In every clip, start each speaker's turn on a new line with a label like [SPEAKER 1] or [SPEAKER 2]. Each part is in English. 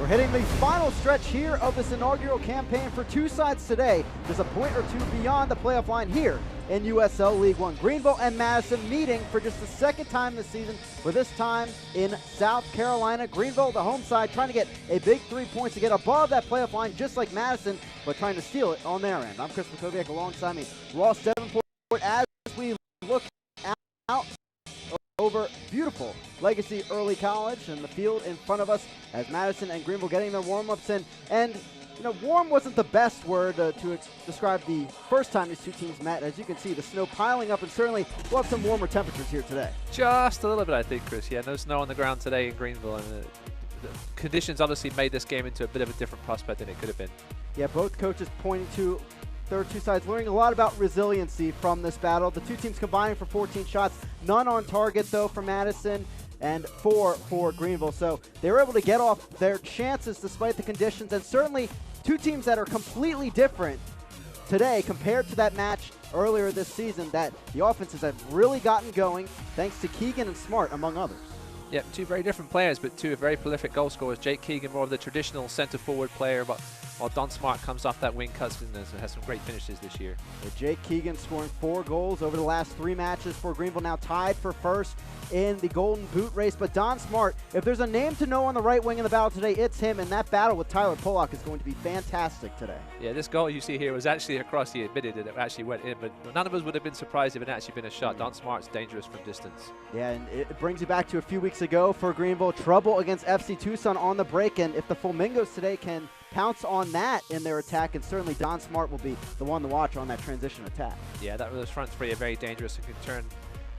[SPEAKER 1] We're hitting the final stretch here of this inaugural campaign for two sides today. There's a point or two beyond the playoff line here in USL League One. Greenville and Madison meeting for just the second time this season, but this time in South Carolina. Greenville, the home side, trying to get a big 3 points to get above that playoff line, just like Madison, but trying to steal it on their end. I'm Chris McKoviak alongside me, Ross Davenport, as we look out over beautiful Legacy Early College and the field in front of us as Madison and Greenville getting their warm-ups in. And, you know, warm wasn't the best word to describe the first time these two teams met. As you can see, the snow piling up, and certainly we'll have some warmer temperatures here today.
[SPEAKER 2] Just a little bit, I think, Chris. Yeah, no snow on the ground today in Greenville. And the conditions obviously made this game into a bit of a different prospect than it could have been. Yeah,
[SPEAKER 1] both coaches pointing to their two sides learning a lot about resiliency from this battle. The two teams combining for 14 shots, none on target though for Madison, and 4 for Greenville. So they were able to get off their chances despite the conditions, and certainly two teams that are completely different today compared to that match earlier this season, that the offenses have really gotten going thanks to Keegan and Smart, among others.
[SPEAKER 2] Yep, two very different players, but two very prolific goal scorers. Jake Keegan, more of the traditional center-forward player, but while Don Smart comes off that wing cuts and has some great finishes this year.
[SPEAKER 1] Jake Keegan scoring 4 goals over the last 3 matches for Greenville, now tied for first in the Golden Boot race. But Don Smart, if there's a name to know on the right wing in the battle today, it's him, and that battle with Tyler Pollock is going to be fantastic today.
[SPEAKER 2] Yeah, this goal you see here was actually a cross. He admitted it actually went in, but none of us would have been surprised if it had actually been a shot. Don Smart's dangerous from distance.
[SPEAKER 1] Yeah, and it brings you back to a few weeks ago for Greenville. Trouble against FC Tucson on the break, and if the Flamingos today can pounce on that in their attack, and certainly Don Smart will be the one to watch on that transition attack.
[SPEAKER 2] Yeah, those front three are very dangerous and can turn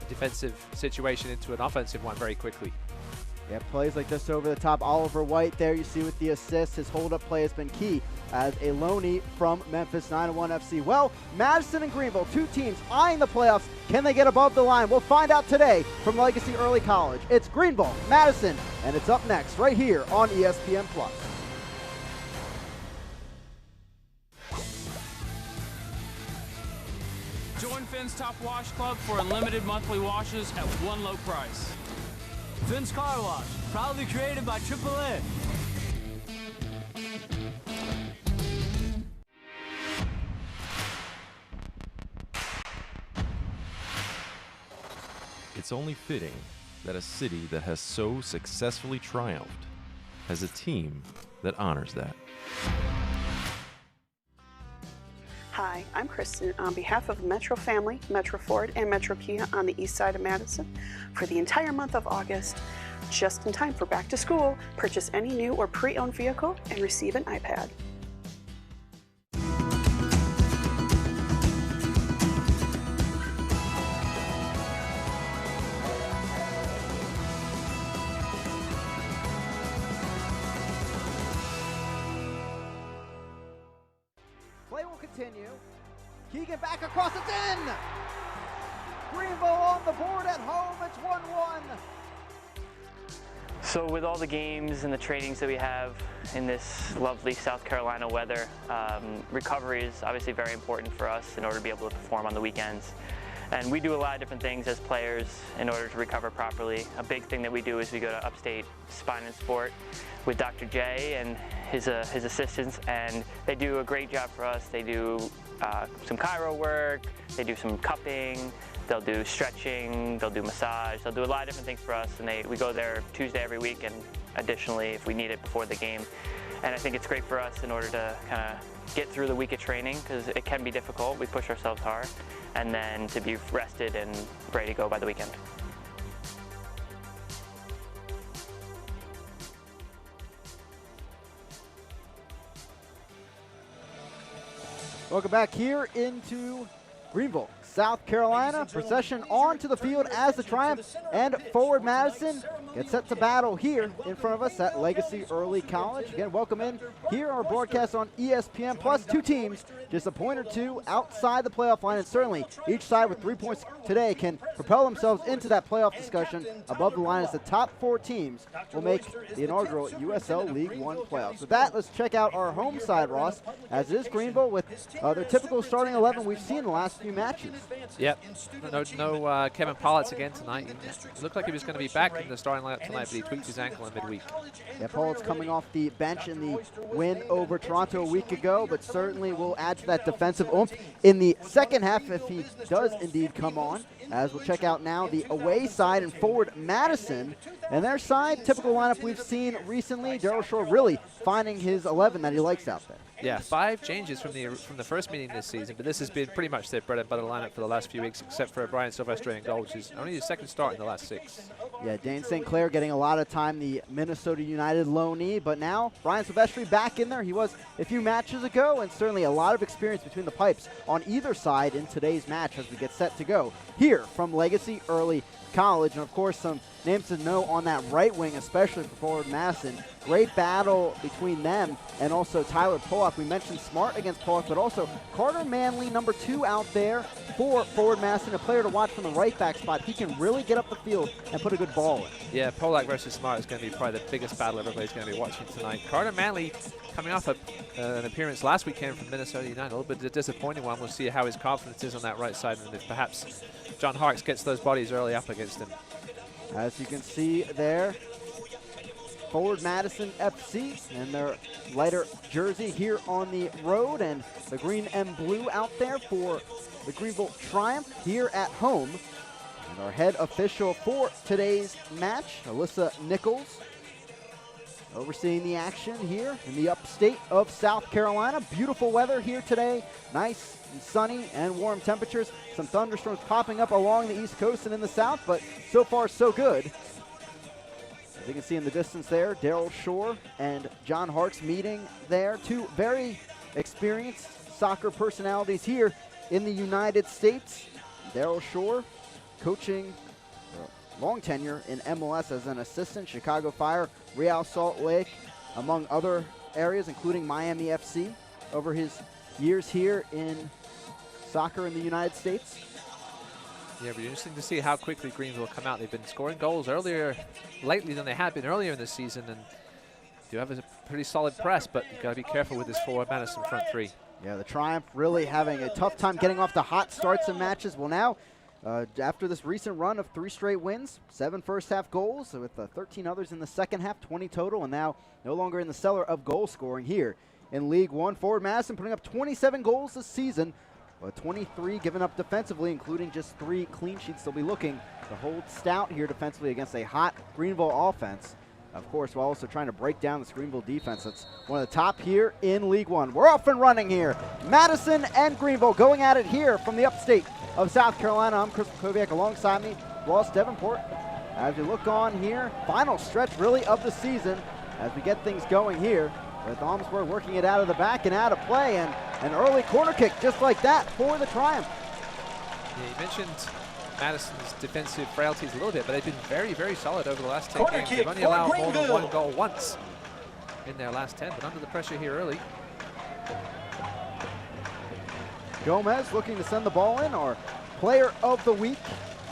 [SPEAKER 2] a defensive situation into an offensive one very quickly.
[SPEAKER 1] Yeah, plays like this over the top. Oliver White there, you see with the assist. His hold-up play has been key as a loanee from Memphis 901 FC. Well, Madison and Greenville, two teams eyeing the playoffs. Can they get above the line? We'll find out today from Legacy Early College. It's Greenville, Madison, and it's up next right here on ESPN+.
[SPEAKER 3] Join Finn's Top Wash Club for unlimited monthly washes at one low price.
[SPEAKER 4] Finn's Car Wash, proudly created by AAA.
[SPEAKER 5] It's only fitting that a city that has so successfully triumphed has a team that honors that.
[SPEAKER 6] Hi, I'm Kristen on behalf of Metro Family, Metro Ford, and Metro Kia on the east side of Madison. For the entire month of August, just in time for back to school, purchase any new or pre-owned vehicle and receive an iPad.
[SPEAKER 1] Play will continue. Keegan back across, it's in! Greenville on the board at home, it's 1-1.
[SPEAKER 7] So with all the games and the trainings that we have in this lovely South Carolina weather, recovery is obviously very important for us in order to be able to perform on the weekends. And we do a lot of different things as players in order to recover properly. A big thing that we do is we go to Upstate Spine and Sport with Dr. J and his assistants, and they do a great job for us. They do some chiro work, they do some cupping, they'll do stretching, they'll do massage, they'll do a lot of different things for us, and we go there Tuesday every week, and additionally if we need it before the game. And I think it's great for us in order to kind of get through the week of training, because it can be difficult. We push ourselves hard, and then to be rested and ready to go by the weekend.
[SPEAKER 1] Welcome back here into Greenville, South Carolina. Procession onto the field as the Triumph and Forward Madison get set to battle here in front of us at Legacy Early College. Again, welcome in here, our broadcast on ESPN+. Two teams, just a point or two outside the playoff line, and certainly each side with 3 points today can propel themselves into that playoff discussion above the line as the top 4 teams will make the inaugural USL League One playoffs. With that, let's check out our home side, Ross, as it is Greenville with their typical starting 11 we've seen in the last few matches.
[SPEAKER 2] Yep, no Kevin Politz again tonight. It looked like he was going to be back in the starting line up tonight, but he tweaked his ankle in midweek.
[SPEAKER 1] Yeah, Pollock's coming off the bench in the win over Toronto a week ago, but certainly will add to that defensive oomph in the second half if he does indeed come on. As we'll check out now the away side and forward Madison. And their side, typical lineup we've seen recently. Daryl Shore really finding his 11 that he likes out there.
[SPEAKER 2] Yeah, 5 changes from the first meeting this season, but this has been pretty much their bread and butter lineup for the last few weeks, except for Brian Silvestre in goal, which is only his second start in the last 6.
[SPEAKER 1] Yeah, Dane St. Clair getting a lot of time, the Minnesota United loanee, but now Brian Silvestre back in there. He was a few matches ago, and certainly a lot of experience between the pipes on either side in today's match as we get set to go here from Legacy Early College. And of course, some names to know on that right wing, especially for forward Madison. Great battle between them and also Tyler Pollock. We mentioned Smart against Pollock, but also Carter Manley, number 2 out there for forward Madison, a player to watch from the right back spot. He can really get up the field and put a good ball in.
[SPEAKER 2] Yeah, Pollock versus Smart is going to be probably the biggest battle everybody's going to be watching tonight. Carter Manley coming off an appearance last weekend from Minnesota United, a little bit of a disappointing one. We'll see how his confidence is on that right side and if perhaps John Harks gets those bodies early up against him.
[SPEAKER 1] As you can see there, forward Madison FC and their lighter jersey here on the road, and the green and blue out there for the Greenville Triumph here at home. And our head official for today's match, Alyssa Nichols, overseeing the action here in the upstate of South Carolina. Beautiful weather here today, nice and sunny and warm temperatures. Some thunderstorms popping up along the East Coast and in the South, but so far so good. As you can see in the distance there, Daryl Shore and John Harks meeting there. 2 very experienced soccer personalities here in the United States. Daryl Shore coaching long tenure in MLS as an assistant, Chicago Fire, Real Salt Lake, among other areas, including Miami FC, over his years here in soccer in the United States.
[SPEAKER 2] Yeah, it'll be interesting to see how quickly Greenville come out. They've been scoring goals lately than they had been earlier in the season, and do have a pretty solid press, but you've got to be careful with this forward Madison front 3.
[SPEAKER 1] Yeah, the Triumph really having a tough time getting off the hot starts in matches. Well, now, after this recent run of 3 straight wins, 7 first-half goals with 13 others in the second half, 20 total, and now no longer in the cellar of goal scoring here in League One. Forward Madison putting up 27 goals this season, but 23 given up defensively, including just 3 clean sheets. They'll be looking to hold stout here defensively against a hot Greenville offense. Of course, while also trying to break down this Greenville defense. That's one of the top here in League One. We're off and running here. Madison and Greenville going at it here from the upstate of South Carolina. I'm Chris Koviak, alongside me, Ross Davenport. As you look on here, final stretch really of the season as we get things going here with Almsburg working it out of the back and out of play, and an early corner kick just like that for the Triumph.
[SPEAKER 2] Yeah, you mentioned Madison's defensive frailties a little bit, but they've been very, very solid over the last 10 games. They've only allowed more than 1 goal once in their last 10, but under the pressure here early.
[SPEAKER 1] Gomez looking to send the ball in, our player of the week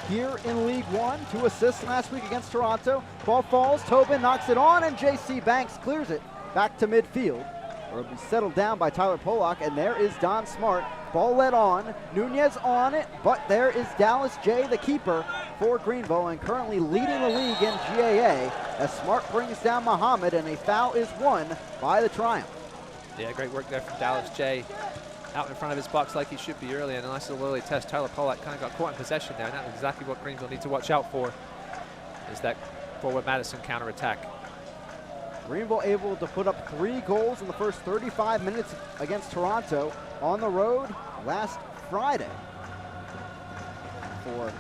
[SPEAKER 1] here in League One. 2 assists last week against Toronto. Ball falls, Tobin knocks it on, and J.C. Banks clears it back to midfield. It'll be settled down by Tyler Pollock, and there is Don Smart. Ball led on, Nunez on it, but there is Dallas J, the keeper for Greenville, and currently leading the league in GAA as Smart brings down Muhammad, and a foul is won by the Triumph.
[SPEAKER 2] Yeah, great work there from Dallas J. Out in front of his box like he should be early, and a nice little early test. Tyler Pollock kind of got caught in possession there, and that's exactly what Greenville need to watch out for, is that forward Madison counterattack.
[SPEAKER 1] Greenville able to put up 3 goals in the first 35 minutes against Toronto on the road last Friday. For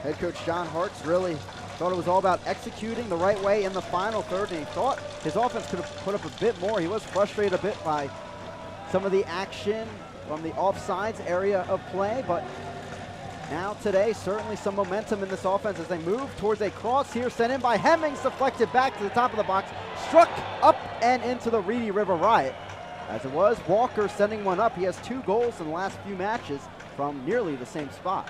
[SPEAKER 1] head coach John Harks, really thought it was all about executing the right way in the final third, and he thought his offense could have put up a bit more. He was frustrated a bit by some of the action from the offsides area of play, but now today, certainly some momentum in this offense as they move towards a cross here, sent in by Hemmings, deflected back to the top of the box, struck up and into the Reedy River Riot. As it was, Walker sending one up. He has 2 goals in the last few matches from nearly the same spot.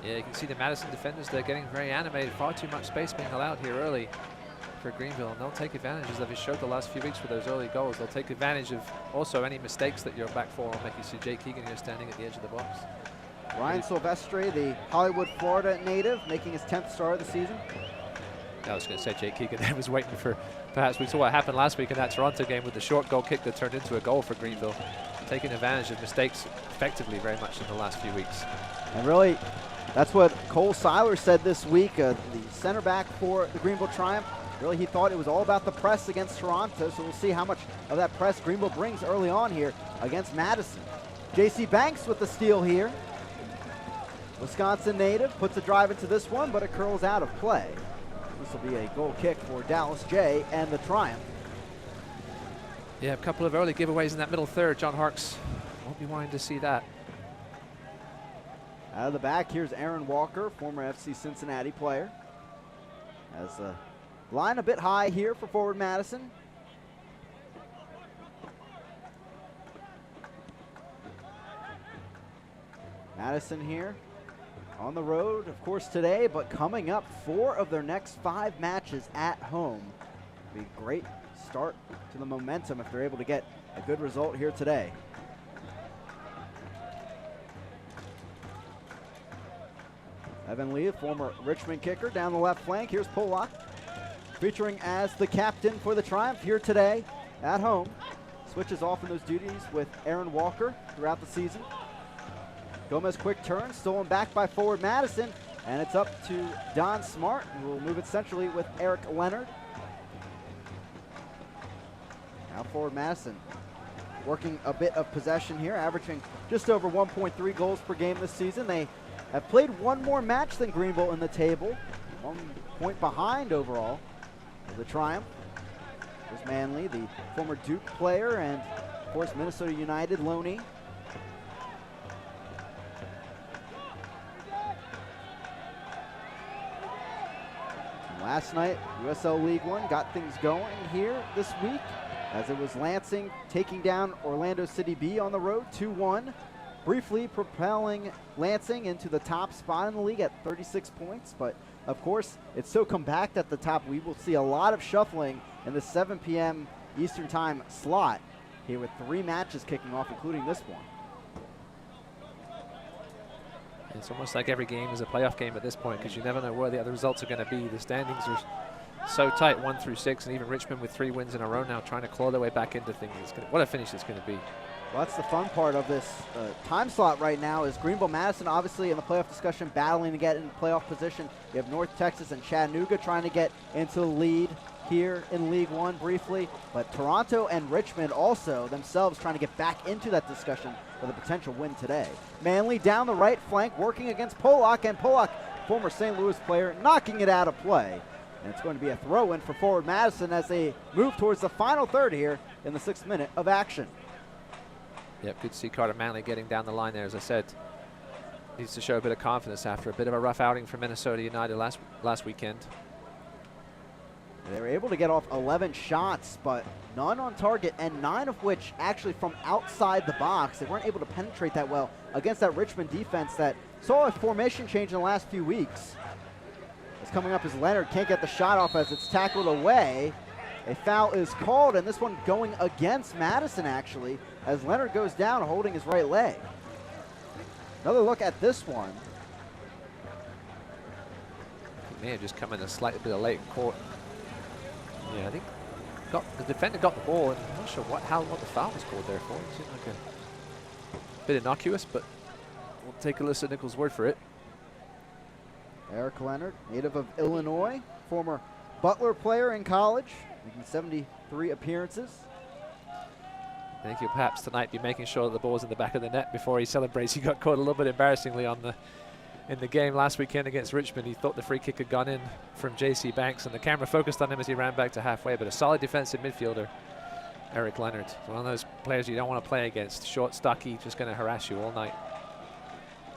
[SPEAKER 2] Yeah, you can see the Madison defenders, they're getting very animated. Far too much space being allowed here early for Greenville, and they'll take advantage, as they've showed the last few weeks with those early goals. They'll take advantage of also any mistakes that your back four will make. You see Jake Keegan here standing at the edge of the box.
[SPEAKER 1] Ryan Silvestre, the Hollywood, Florida native, making his 10th start of the season.
[SPEAKER 2] I was going to say Jake Keegan was waiting for, perhaps we saw what happened last week in that Toronto game with the short goal kick that turned into a goal for Greenville, taking advantage of mistakes effectively very much in the last few weeks.
[SPEAKER 1] And really, that's what Cole Seiler said this week, the center back for the Greenville Triumph. Really, he thought it was all about the press against Toronto, so we'll see how much of that press Greenville brings early on here against Madison. J.C. Banks with the steal here. Wisconsin native puts a drive into this one, but it curls out of play. This will be a goal kick for Dallas J and the Triumph.
[SPEAKER 2] Yeah, a couple of early giveaways in that middle third. John Harkes won't be wanting to see that.
[SPEAKER 1] Out of the back, here's Aaron Walker, former FC Cincinnati player. As the line a bit high here for forward Madison. Madison here on the road, of course, today, but coming up 4 of their next 5 matches at home. Be a great start to the momentum if they're able to get a good result here today. Evan Lee, a former Richmond kicker, down the left flank. Here's Polak, featuring as the captain for the Triumph here today at home. Switches off in those duties with Aaron Walker throughout the season. Gomez quick turn, stolen back by forward Madison, and it's up to Don Smart, who will move it centrally with Eric Leonard. Now forward Madison working a bit of possession here, averaging just over 1.3 goals per game this season. They have played one more match than Greenville in the table, 1 point behind overall of the Triumph. There's Manley, the former Duke player, and of course Minnesota United loanee. Last night, USL League One got things going here this week, as it was Lansing taking down Orlando City B on the road 2-1, briefly propelling Lansing into the top spot in the league at 36 points. But of course, it's so compact at the top, we will see a lot of shuffling in the 7 p.m. Eastern Time slot here, with 3 matches kicking off, including this one.
[SPEAKER 2] It's almost like every game is a playoff game at this point, because you never know where the other results are going to be. The standings are so tight, 1 through 6, and even Richmond with 3 wins in a row now trying to claw their way back into things. What a finish it's going to be.
[SPEAKER 1] Well, that's the fun part of this time slot right now, is Greenville Madison obviously in the playoff discussion, battling to get in playoff position. You have North Texas and Chattanooga trying to get into the lead here in League One briefly, but Toronto and Richmond also themselves trying to get back into that discussion with a potential win today. Manley down the right flank working against Polak, and Polak, former St. Louis player, knocking it out of play. And it's going to be a throw-in for forward Madison as they move towards the final third here in the 6th minute of action.
[SPEAKER 2] Yep, good to see Carter Manley getting down the line there. As I said, needs to show a bit of confidence after a bit of a rough outing for Minnesota United last weekend.
[SPEAKER 1] They were able to get off 11 shots, but none on target, and 9 of which actually from outside the box. They weren't able to penetrate that well against that Richmond defense that saw a formation change in the last few weeks. What's coming up is Leonard can't get the shot off as it's tackled away. A foul is called, and this one going against Madison actually, as Leonard goes down holding his right leg. Another look at this one.
[SPEAKER 2] He may have just come in a slightly bit of late court. Yeah, I think the defender got the ball, and I'm not sure what the foul was called there for. It seemed like a bit innocuous, but we'll take Alyssa Nichols' word for it.
[SPEAKER 1] Eric Leonard, native of Illinois, former Butler player in college, making 73 appearances.
[SPEAKER 2] I think he'll perhaps tonight be making sure that the ball's in the back of the net before he celebrates. He got caught a little bit embarrassingly in the game last weekend against Richmond. He thought the free kick had gone in from J.C. Banks, and the camera focused on him as he ran back to halfway. But a solid defensive midfielder, Eric Leonard. One of those players you don't want to play against. Short, stocky, just going to harass you all night.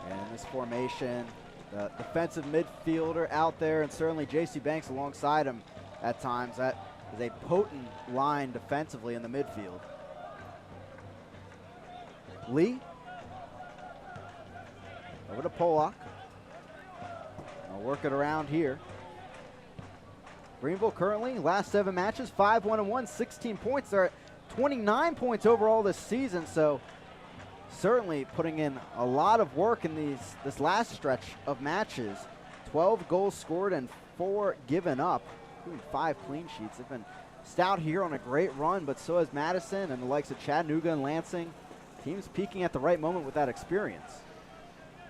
[SPEAKER 1] And in this formation, the defensive midfielder out there, and certainly J.C. Banks alongside him at times. That is a potent line defensively in the midfield. Lee. Over to Polak. I'll work it around here. Greenville currently, last 7 matches, 5-1-1, 16 points. They're at 29 points overall this season, so certainly putting in a lot of work in this last stretch of matches. 12 goals scored and 4 given up, including 5 clean sheets. They've been stout here on a great run, but so has Madison and the likes of Chattanooga and Lansing. Teams peaking at the right moment with that experience.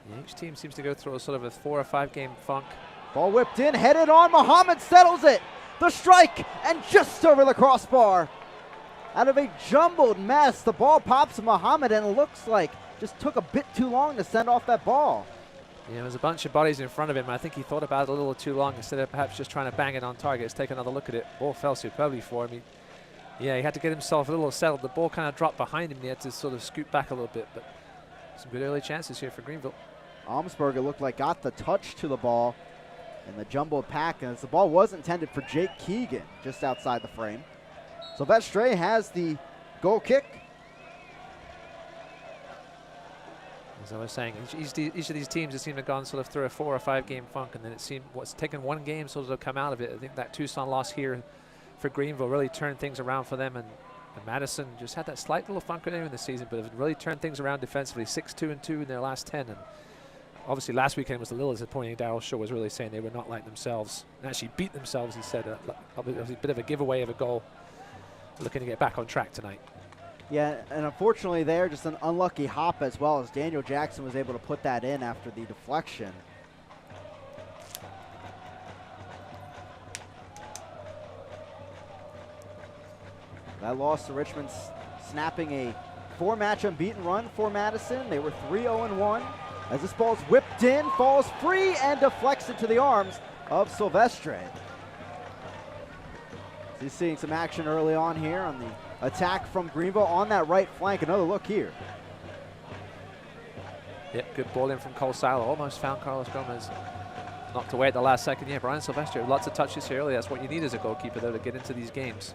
[SPEAKER 2] Yeah, each team seems to go through a sort of a 4 or 5 game funk.
[SPEAKER 1] Ball whipped in, headed on, Muhammad settles it. The strike, and just over the crossbar. Out of a jumbled mess, the ball pops to Muhammad, and it looks like just took a bit too long to send off that ball.
[SPEAKER 2] Yeah, there was a bunch of bodies in front of him. I think he thought about it a little too long instead of perhaps just trying to bang it on target. Let's take another look at it. Ball fell superbly for him. He had to get himself a little settled. The ball kind of dropped behind him. He had to sort of scoot back a little bit, but some good early chances here for Greenville.
[SPEAKER 1] Almsberger looked like got the touch to the ball in the jumbled pack, and the ball was intended for Jake Keegan just outside the frame. Silvestre has the goal kick.
[SPEAKER 2] As I was saying, each of these teams, it seemed to have gone sort of through a 4 or 5 game funk, and then it seemed what's taken one game sort of to come out of it. I think that Tucson loss here for Greenville really turned things around for them, and Madison just had that slight little funk earlier in the season, but have really turned things around defensively. 6-2-2 in their last 10, and obviously last weekend was a little disappointing. Darryl Shaw was really saying they were not like themselves, and actually beat themselves. He said it was a bit of a giveaway of a goal. Looking to get back on track tonight.
[SPEAKER 1] Yeah, and unfortunately there, just an unlucky hop as well, as Daniel Jackson was able to put that in after the deflection. That loss to Richmond, snapping a 4-match unbeaten run for Madison. They were 3-0-1. As this ball's whipped in, falls free, and deflects into the arms of Silvestre. He's seeing some action early on here on the attack from Greenville on that right flank. Another look here.
[SPEAKER 2] Yep, good ball in from Cole Seiler. Almost found Carlos Gomez. Knocked away at the last second. Yeah, Brian Silvestre, lots of touches here early. That's what you need as a goalkeeper, though, to get into these games.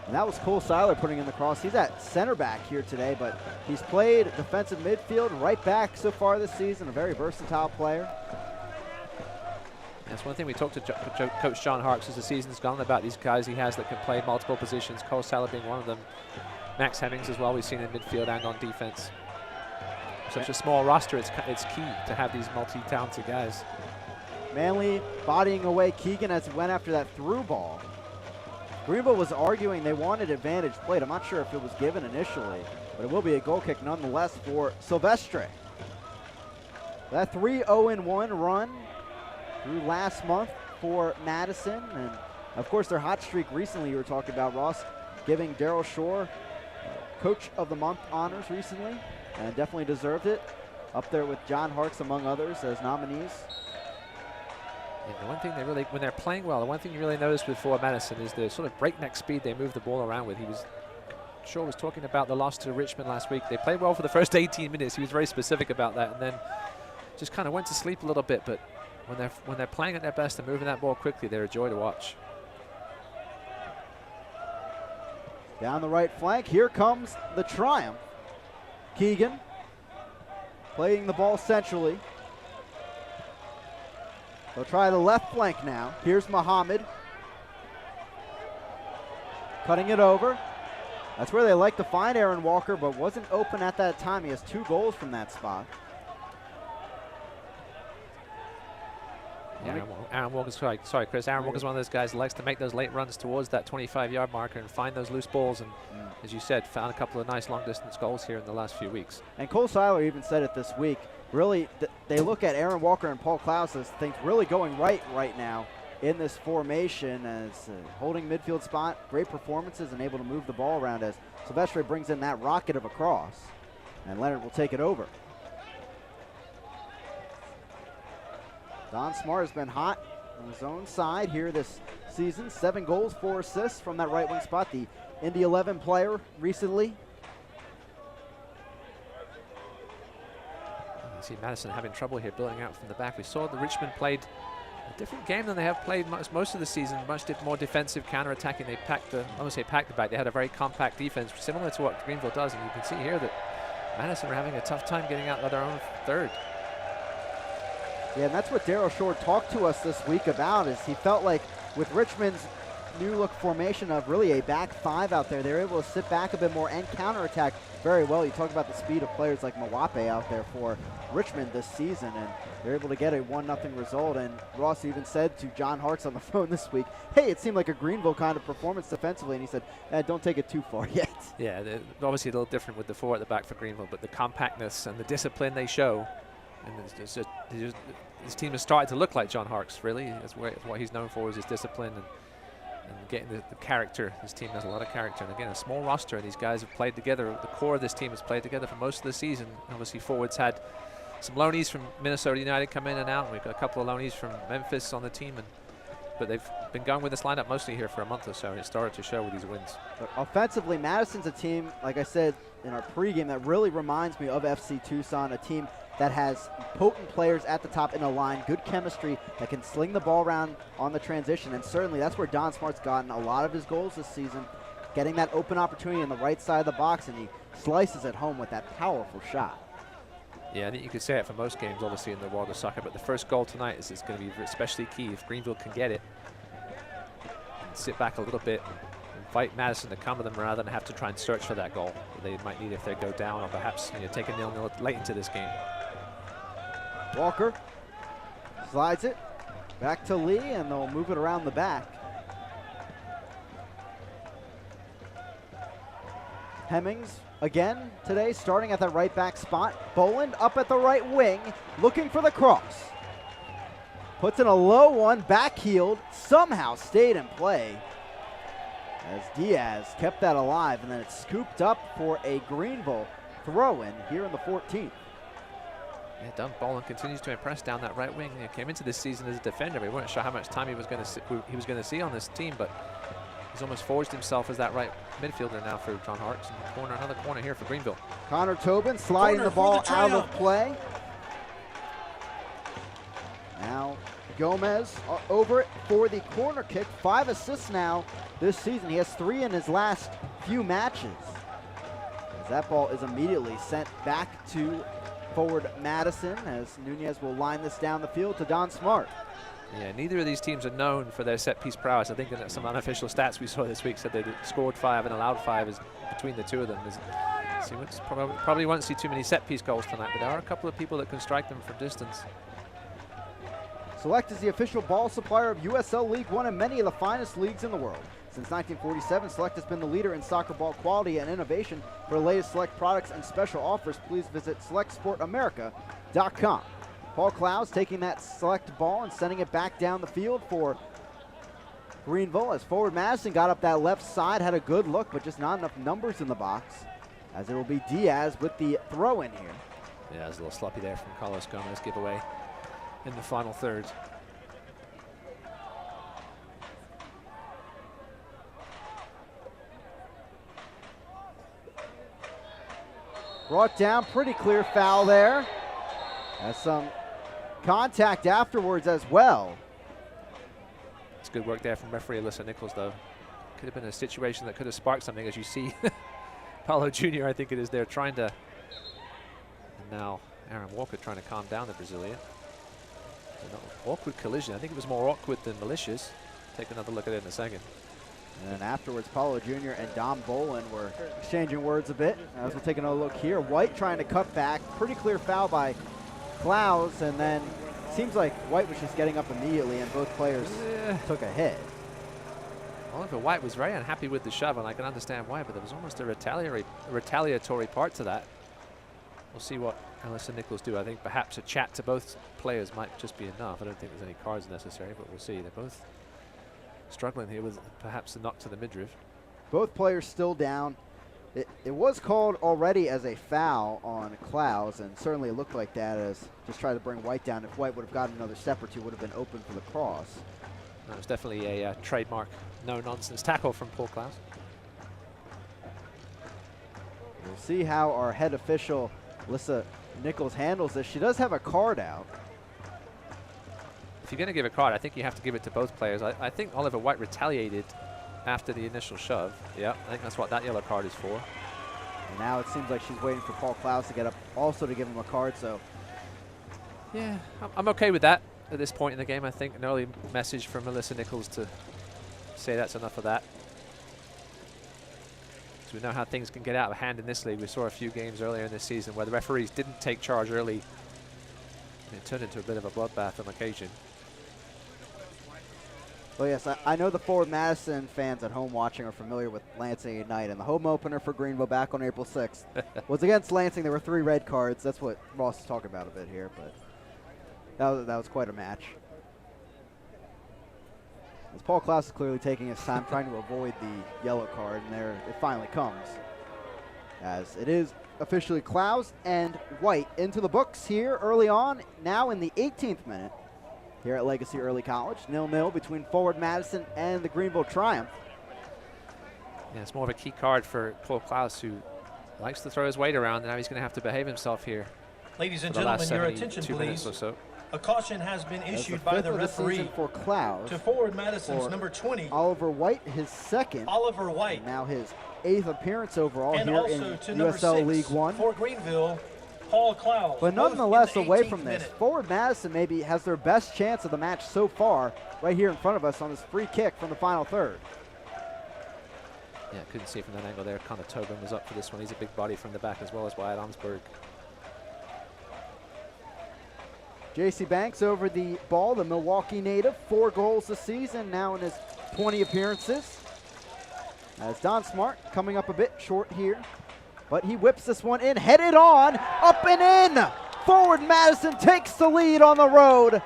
[SPEAKER 1] And that was Cole Seiler putting in the cross. He's at center back here today, but he's played defensive midfield, right back so far this season. A very versatile player.
[SPEAKER 2] That's one thing we talked to Coach John Harks as the season's gone about these guys he has that can play multiple positions. Cole Seiler being one of them. Max Hemmings as well, we've seen in midfield and on defense. Such a small roster, it's key to have these multi-talented guys.
[SPEAKER 1] Manley bodying away Keegan as he went after that through ball. Greenville was arguing they wanted advantage played. I'm not sure if it was given initially, but it will be a goal kick nonetheless for Silvestre. That 3-0-1 run through last month for Madison, and of course their hot streak recently you were talking about, Ross, giving Darryl Shore Coach of the Month honors recently, and definitely deserved it. Up there with John Harks among others as nominees.
[SPEAKER 2] Yeah, the one thing they really, when they're playing well, the one thing you really notice before Madison is the sort of breakneck speed they move the ball around with. Shaw was talking about the loss to Richmond last week. They played well for the first 18 minutes. He was very specific about that, and then just kind of went to sleep a little bit, but when they're playing at their best and moving that ball quickly, they're a joy to watch.
[SPEAKER 1] Down the right flank, here comes the Triumph. Keegan playing the ball centrally. They'll try the left flank now. Here's Muhammad. Cutting it over. That's where they like to find Aaron Walker, but wasn't open at that time. He has 2 goals from that spot.
[SPEAKER 2] Yeah, Aaron Walker's, sorry, Chris. Aaron Walker's one of those guys that likes to make those late runs towards that 25-yard marker and find those loose balls. And as you said, found a couple of nice long-distance goals here in the last few weeks. And
[SPEAKER 1] Cole Seiler even said it this week. Really, they look at Aaron Walker and Paul Klaus as things really going right now in this formation, as holding midfield spot, great performances, and able to move the ball around as Silvestre brings in that rocket of a cross. And Leonard will take it over. Don Smart has been hot on his own side here this season. 7 goals, 4 assists from that right wing spot. The Indy 11 player recently.
[SPEAKER 2] You see Madison having trouble here building out from the back. We saw the Richmond played a different game than they have played most of the season. Much more defensive, counter-attacking. They packed the, I won't say packed the back. They had a very compact defense, similar to what Greenville does. And you can see here that Madison are having a tough time getting out of their own third.
[SPEAKER 1] Yeah, and that's what Darryl Shore talked to us this week about, is he felt like with Richmond's new look formation of really a back five out there. They're able to sit back a bit more and counterattack very well. You talk about the speed of players like Mwape out there for Richmond this season, and they're able to get a 1-0 result. And Ross even said to John Hartz on the phone this week, hey, it seemed like a Greenville kind of performance defensively, and he said, don't take it too far yet.
[SPEAKER 2] Yeah, they're obviously a little different with the 4 at the back for Greenville, but the compactness and the discipline they show, and it's just, this team has started to look like John Hart's, really. That's what he's known for, is his discipline and getting the character. This team has a lot of character. And again, a small roster, and these guys have played together. The core of this team has played together for most of the season. Obviously, forwards had some loanees from Minnesota United come in and out. We've got a couple of loanees from Memphis on the team, but they've been going with this lineup mostly here for a month or so, and it started to show with these wins.
[SPEAKER 1] But offensively, Madison's a team, like I said in our pregame, that really reminds me of FC Tucson, a team that has potent players at the top in a line, good chemistry, that can sling the ball around on the transition. And certainly that's where Don Smart's gotten a lot of his goals this season, getting that open opportunity on the right side of the box, and he slices it home with that powerful shot.
[SPEAKER 2] Yeah, I think you could say it for most games, obviously, in the world of soccer, but the first goal tonight is going to be especially key. If Greenville can get it and sit back a little bit, invite Madison to come to them rather than have to try and search for that goal that they might need if they go down, or perhaps take a 0-0 late into this game.
[SPEAKER 1] Walker slides it back to Lee, and they'll move it around the back. Hemmings again today, starting at that right back spot. Boland up at the right wing, looking for the cross. Puts in a low one, back-heeled, somehow stayed in play as Diaz kept that alive, and then it's scooped up for a Greenville throw-in here in the 14th.
[SPEAKER 2] Yeah, Doug Boland continues to impress down that right wing. He came into this season as a defender. We weren't sure how much time he was going to see on this team, but he's almost forged himself as that right midfielder now for John Hart's. In the corner, another corner here for Greenville.
[SPEAKER 1] Connor Tobin sliding the ball out of play. Now Gomez over it for the corner kick. 5 assists now this season. He has 3 in his last few matches. As that ball is immediately sent back to forward Madison, as Nunez will line this down the field to Don Smart.
[SPEAKER 2] Yeah, neither of these teams are known for their set-piece prowess. I think that some unofficial stats we saw this week said they scored 5 and allowed 5 is between the two of them. So probably won't see too many set-piece goals tonight, but there are a couple of people that can strike them from distance.
[SPEAKER 1] Select is the official ball supplier of USL League One and many of the finest leagues in the world. Since 1947, Select has been the leader in soccer ball quality and innovation. For the latest Select products and special offers, please visit SelectSportAmerica.com. Paul Clowes taking that Select ball and sending it back down the field for Greenville, as forward Madison got up that left side, had a good look, but just not enough numbers in the box, as it will be Diaz with the throw in here.
[SPEAKER 2] Yeah, it's a little sloppy there from Carlos Gomez, giveaway in the final third.
[SPEAKER 1] Brought down, pretty clear foul there. Has some contact afterwards as well.
[SPEAKER 2] It's good work there from referee Alyssa Nichols, though. Could have been a situation that could have sparked something, as you see. Paulo Jr., I think it is there, trying to. And now Aaron Walker trying to calm down the Brazilian. An awkward collision. I think it was more awkward than malicious. Take another look at it in a second.
[SPEAKER 1] And then afterwards, Paulo Jr. and Dom Boland were exchanging words a bit. As we're taking a look here, White trying to cut back. Pretty clear foul by Clowes, and then seems like White was just getting up immediately, and both players took a hit.
[SPEAKER 2] Oliver White was very unhappy with the shove, and I can understand why, but there was almost a retaliatory part to that. We'll see what Alyssa Nichols do. I think perhaps a chat to both players might just be enough. I don't think there's any cards necessary, but we'll see. They're both struggling here with perhaps a knock to the midriff.
[SPEAKER 1] Both players still down. It was called already as a foul on Clowes, and certainly it looked like that, as just try to bring White down. If White would have gotten another step or two, would have been open for the cross.
[SPEAKER 2] That was definitely a trademark no-nonsense tackle from Paul Clowes.
[SPEAKER 1] We'll see how our head official, Alyssa Nichols, handles this. She does have a card out.
[SPEAKER 2] If you're going to give a card, I think you have to give it to both players. I think Oliver White retaliated after the initial shove. Yeah, I think that's what that yellow card is for.
[SPEAKER 1] And now it seems like she's waiting for Paul Clowes to get up also to give him a card. So
[SPEAKER 2] yeah, I'm okay with that at this point in the game. I think an early message from Alyssa Nichols to say that's enough of that. So we know how things can get out of hand in this league. We saw a few games earlier in this season where the referees didn't take charge early. And it turned into a bit of a bloodbath on occasion.
[SPEAKER 1] Well, yes, I know the Forward Madison fans at home watching are familiar with Lansing Ignite, and the home opener for Greenville back on April 6th was against Lansing. There were 3 red cards. That's what Ross is talking about a bit here, but that was quite a match. As Paul Klaus is clearly taking his time trying to avoid the yellow card, and there it finally comes. As it is officially Klaus and White into the books here early on, now in the 18th minute. Here at Legacy Early College, 0-0 between Forward Madison and the Greenville Triumph.
[SPEAKER 2] Yeah, it's more of a key card for Paul Klaus, who likes to throw his weight around, and now he's going to have to behave himself here.
[SPEAKER 8] Ladies and gentlemen, your attention, please. A caution has been issued by the referee
[SPEAKER 1] for Klaus
[SPEAKER 8] to Forward Madison's number 20,
[SPEAKER 1] Oliver White, his second.
[SPEAKER 8] Oliver White.
[SPEAKER 1] Now his 8th appearance overall
[SPEAKER 8] And
[SPEAKER 1] here
[SPEAKER 8] also
[SPEAKER 1] in
[SPEAKER 8] to
[SPEAKER 1] USL
[SPEAKER 8] number 6
[SPEAKER 1] League One.
[SPEAKER 8] For Greenville, Paul Klaus.
[SPEAKER 1] But nonetheless, away from this, Forward Madison maybe has their best chance of the match so far, right here in front of us on this free kick from the final third.
[SPEAKER 2] Yeah, couldn't see it from that angle there. Connor Tobin was up for this one. He's a big body from the back as well as Wyatt Armsberg.
[SPEAKER 1] J.C. Banks over the ball, the Milwaukee native, 4 goals this season, now in his 20 appearances. As Don Smart coming up a bit short here. But he whips this one in, headed on, up and in! Forward Madison takes the lead on the road.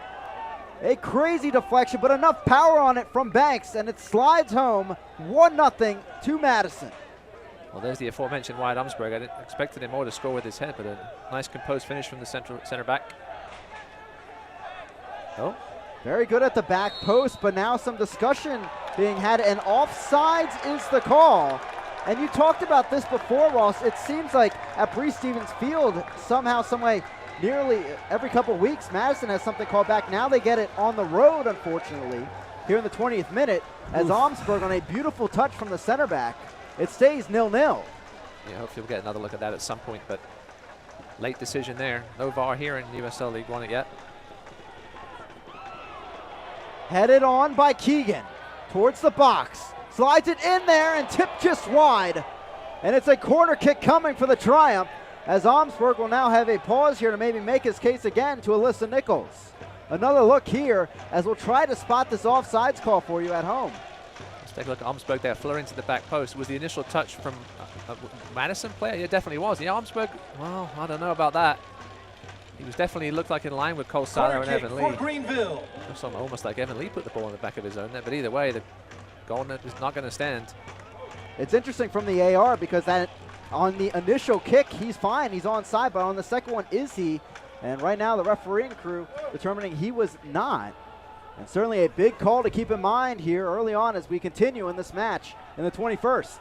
[SPEAKER 1] A crazy deflection, but enough power on it from Banks, and it slides home 1-0 to Madison.
[SPEAKER 2] Well, there's the aforementioned Wyatt Armsberg. I expected him more to score with his head, but a nice composed finish from the center back. Oh.
[SPEAKER 1] Very good at the back post, but now some discussion being had, and offsides is the call. And you talked about this before, Ross. It seems like at Breese-Stevens Field, somehow, someway, nearly every couple weeks, Madison has something called back. Now they get it on the road, unfortunately, here in the 20th minute, as Armsberg on a beautiful touch from the center back. It stays 0-0.
[SPEAKER 2] Yeah, hopefully we'll get another look at that at some point, but late decision there. No VAR here in USL League One yet.
[SPEAKER 1] Headed on by Keegan towards the box. Slides it in there and tipped just wide. And it's a corner kick coming for the Triumph, as Armsberg will now have a pause here to maybe make his case again to Alyssa Nichols. Another look here as we'll try to spot this offsides call for you at home.
[SPEAKER 2] Let's take a look at Armsberg there, flurrying to the back post. Was the initial touch from Madison player? Yeah, it definitely was. Yeah, Armsberg, well, I don't know about that. He was definitely looked like in line with Cole Seiler and Evan Lee.
[SPEAKER 8] For Greenville.
[SPEAKER 2] Almost like Evan Lee put the ball in the back of his own net, but either way, the goal net is not going to stand.
[SPEAKER 1] It's interesting from the AR because that on the initial kick, he's fine. He's onside, but on the second one, is he? And right now, the refereeing crew determining he was not. And certainly a big call to keep in mind here early on as we continue in this match in the 21st.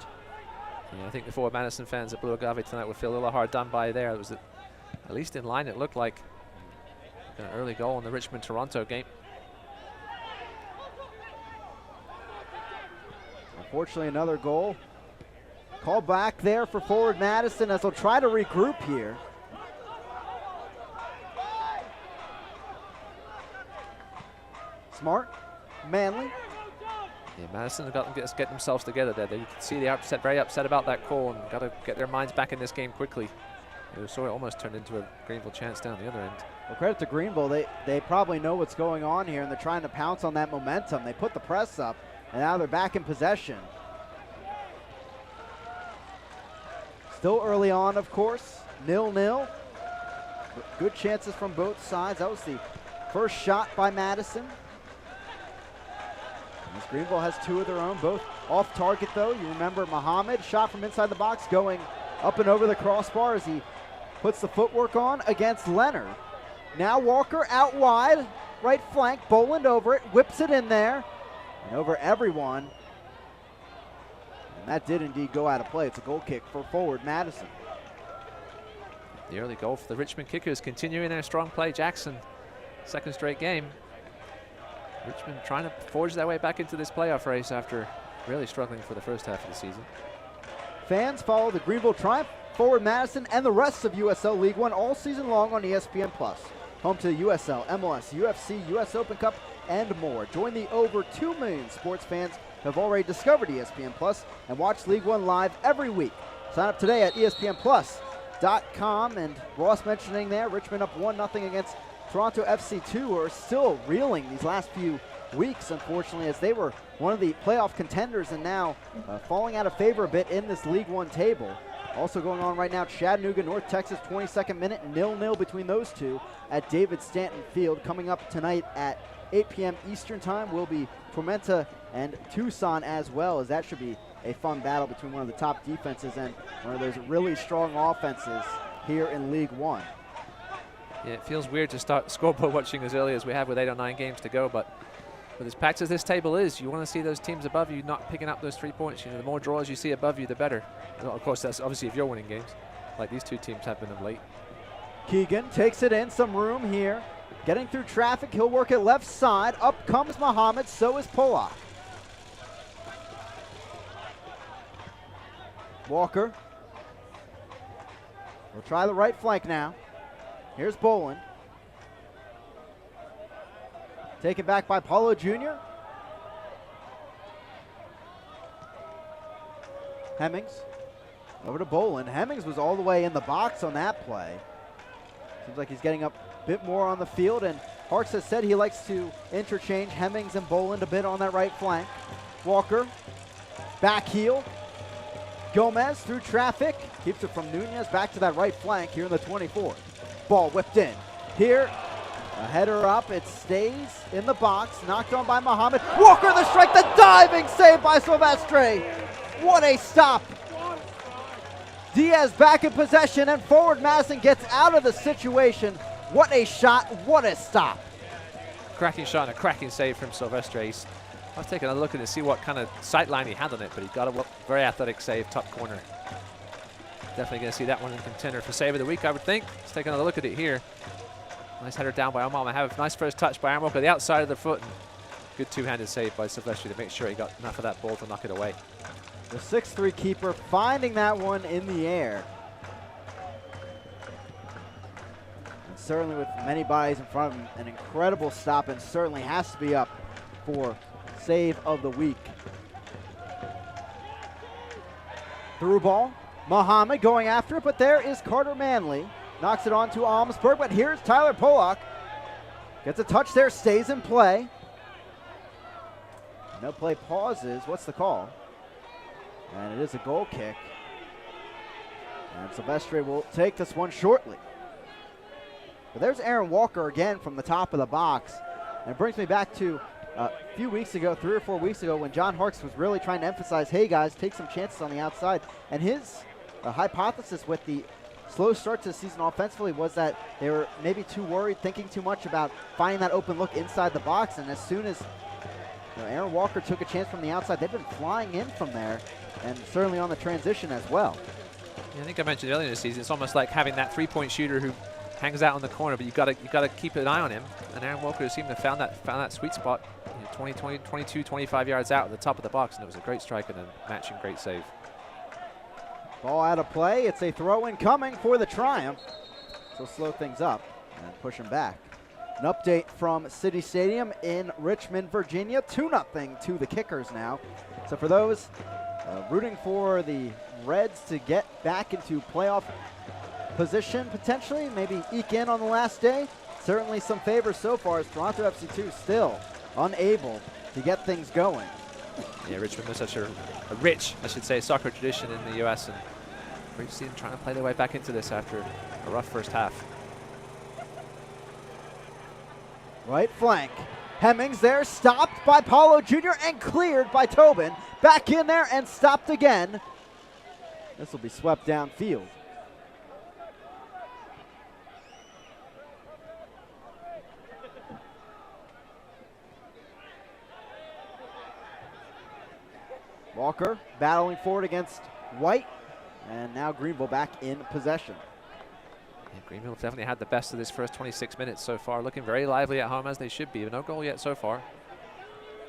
[SPEAKER 2] Yeah, I think the Forward Madison fans at Blue Agave tonight would feel a little hard done by there. It was at least in line, it looked like. An early goal in the Richmond-Toronto game.
[SPEAKER 1] Unfortunately, another goal. Call back there for Forward Madison as they'll try to regroup here. Smart, Manley.
[SPEAKER 2] Yeah, Madison have got to get themselves together there. You can see they're very upset about that call and got to get their minds back in this game quickly. We saw it almost turned into a Greenville chance down the other end.
[SPEAKER 1] Well, credit to Greenville. They probably know what's going on here, and they're trying to pounce on that momentum. They put the press up, and now they're back in possession. Still early on, of course, 0-0. Good chances from both sides. That was the first shot by Madison. As Greenville has 2 of their own, both off target though. You remember Muhammad, shot from inside the box, going up and over the crossbar as he puts the footwork on against Leonard. Now Walker out wide, right flank, Boland over it, whips it in there, and over everyone. And that did indeed go out of play. It's a goal kick for Forward Madison.
[SPEAKER 2] The early goal for the Richmond Kickers, continuing their strong play. Jackson, second straight game. Richmond trying to forge their way back into this playoff race after really struggling for the first half of the season.
[SPEAKER 1] Fans follow the Greenville Triumph, Forward Madison, and the rest of USL League One all season long on ESPN+. Home to the USL, MLS, UFC, US Open Cup, and more. Join the over 2 million sports fans have already discovered ESPN Plus and watch League One live every week. Sign up today at ESPNplus.com. And Ross mentioning there, Richmond up 1-0 against Toronto FC2, who are still reeling these last few weeks, unfortunately, as they were one of the playoff contenders and now falling out of favor a bit in this League One table. Also going on right now, Chattanooga, North Texas, 22nd minute, 0-0 between those two at David Stanton Field. Coming up tonight at 8 p.m. Eastern Time will be Tormenta and Tucson as well, as that should be a fun battle between one of the top defenses and one of those really strong offenses here in League One.
[SPEAKER 2] Yeah, it feels weird to start scoreboard watching as early as we have with 8 or 9 games to go, but as packed as this table is, you want to see those teams above you not picking up those 3 points. You know, the more draws you see above you, the better. And of course, that's obviously if you're winning games, like these two teams have been of late.
[SPEAKER 1] Keegan takes it in, some room here. Getting through traffic, he'll work it left side. Up comes Muhammad, so is Polak. Walker. We'll try the right flank now. Here's Boland. Taken back by Paulo Jr. Hemmings. Over to Boland. Hemmings was all the way in the box on that play. Seems like he's getting up a bit more on the field, and Harks has said he likes to interchange Hemmings and Boland a bit on that right flank. Walker. Back heel. Gomez through traffic. Keeps it from Nunez back to that right flank here in the 24. Ball whipped in. Here, a header up. It stays in the box. Knocked on by Muhammad. Walker the strike. The diving save by Silvestre. What a stop. Diaz back in possession, and forward Madison gets out of the situation. What a shot. What a stop.
[SPEAKER 2] Cracking shot and a cracking save from Silvestre. I was taking a look at it to see what kind of sight line he had on it, but he got a very athletic save, top corner. Definitely going to see that one in contender for save of the week, I would think. Let's take another look at it here. Nice header down by Omar Mahav. Nice first touch by Aaron Walker, the outside of the foot. And good two-handed save by Silvestre to make sure he got enough of that ball to knock it away.
[SPEAKER 1] The 6'3" keeper finding that one in the air. And certainly with many bodies in front of him, an incredible stop, and certainly has to be up for save of the week. Through ball. Muhammad going after it, but there is Carter Manley. Knocks it on to Almsberg, but here's Tyler Polak. Gets a touch there, stays in play. No play pauses. What's the call? And it is a goal kick. And Silvestre will take this one shortly. But there's Aaron Walker again from the top of the box. And it brings me back to a few weeks ago, 3 or 4 weeks ago, when John Harks was really trying to emphasize, hey guys, take some chances on the outside. And his hypothesis with the slow start to the season offensively was that they were maybe too worried, thinking too much about finding that open look inside the box. And as soon as Aaron Walker took a chance from the outside, they've been flying in from there, and certainly on the transition as well.
[SPEAKER 2] Yeah, I think I mentioned earlier in the season, it's almost like having that three-point shooter who hangs out on the corner, but you got to keep an eye on him. And Aaron Walker seemed to have found that sweet spot, 22, 25 yards out at the top of the box, and it was a great strike and a matching great save.
[SPEAKER 1] Ball out of play. It's a throw-in coming for the Triumph. So slow things up and push him back. An update from City Stadium in Richmond, Virginia. 2-0 to the Kickers now. So for those rooting for the Reds to get back into playoff position potentially, maybe eke in on the last day, certainly some favors so far, as Toronto FC2 still unable to get things going.
[SPEAKER 2] Yeah, Richmond has such a rich, I should say, soccer tradition in the U.S. and great to see them trying to play their way back into this after a rough first half.
[SPEAKER 1] Right flank. Hemmings there, stopped by Paulo Jr. and cleared by Tobin. Back in there and stopped again. This will be swept downfield. Walker battling forward against White, and now Greenville back in possession.
[SPEAKER 2] Yeah, Greenville definitely had the best of this first 26 minutes so far, looking very lively at home as they should be, but no goal yet so far.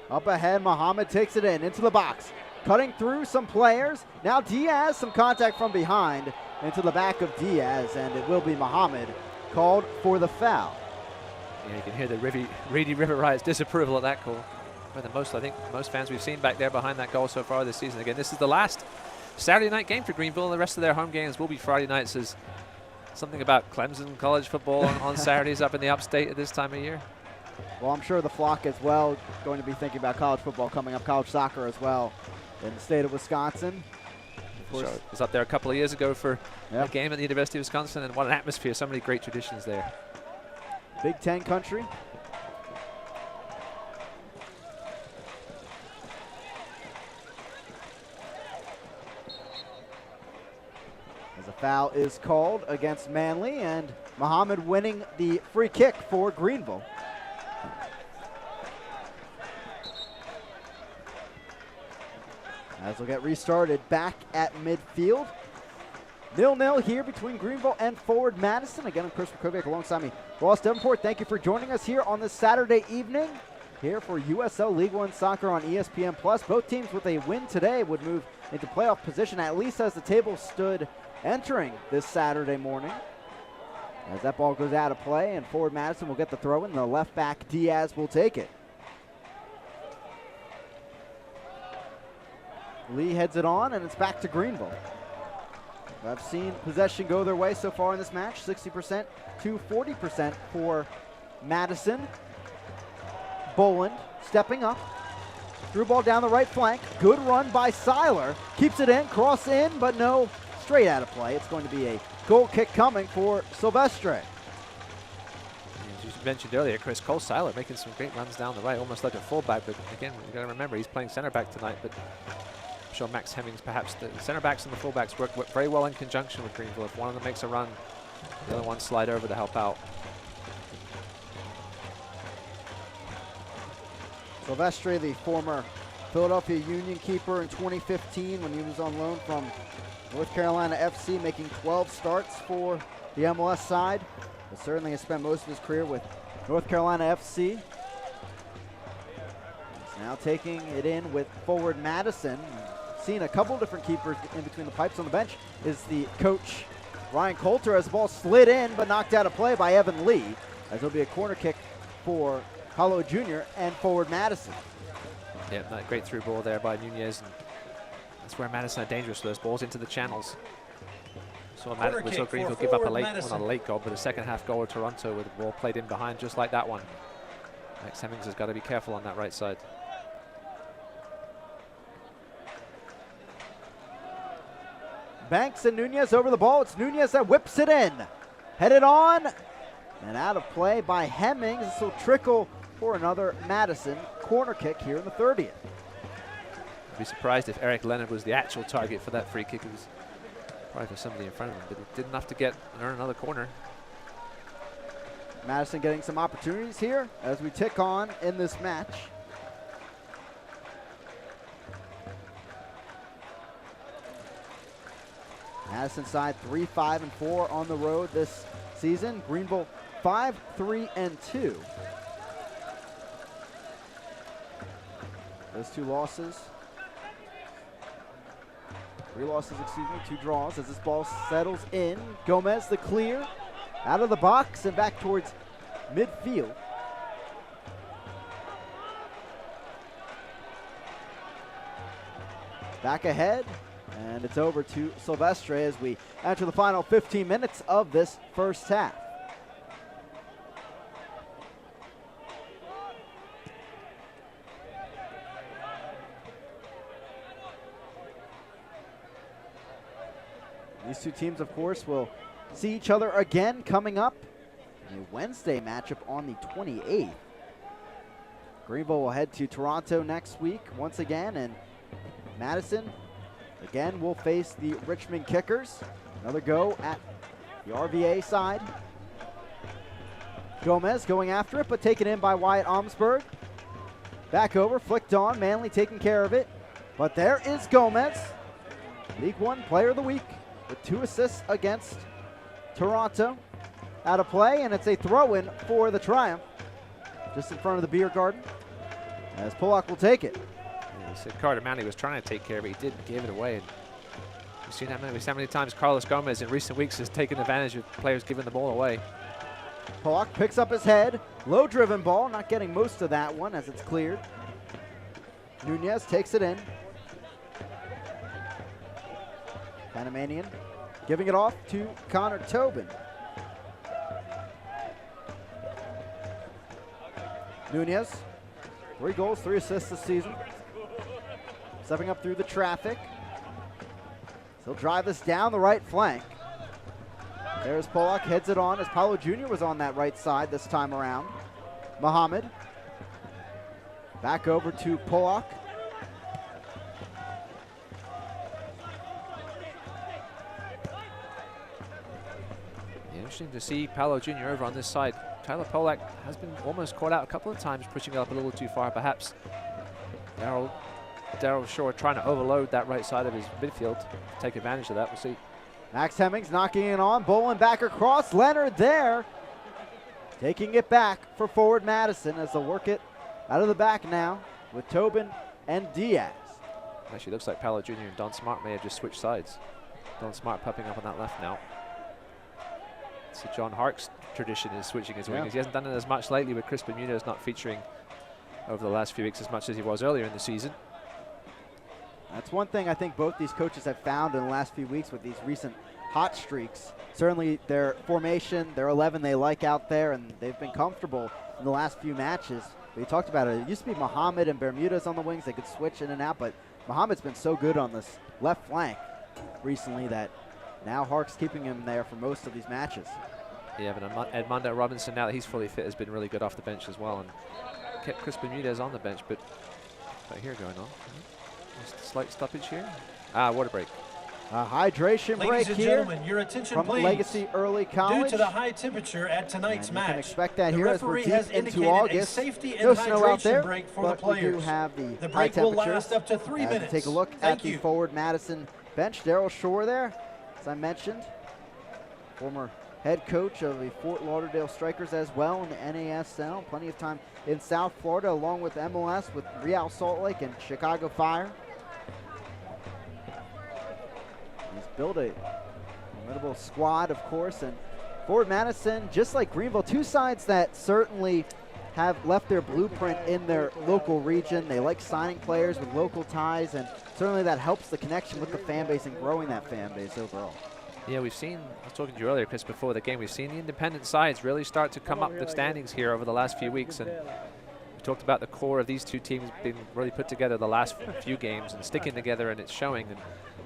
[SPEAKER 1] Up ahead, Muhammad takes it into the box, cutting through some players. Now Diaz, some contact from behind into the back of Diaz, and it will be Muhammad called for the foul.
[SPEAKER 2] Yeah, you can hear the Reedy River Riot's disapproval of that call. the most, I think, most fans we've seen back there behind that goal so far this season. Again, this is the last Saturday night game for Greenville. The rest of their home games will be Friday nights. There's something about Clemson college football on Saturdays up in the upstate at this time of year.
[SPEAKER 1] Well, I'm sure the flock as well going to be thinking about college football coming up, college soccer as well in the state of Wisconsin. Of course,
[SPEAKER 2] I was up there a couple of years ago for a game at the University of Wisconsin, and what an atmosphere, so many great traditions there.
[SPEAKER 1] Big Ten country. As a foul is called against Manly, and Muhammad winning the free kick for Greenville. As we'll get restarted back at midfield. 0-0 here between Greenville and Forward Madison. Again, I'm Chris McCovic alongside me, Ross Davenport. Thank you for joining us here on this Saturday evening here for USL League One Soccer on ESPN+. Both teams with a win today would move into playoff position, at least as the table stood entering this Saturday morning. As that ball goes out of play, and Forward Madison will get the throw in. The left back, Diaz, will take it. Lee heads it on, and it's back to Greenville. I've seen possession go their way so far in this match, 60% to 40% for Madison. Boland stepping up. Through ball down the right flank. Good run by Seiler. Keeps it in, cross in, but no, straight out of play. It's going to be a goal kick coming for Silvestre.
[SPEAKER 2] As you mentioned earlier, Chris, Cole Seiler making some great runs down the right, almost like a fullback, but again, you've got to remember he's playing center back tonight, but I'm sure Max Hemmings, perhaps the center backs and the fullbacks work very well in conjunction with Greenville. If one of them makes a run, the other one slide over to help out.
[SPEAKER 1] Silvestre, the former Philadelphia Union keeper in 2015 when he was on loan from North Carolina FC, making 12 starts for the MLS side. But certainly has spent most of his career with North Carolina FC. He's now taking it in with Forward Madison. Seen a couple different keepers in between the pipes. On the bench is the coach, Ryan Coulter, as the ball slid in but knocked out of play by Evan Lee, as it'll be a corner kick for Hollow Jr. and Forward Madison.
[SPEAKER 2] Yeah, that great through ball there by Nunez. And that's where Madison are dangerous, those balls into the channels. So Greenville give up a late goal, but a second half goal of Toronto with the ball played in behind just like that one. Max Hemmings has got to be careful on that right side.
[SPEAKER 1] Banks and Nunez over the ball. It's Nunez that whips it in. Headed on and out of play by Hemmings. This will trickle for another Madison corner kick here in the 30th.
[SPEAKER 2] I'd be surprised if Eric Leonard was the actual target for that free kick. It was probably for somebody in front of him, but it did enough to earn another corner.
[SPEAKER 1] Madison getting some opportunities here as we tick on in this match. Madison side 3-5-4 on the road this season. Greenville 5-3-2. Those two losses. 3 losses, 2 draws as this ball settles in. Gomez the clear. Out of the box and back towards midfield. Back ahead. And it's over to Silvestre as we enter the final 15 minutes of this first half. These two teams, of course, will see each other again coming up in a Wednesday matchup on the 28th. Greenville will head to Toronto next week once again, and Madison again will face the Richmond Kickers. Another go at the RVA side. Gomez going after it, but taken in by Wyatt Omsberg. Back over, flicked on, Manly taking care of it. But there is Gomez, League One Player of the Week, with 2 assists against Toronto. Out of play, and it's a throw-in for the Triumph, just in front of the beer garden, as Pollock will take it.
[SPEAKER 2] He said Carter Manley was trying to take care of it. He didn't give it away. And we've seen how many times Carlos Gomez in recent weeks has taken advantage of players giving the ball away.
[SPEAKER 1] Pollock picks up his head. Low-driven ball, not getting most of that one as it's cleared. Nunez takes it in. Panamanian giving it off to Connor Tobin. Nunez, 3 goals, 3 assists this season. Stepping up through the traffic. He'll drive this down the right flank. There's Polak, heads it on as Paulo Jr. was on that right side this time around. Muhammad. Back over to Polak.
[SPEAKER 2] Interesting to see Paulo Jr. over on this side. Tyler Polak has been almost caught out a couple of times, pushing it up a little too far, perhaps. Daryl Shore trying to overload that right side of his midfield. Take advantage of that, we'll see.
[SPEAKER 1] Max Hemmings knocking it on, bowling back across. Leonard there. Taking it back for forward Madison as they'll work it out of the back now with Tobin and Diaz.
[SPEAKER 2] Actually looks like Paulo Jr. and Don Smart may have just switched sides. Don Smart popping up on that left now. So John Hark's tradition is switching his wingers. He hasn't done it as much lately with Chris Bermudez not featuring over the last few weeks as much as he was earlier in the season.
[SPEAKER 1] That's one thing I think both these coaches have found in the last few weeks with these recent hot streaks. Certainly their formation, their 11 they like out there, and they've been comfortable in the last few matches. We talked about it. It used to be Muhammad and Bermudez on the wings. They could switch in and out, but Muhammad's been so good on this left flank recently that now Hark's keeping him there for most of these matches.
[SPEAKER 2] Yeah, but Edmundo Robinson, now that he's fully fit, has been really good off the bench as well, and kept Chris Bermudez on the bench, but right here going on. Just a slight stoppage here. Water break.
[SPEAKER 1] A hydration break
[SPEAKER 8] Ladies and
[SPEAKER 1] here
[SPEAKER 8] gentlemen, your attention,
[SPEAKER 1] from
[SPEAKER 8] please.
[SPEAKER 1] Legacy Early College.
[SPEAKER 8] Due to the high temperature at tonight's match,
[SPEAKER 1] you can expect that
[SPEAKER 8] the
[SPEAKER 1] here as we're
[SPEAKER 8] referee
[SPEAKER 1] deep
[SPEAKER 8] has
[SPEAKER 1] into
[SPEAKER 8] indicated
[SPEAKER 1] August.
[SPEAKER 8] a safety and
[SPEAKER 1] No snow out there,
[SPEAKER 8] hydration break for
[SPEAKER 1] but
[SPEAKER 8] the players.
[SPEAKER 1] we do have the high
[SPEAKER 8] break will
[SPEAKER 1] temperatures.
[SPEAKER 8] last up to 3 minutes.
[SPEAKER 1] Take a look at the forward Madison bench. Daryl Shore there, as I mentioned, former head coach of the Fort Lauderdale Strikers as well in the NASL. Plenty of time in South Florida along with MLS with Real Salt Lake and Chicago Fire. He's built a formidable squad, of course, and forward Madison, just like Greenville, 2 sides that certainly have left their blueprint in their local region. They like signing players with local ties, and certainly that helps the connection with the fan base and growing that fan base overall.
[SPEAKER 2] Yeah, we've seen, I was talking to you earlier, Chris, before the game, we've seen the independent sides really start to come up the standings here over the last few weeks, and we talked about the core of these 2 teams being really put together the last few games and sticking together, and it's showing. And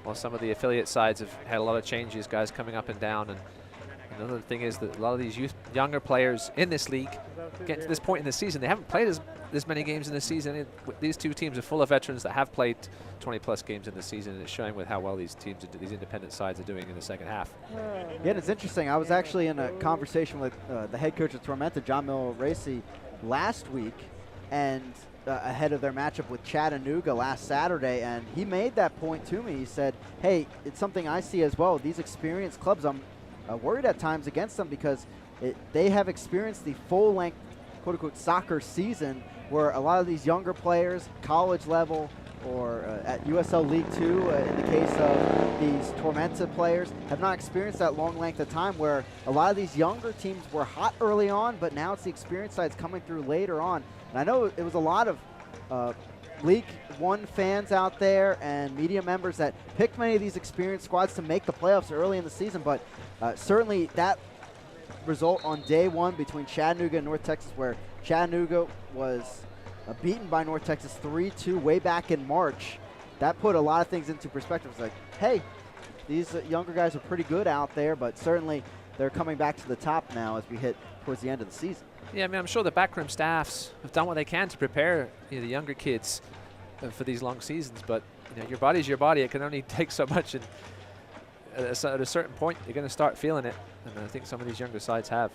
[SPEAKER 2] while some of the affiliate sides have had a lot of changes, guys coming up and down, and another thing is that a lot of these younger players in this league get to this point in the season, they haven't played as many games in the season. These 2 teams are full of veterans that have played 20-plus games in the season, and it's showing with how well these teams, these independent sides are doing in the second half.
[SPEAKER 1] Yeah, and it's interesting. I was actually in a conversation with the head coach of Tormenta, John Miller-Racy, last week, and ahead of their matchup with Chattanooga last Saturday, and he made that point to me. He said, hey, it's something I see as well. These experienced clubs, I'm worried at times against them because they have experienced the full-length, quote-unquote, soccer season where a lot of these younger players, college level, or at USL League 2, in the case of these Tormenta players, have not experienced that long length of time where a lot of these younger teams were hot early on, but now it's the experienced sides coming through later on. And I know it was a lot of League One fans out there and media members that picked many of these experienced squads to make the playoffs early in the season, but certainly that result on day 1 between Chattanooga and North Texas, where Chattanooga was beaten by North Texas 3-2 way back in March, that put a lot of things into perspective. It's like, hey, these younger guys are pretty good out there, but certainly they're coming back to the top now as we hit towards the end of the season.
[SPEAKER 2] Yeah, I mean, I'm sure the backroom staffs have done what they can to prepare the younger kids for these long seasons, but your body's your body. It can only take so much, and at a certain point, you're going to start feeling it, and I think some of these younger sides have.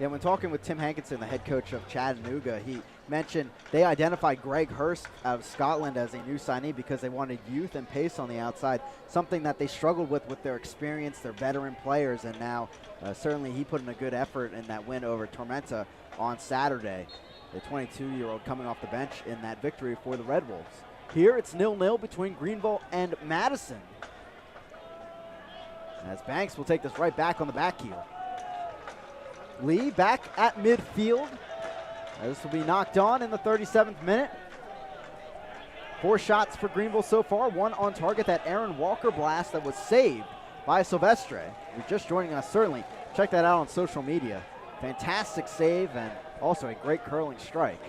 [SPEAKER 1] Yeah, when talking with Tim Hankinson, the head coach of Chattanooga, he mentioned they identified Greg Hurst out of Scotland as a new signee because they wanted youth and pace on the outside, something that they struggled with their experience, their veteran players, and now certainly he put in a good effort in that win over Tormenta on Saturday. The 22-year-old coming off the bench in that victory for the Red Wolves. Here it's 0-0 between Greenville and Madison, as Banks will take this right back on the back heel. Lee back at midfield. This will be knocked on in the 37th minute. 4 shots for Greenville so far, 1 on target. That Aaron Walker blast that was saved by Silvestre. If you're just joining us, certainly check that out on social media. Fantastic save and also a great curling strike.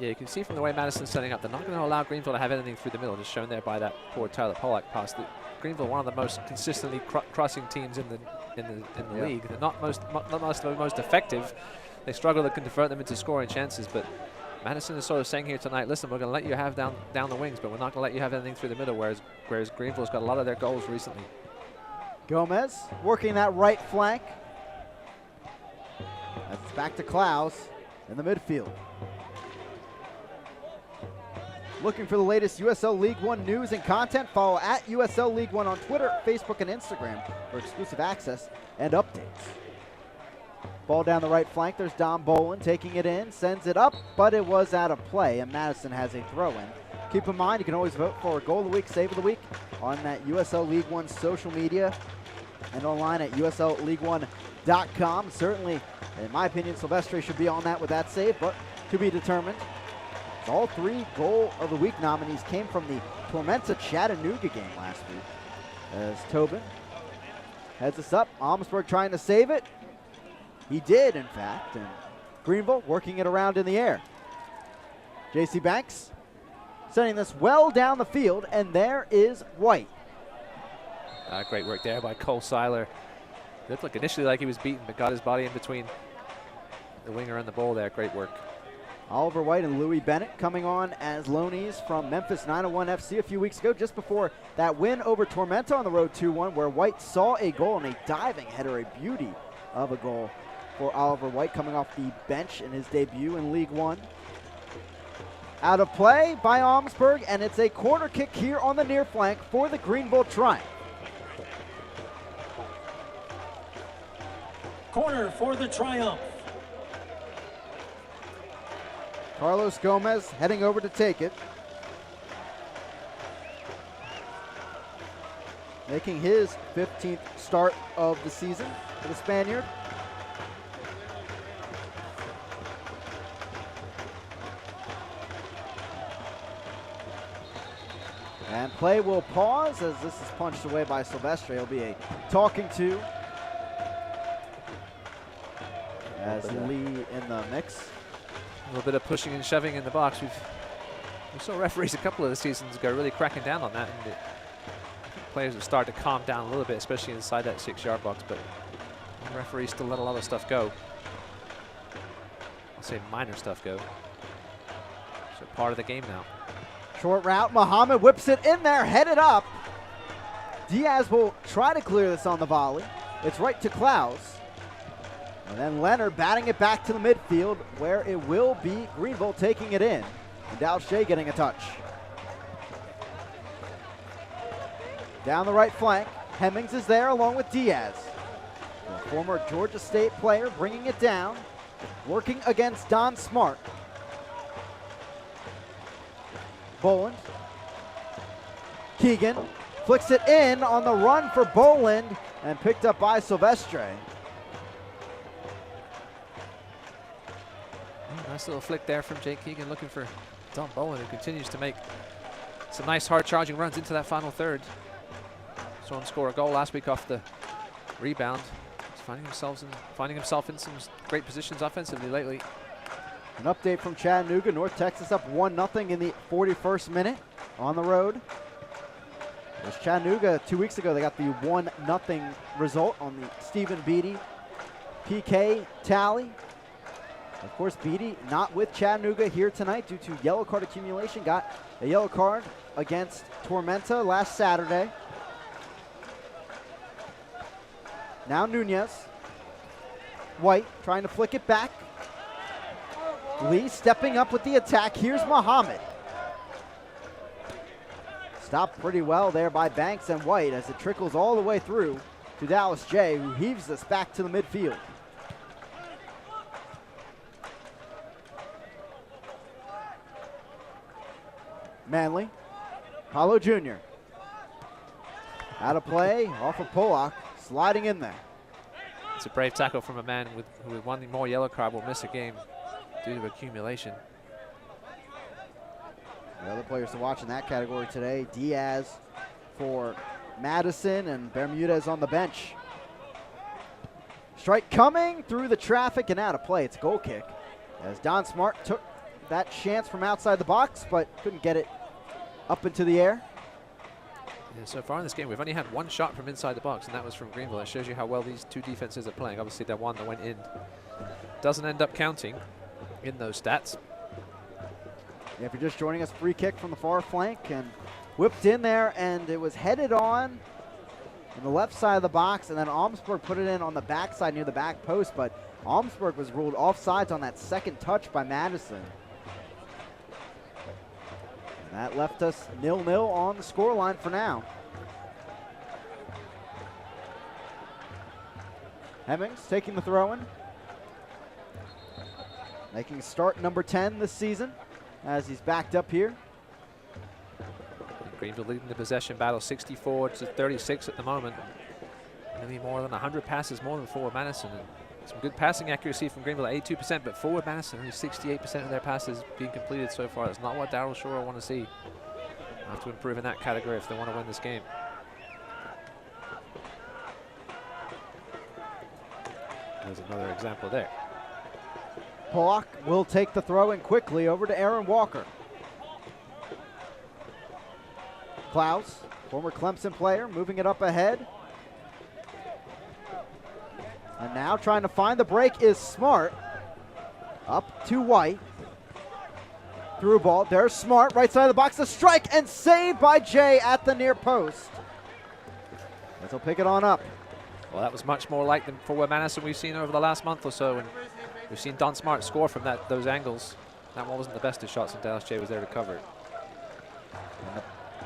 [SPEAKER 2] Yeah, you can see from the way Madison's setting up, they're not going to allow Greenville to have anything through the middle, just shown there by that poor Tyler Pollack pass. Greenville, one of the most consistently crossing teams in the league. They're not the most effective. They struggle to convert them into scoring chances, but Madison is sort of saying here tonight, listen, we're going to let you have down the wings, but we're not going to let you have anything through the middle, whereas Greenville's got a lot of their goals recently.
[SPEAKER 1] Gomez working that right flank. That's back to Klaus in the midfield. Looking for the latest USL League One news and content? Follow at USL League One on Twitter, Facebook, and Instagram for exclusive access and updates. Ball down the right flank. There's Don Boland taking it in, sends it up, but it was out of play, and Madison has a throw-in. Keep in mind, you can always vote for a Goal of the Week, Save of the Week on that USL League One social media and online at USLLeague1.com. Certainly, in my opinion, Silvestre should be on that with that save, but to be determined. All 3 Goal of the Week nominees came from the Tormenta Chattanooga game last week. As Tobin heads us up, Almsberg trying to save it. He did, in fact, and Greenville working it around in the air. J.C. Banks sending this well down the field, and there is White.
[SPEAKER 2] Great work there by Cole Seiler. Looked like initially like he was beaten, but got his body in between the winger and the ball there. Great work.
[SPEAKER 1] Oliver White and Louis Bennett coming on as loanees from Memphis 901 FC a few weeks ago, just before that win over Tormenta on the road 2-1, where White saw a goal and a diving header, a beauty of a goal for Oliver White coming off the bench in his debut in League One. Out of play by Almsberg, and it's a corner kick here on the near flank for the Greenville Triumph.
[SPEAKER 8] Corner for the Triumph.
[SPEAKER 1] Carlos Gomez heading over to take it. Making his 15th start of the season for the Spaniard. And play will pause as this is punched away by Silvestre. It'll be a talking to as Lee in the mix.
[SPEAKER 2] A little bit of pushing and shoving in the box. We saw referees a couple of the seasons ago really cracking down on that, and players have started to calm down a little bit, especially inside that 6-yard box, but the referees still let a lot of stuff go. I'll say minor stuff go. So part of the game now.
[SPEAKER 1] Short route, Muhammad whips it in there, headed up. Diaz will try to clear this on the volley. It's right to Klaus. And then Leonard batting it back to the midfield, where it will be Greenville taking it in. And Dalshay getting a touch. Down the right flank, Hemmings is there along with Diaz. The former Georgia State player bringing it down, working against Don Smart. Boland. Keegan flicks it in on the run for Boland and picked up by Silvestre.
[SPEAKER 2] Nice little flick there from Jake Keegan, looking for Don Boland, who continues to make some nice hard charging runs into that final third. Saw him score a goal last week off the rebound. He's finding himself in some great positions offensively lately.
[SPEAKER 1] An update from Chattanooga. North Texas up 1-0 in the 41st minute on the road. There's Chattanooga 2 weeks ago. They got the 1-0 result on the Stephen Beatty PK tally. Of course, Beatty not with Chattanooga here tonight due to yellow card accumulation. Got a yellow card against Tormenta last Saturday. Now Nunez. White trying to flick it back. Lee stepping up with the attack. Here's Muhammad. Stopped pretty well there by Banks and White as it trickles all the way through to Dallas J, who heaves this back to the midfield. Manley. Paulo Jr. Out of play, off of Pollock, sliding in there.
[SPEAKER 2] It's a brave tackle from a man who with one more yellow card will miss a game due to accumulation.
[SPEAKER 1] The other players to watch in that category today, Diaz for Madison and Bermudez on the bench. Strike coming through the traffic and out of play. It's a goal kick as Don Smart took that chance from outside the box but couldn't get it up into the air.
[SPEAKER 2] Yeah, so far in this game, we've only had one shot from inside the box, and that was from Greenville. It shows you how well these two defenses are playing. Obviously, that one that went in doesn't end up counting in those stats.
[SPEAKER 1] Yeah, if you're just joining us, free kick from the far flank and whipped in there, and it was headed on the left side of the box, and then Almsberg put it in on the backside near the back post, but Almsberg was ruled offsides on that second touch by Madison. And that left us 0-0 on the scoreline for now. Hemmings taking the throw-in. Making start number 10 this season as he's backed up here.
[SPEAKER 2] Greenville leading the possession battle 64-36 at the moment. Maybe more than 100 passes more than forward Madison. And some good passing accuracy from Greenville at 82%, but forward Madison only 68% of their passes being completed so far. That's not what Darryl Shore want to see. Have to improve in that category if they want to win this game. There's another example there.
[SPEAKER 1] Pollock will take the throw in quickly over to Aaron Walker. Klaus, former Clemson player, moving it up ahead. And now trying to find the break is Smart. Up to White. Through ball. There's Smart, right side of the box. A strike and saved by Jay at the near post. As he'll pick it on up.
[SPEAKER 2] Well, that was much more like the forward Madison we've seen over the last month or so. And we've seen Don Smart score from those angles. That one wasn't the best of shots, and Dallas Jay was there to cover it.
[SPEAKER 1] And the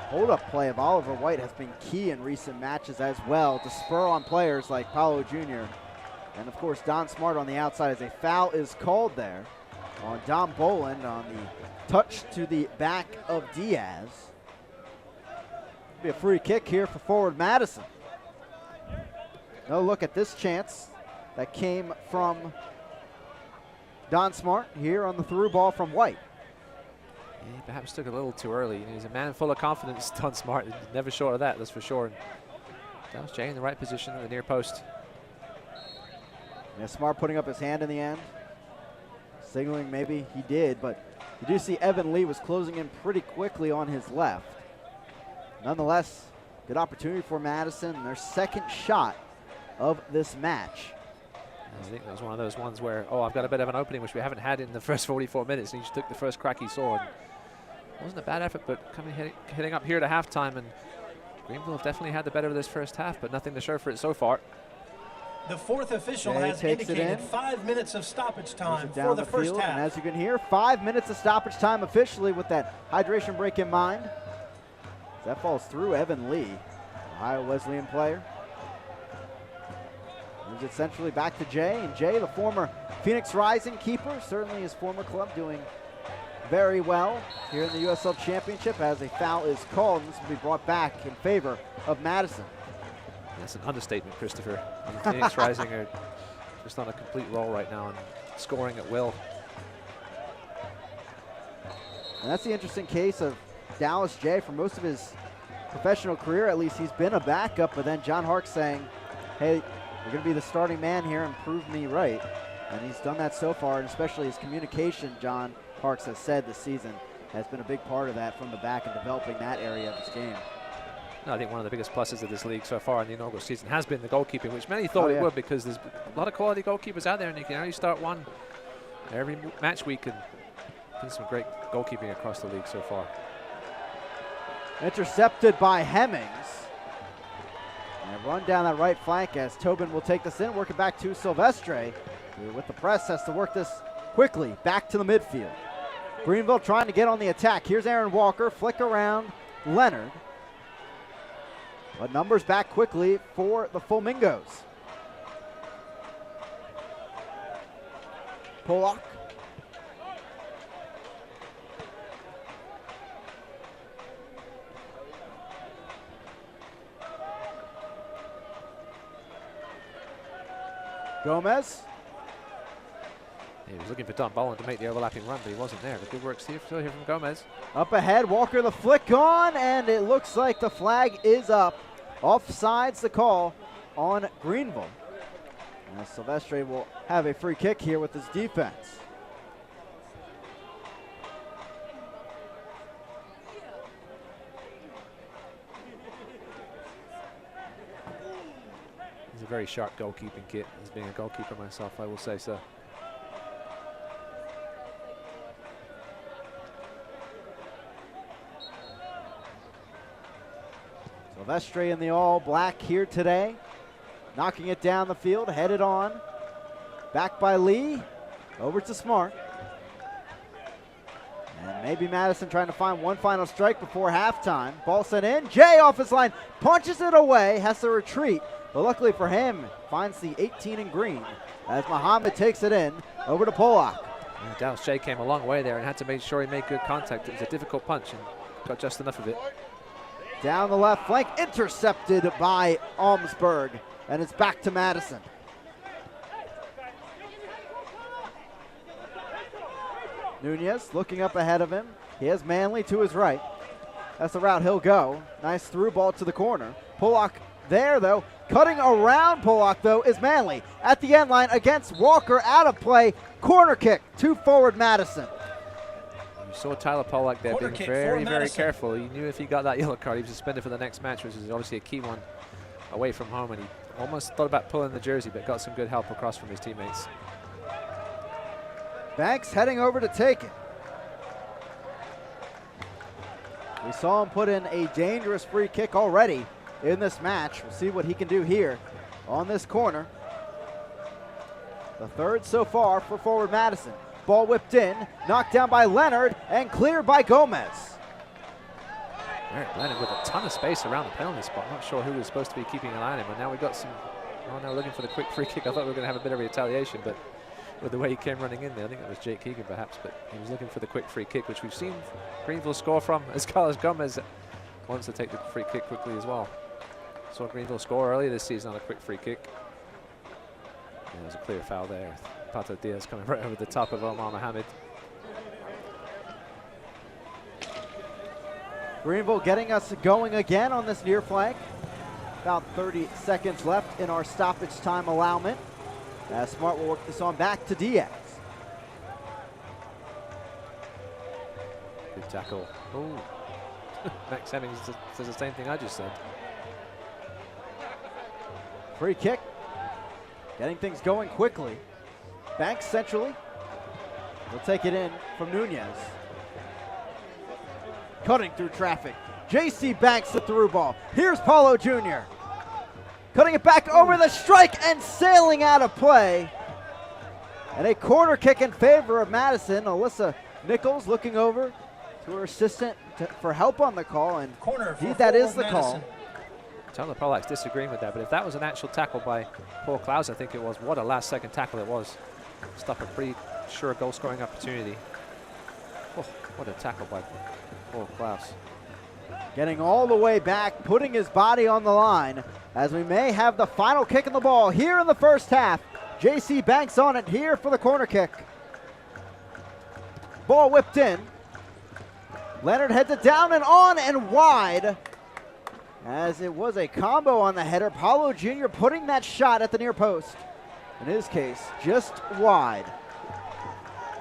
[SPEAKER 1] hold-up play of Oliver White has been key in recent matches as well to spur on players like Paolo Jr. And, of course, Don Smart on the outside as a foul is called there on Don Boland on the touch to the back of Diaz. It'll be a free kick here for forward Madison. No look at this chance that came from Don Smart here on the through ball from White.
[SPEAKER 2] Yeah, he perhaps took it a little too early. He's a man full of confidence, Don Smart. Never short of that, that's for sure. And Dallas Jay in the right position at the near post.
[SPEAKER 1] Yeah, Smart putting up his hand in the end. Signaling maybe he did, but you do see Evan Lee was closing in pretty quickly on his left. Nonetheless, good opportunity for Madison, their second shot of this match.
[SPEAKER 2] I think that was one of those ones where, oh, I've got a bit of an opening, which we haven't had in the first 44 minutes, and he just took the first crack he saw. And it wasn't a bad effort, but coming hitting up here to halftime, and Greenville have definitely had the better of this first half, but nothing to show for it so far.
[SPEAKER 8] The fourth official has indicated 5 minutes of stoppage time for the first half.
[SPEAKER 1] And as you can hear, 5 minutes of stoppage time officially with that hydration break in mind. That falls through Evan Lee, Ohio Wesleyan player. Moves it centrally back to Jay, and Jay, the former Phoenix Rising keeper, certainly his former club doing very well here in the USL Championship as a foul is called, and this will be brought back in favor of Madison.
[SPEAKER 2] That's an understatement, Christopher. The Phoenix Rising are just on a complete roll right now and scoring at will.
[SPEAKER 1] And that's the interesting case of Dallas Jay. For most of his professional career, at least, he's been a backup, but then John Hark saying, hey, you're going to be the starting man here and prove me right. And he's done that so far, and especially his communication, John Harks has said this season, has been a big part of that from the back and developing that area of his game.
[SPEAKER 2] No, I think one of the biggest pluses of this league so far in the inaugural season has been the goalkeeping, which many thought it would, because there's a lot of quality goalkeepers out there, and you can only start one every match week, and been some great goalkeeping across the league so far.
[SPEAKER 1] Intercepted by Hemmings. And run down that right flank as Tobin will take this in, working back to Silvestre, who with the press has to work this quickly back to the midfield. Greenville trying to get on the attack. Here's Aaron Walker, flick around Leonard. But numbers back quickly for the Flamingos. Pollock. Gomez.
[SPEAKER 2] He was looking for Don Boland to make the overlapping run, but he wasn't there. But good work still here from Gomez.
[SPEAKER 1] Up ahead, Walker the flick on, and it looks like the flag is up. Offsides the call on Greenville. And Silvestre will have a free kick here with his defense.
[SPEAKER 2] He's a very sharp goalkeeping kit. As being a goalkeeper myself, I will say so.
[SPEAKER 1] Silvestre in the all black here today. Knocking it down the field, headed on. Back by Lee, over to Smart. And maybe Madison trying to find one final strike before halftime. Ball sent in, Jay off his line, punches it away, has to retreat. But luckily for him, finds the 18 in green as Muhammad takes it in, over to Polak.
[SPEAKER 2] Yeah, Dallas Jay came a long way there and had to make sure he made good contact. It was a difficult punch and got just enough of it.
[SPEAKER 1] Down the left flank, intercepted by Almsberg, and it's back to Madison. Nunez looking up ahead of him. He has Manley to his right. That's the route he'll go. Nice through ball to the corner. Polak there, though. Cutting around Polak, though, is Manley. At the end line against Walker, out of play. Corner kick to forward Madison.
[SPEAKER 2] You saw Tyler Polak there being very, very careful. He knew if he got that yellow card, he was suspended for the next match, which is obviously a key one away from home. And he almost thought about pulling the jersey, but got some good help across from his teammates.
[SPEAKER 1] Banks heading over to take it. We saw him put in a dangerous free kick already in this match. We'll see what he can do here on this corner. The third so far for forward Madison. Ball whipped in, knocked down by Leonard, and cleared by Gomez.
[SPEAKER 2] Eric Leonard with a ton of space around the penalty spot. Not sure who was supposed to be keeping an eye on him, and now we got some. Oh, now looking for the quick free kick. I thought we were going to have a bit of retaliation, but with the way he came running in there, I think it was Jake Keegan perhaps, but he was looking for the quick free kick, which we've seen Greenville score from, as Carlos Gomez wants to take the free kick quickly as well. Saw Greenville score earlier this season on a quick free kick. And there's a clear foul there. Pato Diaz coming right over the top of Omar Mohamed.
[SPEAKER 1] Greenville getting us going again on this near flank. About 30 seconds left in our stoppage time allowment. As Smart will work this on back to Diaz.
[SPEAKER 2] Good tackle. Oh, Max Hemmings says the same thing I just said.
[SPEAKER 1] Free kick. Getting things going quickly. Banks centrally. He'll take it in from Nunez. Cutting through traffic. J.C. Banks the through ball. Here's Paulo Jr. Cutting it back over the strike and sailing out of play. And a corner kick in favor of Madison. Alyssa Nichols looking over to her assistant for help on the call. And indeed that is the call.
[SPEAKER 2] Tyler Polak's disagreeing with that, but if that was an actual tackle by Paul Klaus, I think it was. What a last second tackle it was. Stop a pretty sure goal scoring opportunity. Oh, what a tackle by Paul Klaus.
[SPEAKER 1] Getting all the way back, putting his body on the line as we may have the final kick of the ball here in the first half. J.C. Banks on it here for the corner kick. Ball whipped in. Leonard heads it down and on and wide. As it was a combo on the header. Paulo Jr. putting that shot at the near post. In his case, just wide.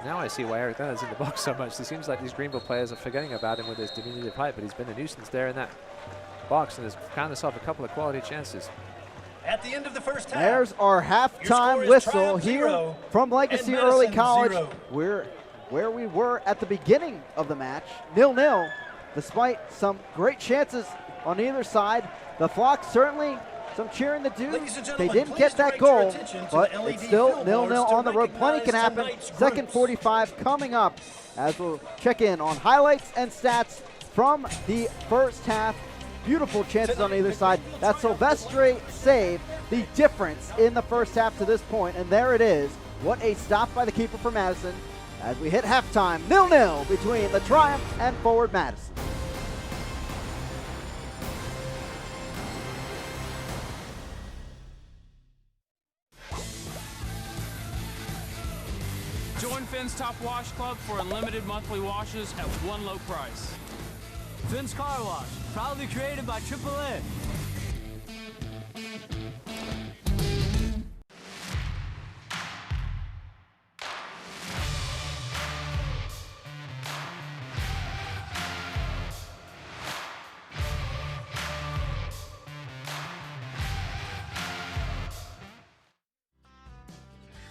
[SPEAKER 2] Now I see why Eric Leonard's in the box so much. It seems like these Greenville players are forgetting about him with his diminutive height, but he's been a nuisance there in that box and has found himself a couple of quality chances.
[SPEAKER 8] At the end of the first half,
[SPEAKER 1] there's our halftime whistle here from Legacy Early College. We're where we were at the beginning of the match, 0-0, despite some great chances on either side. The Flock certainly some cheering to do. They didn't get that goal, but it's still 0-0 on the road. Plenty can happen. Second 45 coming up as we'll check in on highlights and stats from the first half. Beautiful chances on either side. That Silvestre save, the difference in the first half to this point, and there it is. What a stop by the keeper for Madison as we hit halftime, 0-0 between the Triumph and forward Madison.
[SPEAKER 3] Join Finn's Top Wash Club for unlimited monthly washes at one low price.
[SPEAKER 4] Finn's Car Wash, proudly created by AAA.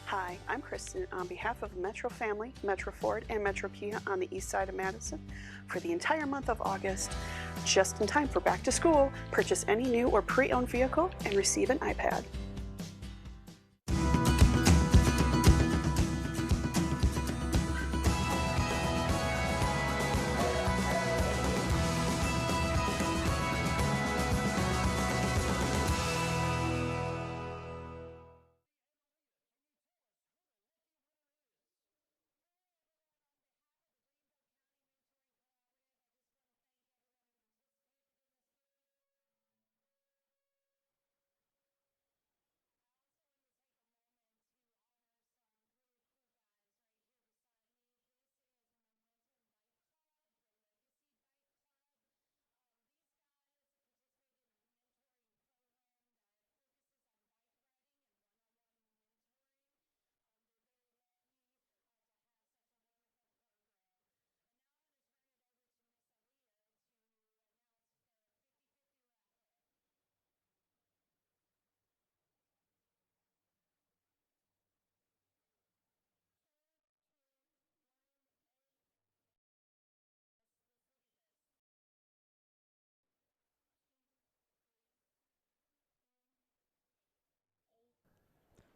[SPEAKER 6] Hi, I'm Kristen on behalf of Metro Family, Metro Ford, and Metro Kia on the east side of Madison. For the entire month of August, just in time for back to school, purchase any new or pre-owned vehicle and receive an iPad.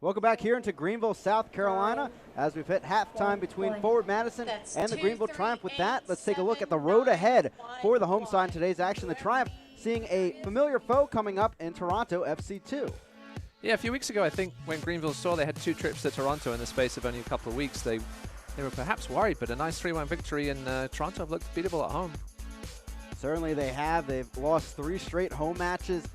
[SPEAKER 1] Welcome back here into Greenville, South Carolina, as we've hit halftime between Forward Madison and the Greenville Triumph. With that, let's take a look at the road ahead for the home side in today's action. The Triumph seeing a familiar foe coming up in Toronto, FC2.
[SPEAKER 2] Yeah, a few weeks ago, I think, when Greenville saw they had 2 trips to Toronto in the space of only a couple of weeks, they were perhaps worried, but a nice 3-1 victory, and Toronto have looked beatable at home.
[SPEAKER 1] Certainly they have. They've lost 3 straight home matches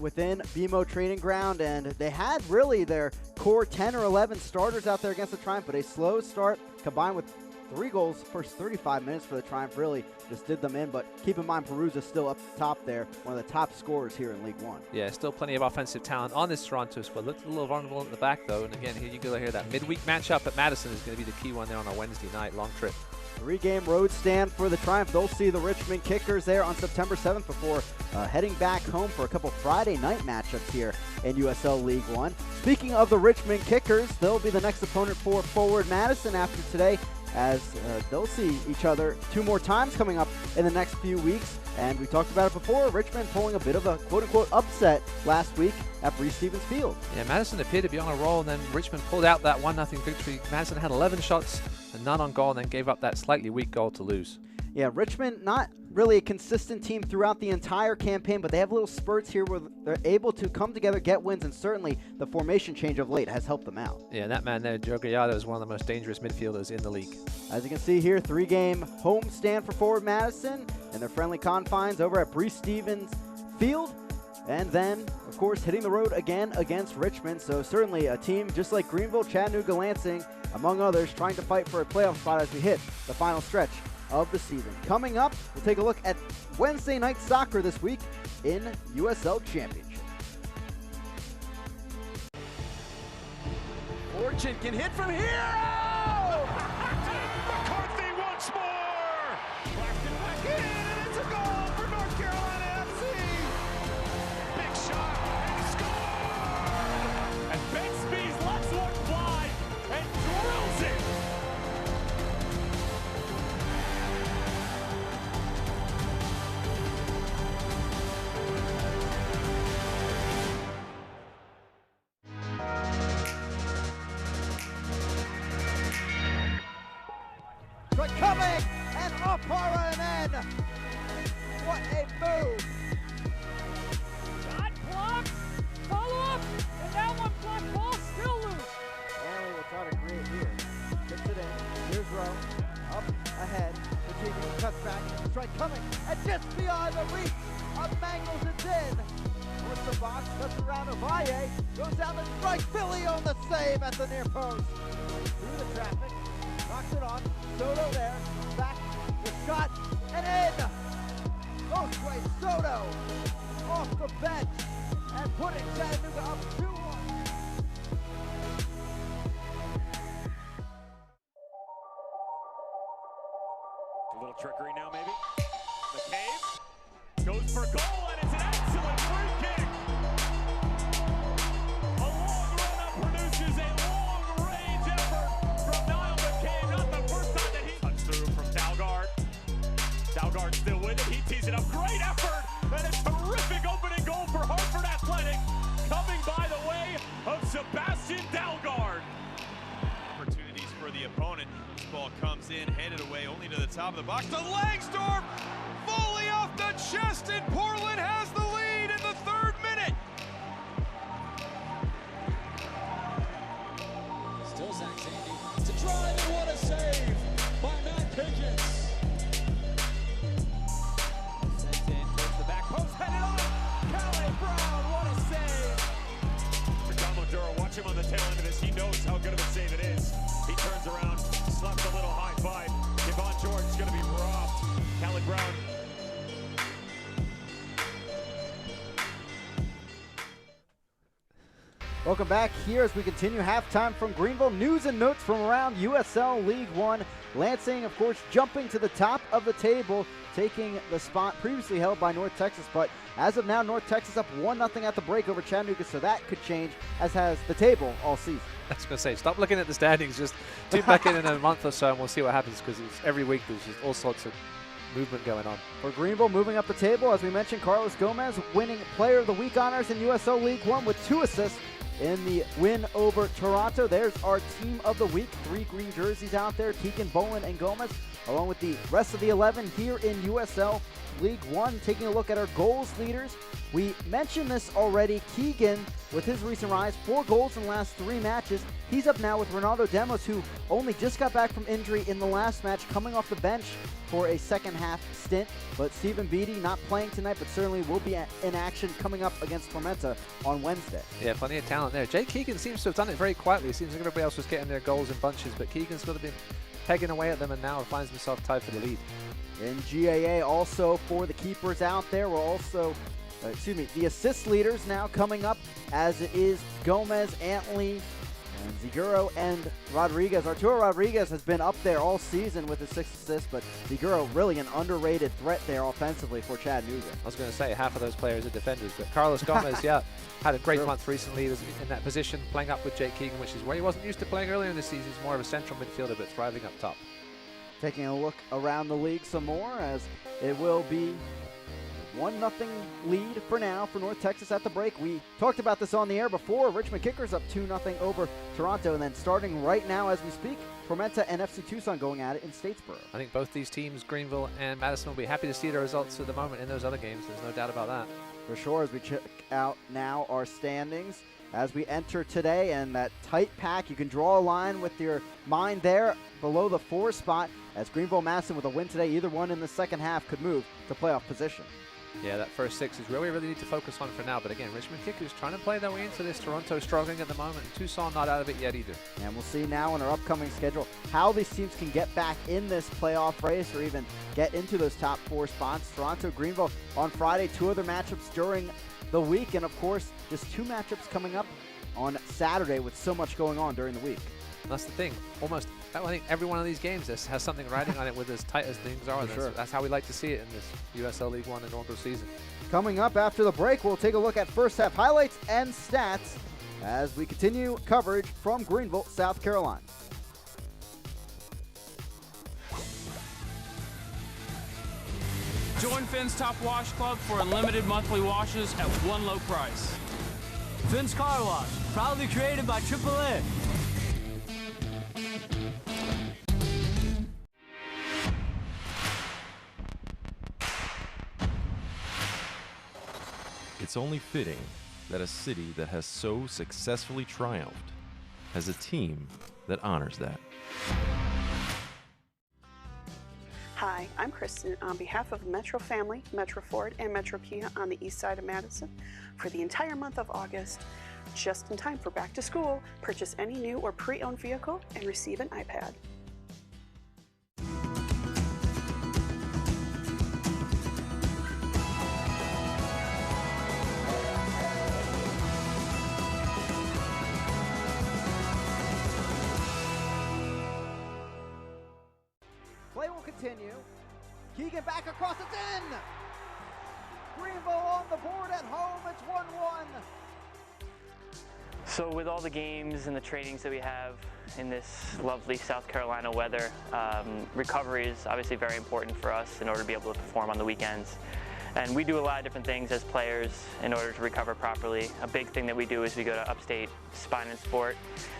[SPEAKER 1] within BMO Training Ground, and they had really their core 10 or 11 starters out there against the Triumph, but a slow start combined with 3 goals first 35 minutes for the Triumph really just did them in. But keep in mind, Perusa's still up top there, one of the top scorers here in League One. Yeah,
[SPEAKER 2] still plenty of offensive talent on this Toronto squad. Looked a little vulnerable at the back, though, and again, here you go here, that midweek matchup at Madison is going to be the key one there on a Wednesday night, long trip.
[SPEAKER 1] 3-game road stand for the Triumph. They'll see the Richmond Kickers there on September 7th before heading back home for a couple Friday night matchups here in USL League One. Speaking of the Richmond Kickers, they'll be the next opponent for Forward Madison after today, as they'll see each other 2 more times coming up in the next few weeks. And we talked about it before, Richmond pulling a bit of a quote-unquote upset last week at Breese Stevens Field.
[SPEAKER 2] Yeah, Madison appeared to be on a roll, and then Richmond pulled out that 1-0 victory. Madison had 11 shots and none on goal, and then gave up that slightly weak goal to lose.
[SPEAKER 1] Yeah, Richmond not really a consistent team throughout the entire campaign, but they have little spurts here where they're able to come together, get wins, and certainly the formation change of late has helped them out.
[SPEAKER 2] Yeah, that man there, Joe Gallardo, is one of the most dangerous midfielders in the league.
[SPEAKER 1] As you can see here, 3-game home stand for Forward Madison in their friendly confines over at Breese Stevens Field. And then, of course, hitting the road again against Richmond. So certainly a team just like Greenville, Chattanooga, Lansing, among others, trying to fight for a playoff spot as we hit the final stretch of the season. Coming up, we'll take a look at Wednesday night soccer this week in USL Championship.
[SPEAKER 9] Fortune can hit from here! Oh! McCarthy once more! Clapton back in, and it's a goal for North Carolina FC! Big shot, and score! And Ben Spees lets one fly and drills it!
[SPEAKER 1] Coming and off Para, and then what a move!
[SPEAKER 10] Shot blocked, follow up, and that one blocked, ball still loose.
[SPEAKER 1] And we'll try to create here. Gets it in. Here's Rowe. Up ahead. Continuing cuts back. Strike coming, and just beyond the reach of Mangles, it's in. With the box, cuts around Ovalle, goes down the strike. Billy on the save at the near post. through the traffic, knocks it on. Soto there, back, the shot, and in! Post right, Soto off the bench and putting Chattanooga up 2-1.
[SPEAKER 9] A little trickery now, maybe. McCabe goes for goal, and it's an excellent free kick. A long run-up produces a long-range effort from Niall McCabe. Not the first time that he cuts through from Dalgard. Dalgard still with it. He tees it up. Great effort, and a terrific opening goal for Hartford Athletic, coming by the way of Sebastian Dalgard.
[SPEAKER 11] Opportunities for the opponent. This ball comes in, headed away only to the top of the box. To Langsdorff, volley off the chest, and Portland has the lead in the 3rd minute.
[SPEAKER 10] Still Zach Zandy to drive, and what a save by Matt Pickens. Sent in towards the back post, headed on. Calais Brown, what a save.
[SPEAKER 9] For Don Maduro, watch him on the tail end of this. He knows how good of a save it is. He turns around, slaps a little high five. Yvonne George's going to be robbed. Calais Brown.
[SPEAKER 1] Welcome back here as we continue halftime from Greenville. News and notes from around USL League One. Lansing, of course, jumping to the top of the table, taking the spot previously held by North Texas. But as of now, North Texas up 1-0 at the break over Chattanooga, so that could change, as has the table all season.
[SPEAKER 2] I was going to say, stop looking at the standings. Just tune back in a month or so, and we'll see what happens, because every week there's just all sorts of movement going on.
[SPEAKER 1] For Greenville, moving up the table, as we mentioned, Carlos Gomez winning Player of the Week honors in USL League One with 2 assists in the win over Toronto. There's our team of the week. 3 green jerseys out there, Keegan, Boland, and Gomez, along with the rest of the 11 here in USL League One. Taking a look at our goals leaders, we mentioned this already. Keegan, with his recent rise, 4 goals in the last 3 matches. He's up now with Ronaldo Demos, who only just got back from injury in the last match, coming off the bench for a second half stint. But Stephen Beatty not playing tonight, but certainly will be in action coming up against Tormenta on Wednesday.
[SPEAKER 2] Yeah, plenty of talent there. Jay Keegan seems to have done it very quietly. It seems like everybody else was getting their goals in bunches, but Keegan's sort of been pegging away at them and now finds himself tied for the lead.
[SPEAKER 1] In GAA, also for the keepers out there, we're also, the assist leaders now coming up, as it is Gomez, Antley, and Ziguro and Rodriguez. Arturo Rodriguez has been up there all season with his 6 assists, but Ziguro really an underrated threat there offensively for Chattanooga.
[SPEAKER 2] I was going to say half of those players are defenders, but Carlos Gomez, yeah, had a great month recently. He was in that position, playing up with Jake Keegan, which is where he wasn't used to playing earlier in the season. He's more of a central midfielder, but thriving up top.
[SPEAKER 1] Taking a look around the league some more, as it will be 1-0 lead for now for North Texas at the break. We talked about this on the air before. Richmond Kickers up 2-0 over Toronto, and then starting right now as we speak, Tormenta and FC Tucson going at it in Statesboro.
[SPEAKER 2] I think both these teams, Greenville and Madison, will be happy to see the results at the moment in those other games. There's no doubt about that.
[SPEAKER 1] For sure, as we check out now our standings as we enter today, and that tight pack, you can draw a line with your mind there below the 4 spot, as Greenville Madison with a win today, either one in the second half could move to playoff position.
[SPEAKER 2] Yeah, that first 6 is where we really need to focus on for now. But again, Richmond Kickers trying to play their way into this. Toronto struggling at the moment. And Tucson not out of it yet either.
[SPEAKER 1] And we'll see now in our upcoming schedule how these teams can get back in this playoff race or even get into those top 4 spots. Toronto, Greenville on Friday, 2 other matchups during the week. And of course, just 2 matchups coming up on Saturday with so much going on during the week.
[SPEAKER 2] And that's the thing. Almost, I think every one of these games has something riding on it with as tight as things are.
[SPEAKER 1] Sure.
[SPEAKER 2] That's how we like to see it in this USL League One inaugural season.
[SPEAKER 1] Coming up after the break, we'll take a look at first half highlights and stats as we continue coverage from Greenville, South Carolina.
[SPEAKER 3] Join Finn's Top Wash Club for unlimited monthly washes at one low price.
[SPEAKER 4] Finn's Car Wash, proudly created by AAA.
[SPEAKER 5] It's only fitting that a city that has so successfully triumphed has a team that honors that.
[SPEAKER 6] Hi, I'm Kristen on behalf of Metro Family, Metro Ford, and Metro Kia on the east side of Madison. For the entire month of August, just in time for back to school, purchase any new or pre-owned vehicle and receive an iPad.
[SPEAKER 1] Play will continue. Keegan back across, it's in! Greenville on the board at home, it's 1-1.
[SPEAKER 7] So with all the games and the trainings that we have in this lovely South Carolina weather, recovery is obviously very important for us in order to be able to perform on the weekends. And we do a lot of different things as players in order to recover properly. A big thing that we do is we go to Upstate Spine and Sport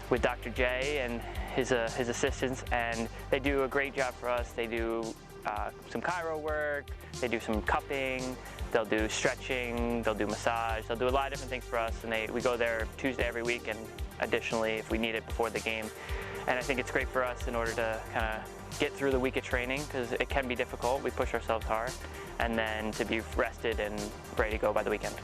[SPEAKER 7] with Dr. J and his assistants, and they do a great job for us. They do some chiro work, they do some cupping, they'll do stretching, they'll do massage, they'll do a lot of different things for us, and we go there Tuesday every week, and additionally if we need it before the game. And I think it's great for us in order to kind of get through the week of training, because it can be difficult, we push ourselves hard, and then to be rested and ready to go by the weekend.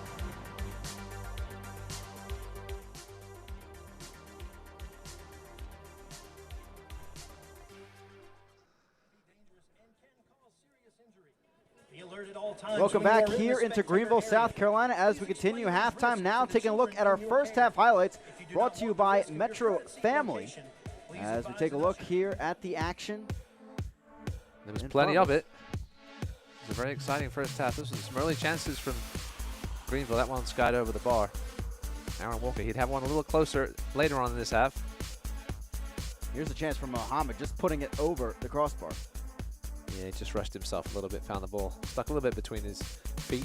[SPEAKER 1] Welcome back here into Greenville, South Carolina, as we continue halftime now, taking a look at our first half highlights brought to you by Metro Family. As we take a look here at the action.
[SPEAKER 2] There was plenty of it. It was a very exciting first half. This was some early chances from Greenville. That one skied over the bar. Aaron Walker, he'd have one a little closer later on in this half.
[SPEAKER 1] Here's a chance from Mohammed, just putting it over the crossbar.
[SPEAKER 2] Yeah, he just rushed himself a little bit, found the ball. Stuck a little bit between his feet.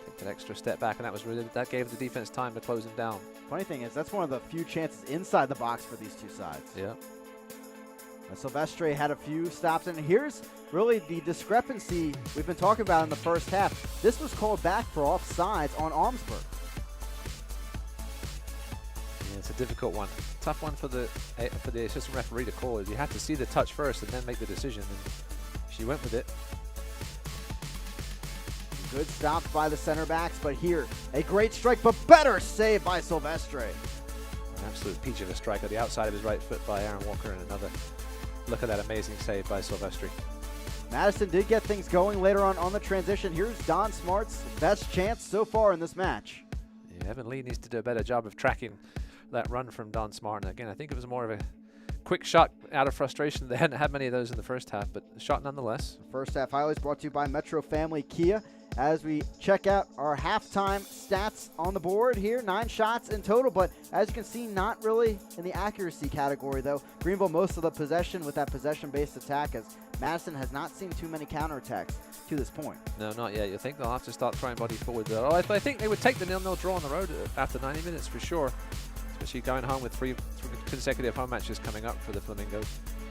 [SPEAKER 2] Take that extra step back, and that gave the defense time to close him down.
[SPEAKER 1] Funny thing is, that's one of the few chances inside the box for these two sides.
[SPEAKER 2] Yeah.
[SPEAKER 1] Silvestre had a few stops, and here's really the discrepancy we've been talking about in the first half. This was called back for offsides on Armsburg.
[SPEAKER 2] Yeah, it's a difficult one. Tough one for the assistant referee to call. You have to see the touch first and then make the decision, and she went with it.
[SPEAKER 1] Good stops by the center backs, but here, a great strike, but better save by Silvestre.
[SPEAKER 2] An absolute peach of a strike on the outside of his right foot by Aaron Walker, and another look at that amazing save by Silvestre.
[SPEAKER 1] Madison did get things going later on the transition. Here's Don Smart's best chance so far in this match.
[SPEAKER 2] Yeah, Evan Lee needs to do a better job of tracking that run from Don Smart. And again, I think it was more of a quick shot out of frustration. They hadn't had many of those in the first half, but a shot nonetheless.
[SPEAKER 1] First half highlights brought to you by Metro Family Kia. As we check out our halftime stats on the board here, 9 shots in total, but as you can see, not really in the accuracy category though. Greenville most of the possession with that possession-based attack, as Madison has not seen too many counterattacks to this point.
[SPEAKER 2] No, not yet. You think they'll have to start throwing body forward though. I think they would take the 0-0 draw on the road after 90 minutes for sure, especially going home with three consecutive home matches coming up for the Flamingos.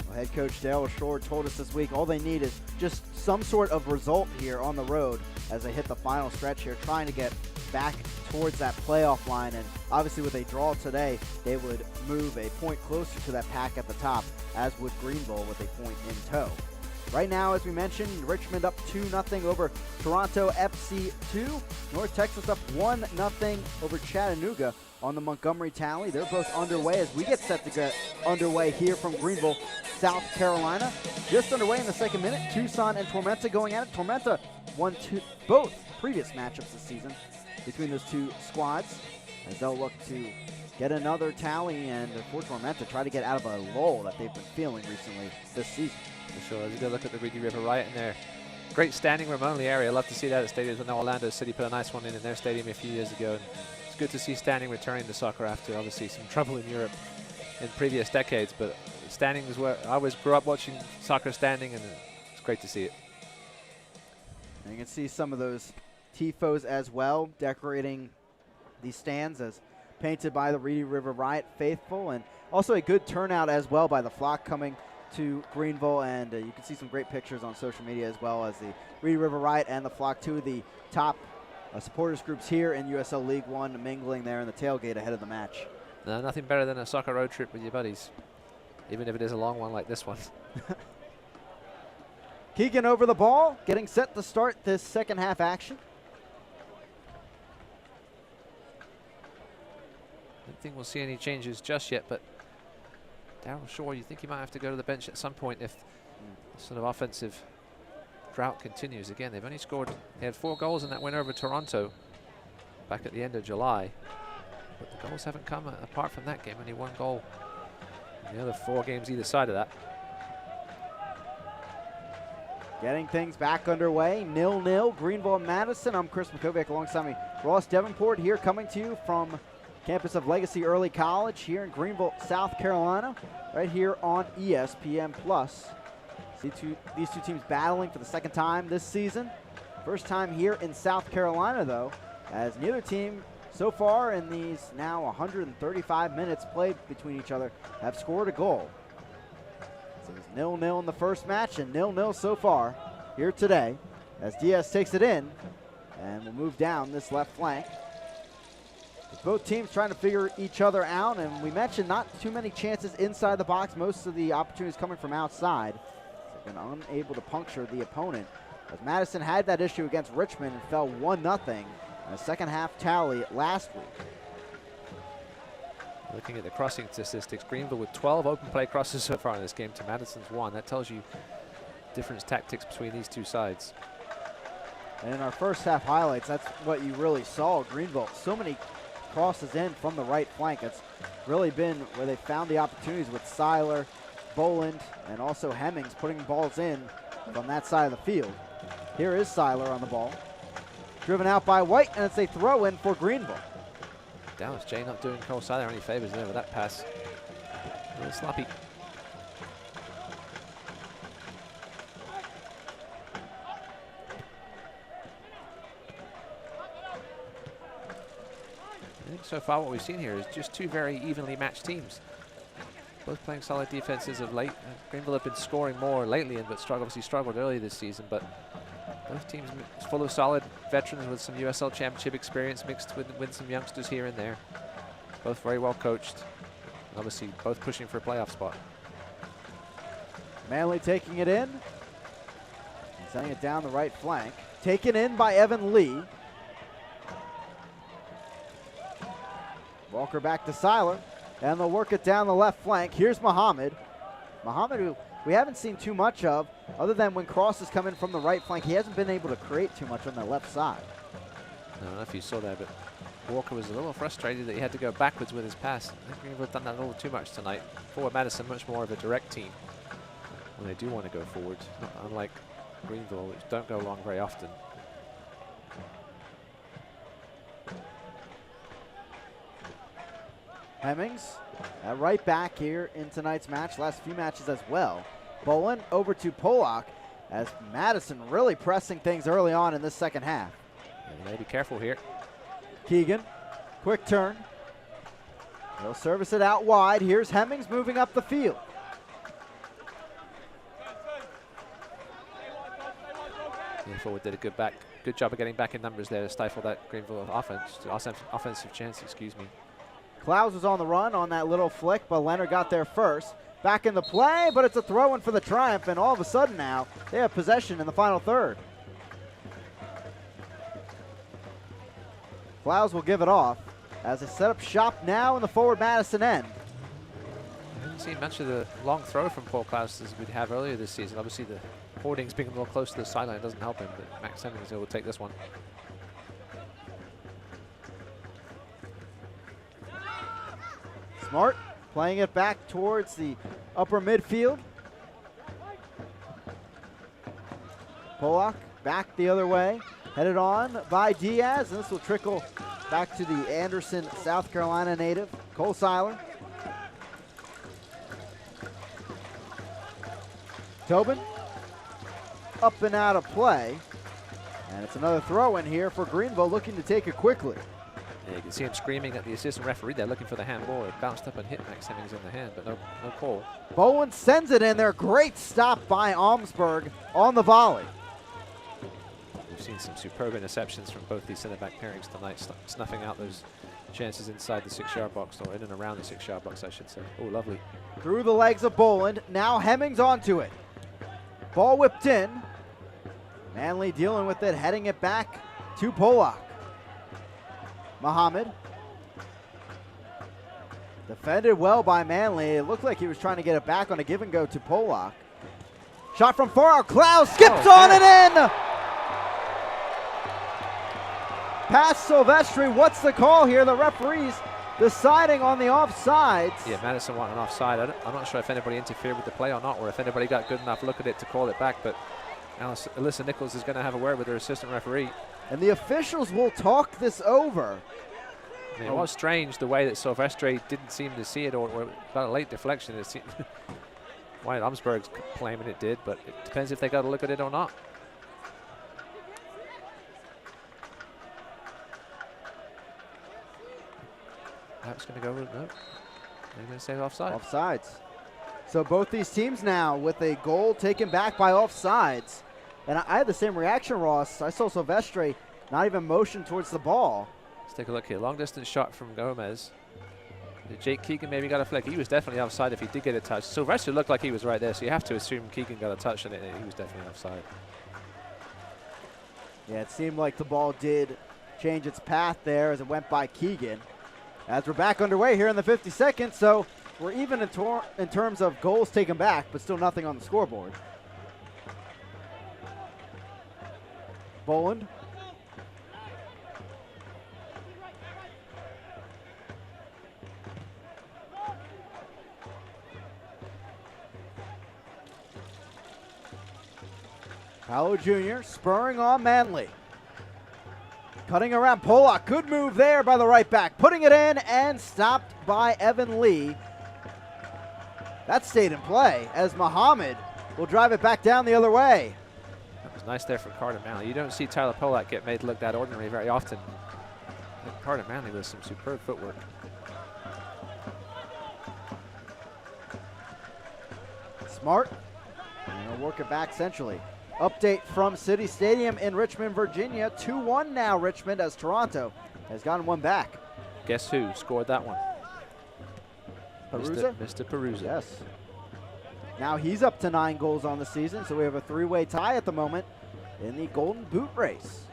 [SPEAKER 1] Well, head coach Dale Shore told us this week all they need is just some sort of result here on the road as they hit the final stretch here, trying to get back towards that playoff line. And obviously with a draw today, they would move a point closer to that pack at the top, as would Greenville with a point in tow. Right now, as we mentioned, Richmond up 2-0 over Toronto FC 2. North Texas up 1-0 over Chattanooga on the Montgomery tally. They're both underway as we get set to get underway here from Greenville, South Carolina. Just underway in the second minute, Tucson and Tormenta going at it. Tormenta won both previous matchups this season between those two squads, as they'll look to get another tally and for Tormenta try to get out of a lull that they've been feeling recently this season.
[SPEAKER 2] For sure. As you go look at the Reedy River Riot in there. Great standing room only area. Love to see that at stadiums. I know Orlando City put a nice one in their stadium a few years ago. And it's good to see standing returning to soccer after obviously some trouble in Europe in previous decades. But standing was where I always grew up watching soccer standing, and it's great to see it.
[SPEAKER 1] And you can see some of those tifos as well, decorating these stands as painted by the Reedy River Riot faithful, and also a good turnout as well by the flock coming to Greenville, and you can see some great pictures on social media as well as the Reedy River Riot and the flock, two of the top supporters groups here in USL League One, mingling there in the tailgate ahead of the match.
[SPEAKER 2] No, nothing better than a soccer road trip with your buddies, even if it is a long one like this one.
[SPEAKER 1] Keegan over the ball, getting set to start this second half action.
[SPEAKER 2] Don't think we'll see any changes just yet, but Darryl Shaw, you think he might have to go to the bench at some point if the sort of offensive drought continues. Again, they've only scored, they had 4 goals in that win over Toronto back at the end of July. But the goals haven't come apart from that game, only 1 goal in the other 4 games either side of that.
[SPEAKER 1] Getting things back underway, 0-0, Greenville and Madison. I'm Chris McKovic alongside me, Ross Davenport, here coming to you from campus of Legacy Early College here in Greenville, South Carolina, right here on ESPN+. See these two teams battling for the second time this season. First time here in South Carolina, though, as neither team so far in these now 135 minutes played between each other have scored a goal. So it's 0-0 in the first match and 0-0 so far here today as Diaz takes it in and will move down this left flank. With both teams trying to figure each other out, and we mentioned not too many chances inside the box, most of the opportunities coming from outside. They've been unable to puncture the opponent, as Madison had that issue against Richmond and fell 1-0 in a second half tally last week.
[SPEAKER 2] Looking at the crossing statistics, Greenville with 12 open play crosses so far in this game to Madison's 1. That tells you difference tactics between these two sides.
[SPEAKER 1] And in our first half highlights, that's what you really saw. Greenville, so many crosses in from the right flank. It's really been where they found the opportunities with Seiler, Boland, and also Hemmings putting balls in from that side of the field. Here is Seiler on the ball. Driven out by White, and it's a throw in for Greenville.
[SPEAKER 2] Dallas J not doing Cole Seiler any favors there with that pass. A little sloppy. I think so far what we've seen here is just 2 very evenly matched teams. Both playing solid defenses of late. Greenville have been scoring more lately, but obviously struggled early this season. But both teams full of solid veterans with some USL Championship experience mixed with some youngsters here and there. Both very well coached. And obviously both pushing for a playoff spot.
[SPEAKER 1] Manley taking it in. And sending it down the right flank. Taken in by Evan Lee. Walker back to Seiler. And they'll work it down the left flank. Here's Muhammad. Muhammad, who we haven't seen too much of, other than when crosses come in from the right flank. He hasn't been able to create too much on the left side.
[SPEAKER 2] I don't know if you saw that, but Walker was a little frustrated that he had to go backwards with his pass. I think Greenville have done that a little too much tonight. Forward Madison, much more of a direct team when they do want to go forward, unlike Greenville, which don't go long very often.
[SPEAKER 1] Hemmings at right back here in tonight's match, last few matches as well. Bowen over to Polak as Madison really pressing things early on in this second half.
[SPEAKER 2] Yeah, they be careful here.
[SPEAKER 1] Keegan, quick turn. He'll service it out wide. Here's Hemmings moving up the field.
[SPEAKER 2] Yeah, forward did a good job of getting back in numbers there to stifle that Greenville offensive chance, excuse me.
[SPEAKER 1] Klaus was on the run on that little flick, but Leonard got there first. Back in the play, but it's a throw-in for the Triumph, and all of a sudden now, they have possession in the final third. Klaus will give it off as they set up shop now in the forward Madison end.
[SPEAKER 2] I haven't seen much of the long throw from Paul Klaus as we'd have earlier this season. Obviously, the hoardings being a little close to the sideline doesn't help him, but Max Hemmings will take this one.
[SPEAKER 1] Smart playing it back towards the upper midfield. Polak back the other way, headed on by Diaz, and this will trickle back to the Anderson, South Carolina native, Cole Seiler. Tobin up and out of play, and it's another throw in here for Greenville, looking to take it quickly.
[SPEAKER 2] Yeah, you can see him screaming at the assistant referee there, looking for the handball. It bounced up and hit Max Hemmings in the hand, but no call.
[SPEAKER 1] Bowen sends it in there. Great stop by Almsberg on the volley.
[SPEAKER 2] We've seen some superb interceptions from both these center-back pairings tonight, snuffing out those chances inside the 6-yard box, or in and around the 6-yard box, I should say. Oh, lovely.
[SPEAKER 1] Through the legs of Boland. Now Hemmings onto it. Ball whipped in. Manley dealing with it, heading it back to Polak. Muhammad. Defended well by Manley. It looked like he was trying to get it back on a give and go to Polak. Shot from far out. Klaus skips on and in. Past Silvestri. What's the call here? The referees deciding on the offsides.
[SPEAKER 2] Yeah, Madison wanted an offside. I'm not sure if anybody interfered with the play or not, or if anybody got good enough look at it to call it back, but Alyssa Nichols is going to have a word with her assistant referee.
[SPEAKER 1] And the officials will talk this over.
[SPEAKER 2] I mean, it was strange the way that Silvestri didn't seem to see it, or got a late deflection. It seemed Wyatt Umsberg's claiming it did, but it depends if they got a look at it or not. That's going to go with, no. They're going to say offside.
[SPEAKER 1] Offsides. So both these teams now with a goal taken back by offsides. And I had the same reaction, Ross. I saw Silvestri not even motion towards the ball.
[SPEAKER 2] Let's take a look here. Long distance shot from Gomez. Jake Keegan maybe got a flick. He was definitely offside if he did get a touch. Silvestri looked like he was right there, so you have to assume Keegan got a touch on it, and he was definitely offside.
[SPEAKER 1] Yeah, it seemed like the ball did change its path there as it went by Keegan. As we're back underway here in the 52nd, so we're even in terms of goals taken back, but still nothing on the scoreboard. Boland. Paolo Jr. spurring on Manley. Cutting around Polak. Good move there by the right back. Putting it in and stopped by Evan Lee. That stayed in play as Muhammad will drive it back down the other way.
[SPEAKER 2] That was nice there from Carter Manley. You don't see Tyler Polak get made look that ordinary very often. Carter Manley with some superb footwork.
[SPEAKER 1] Smart. And he'll work it back centrally. Update from City Stadium in Richmond, Virginia. 2-1 now Richmond as Toronto has gotten one back.
[SPEAKER 2] Guess who scored that one?
[SPEAKER 1] Perusa?
[SPEAKER 2] Mr. Perusa.
[SPEAKER 1] Yes. Now he's up to 9 goals on the season, so we have a 3-way tie at the moment in the Golden Boot race.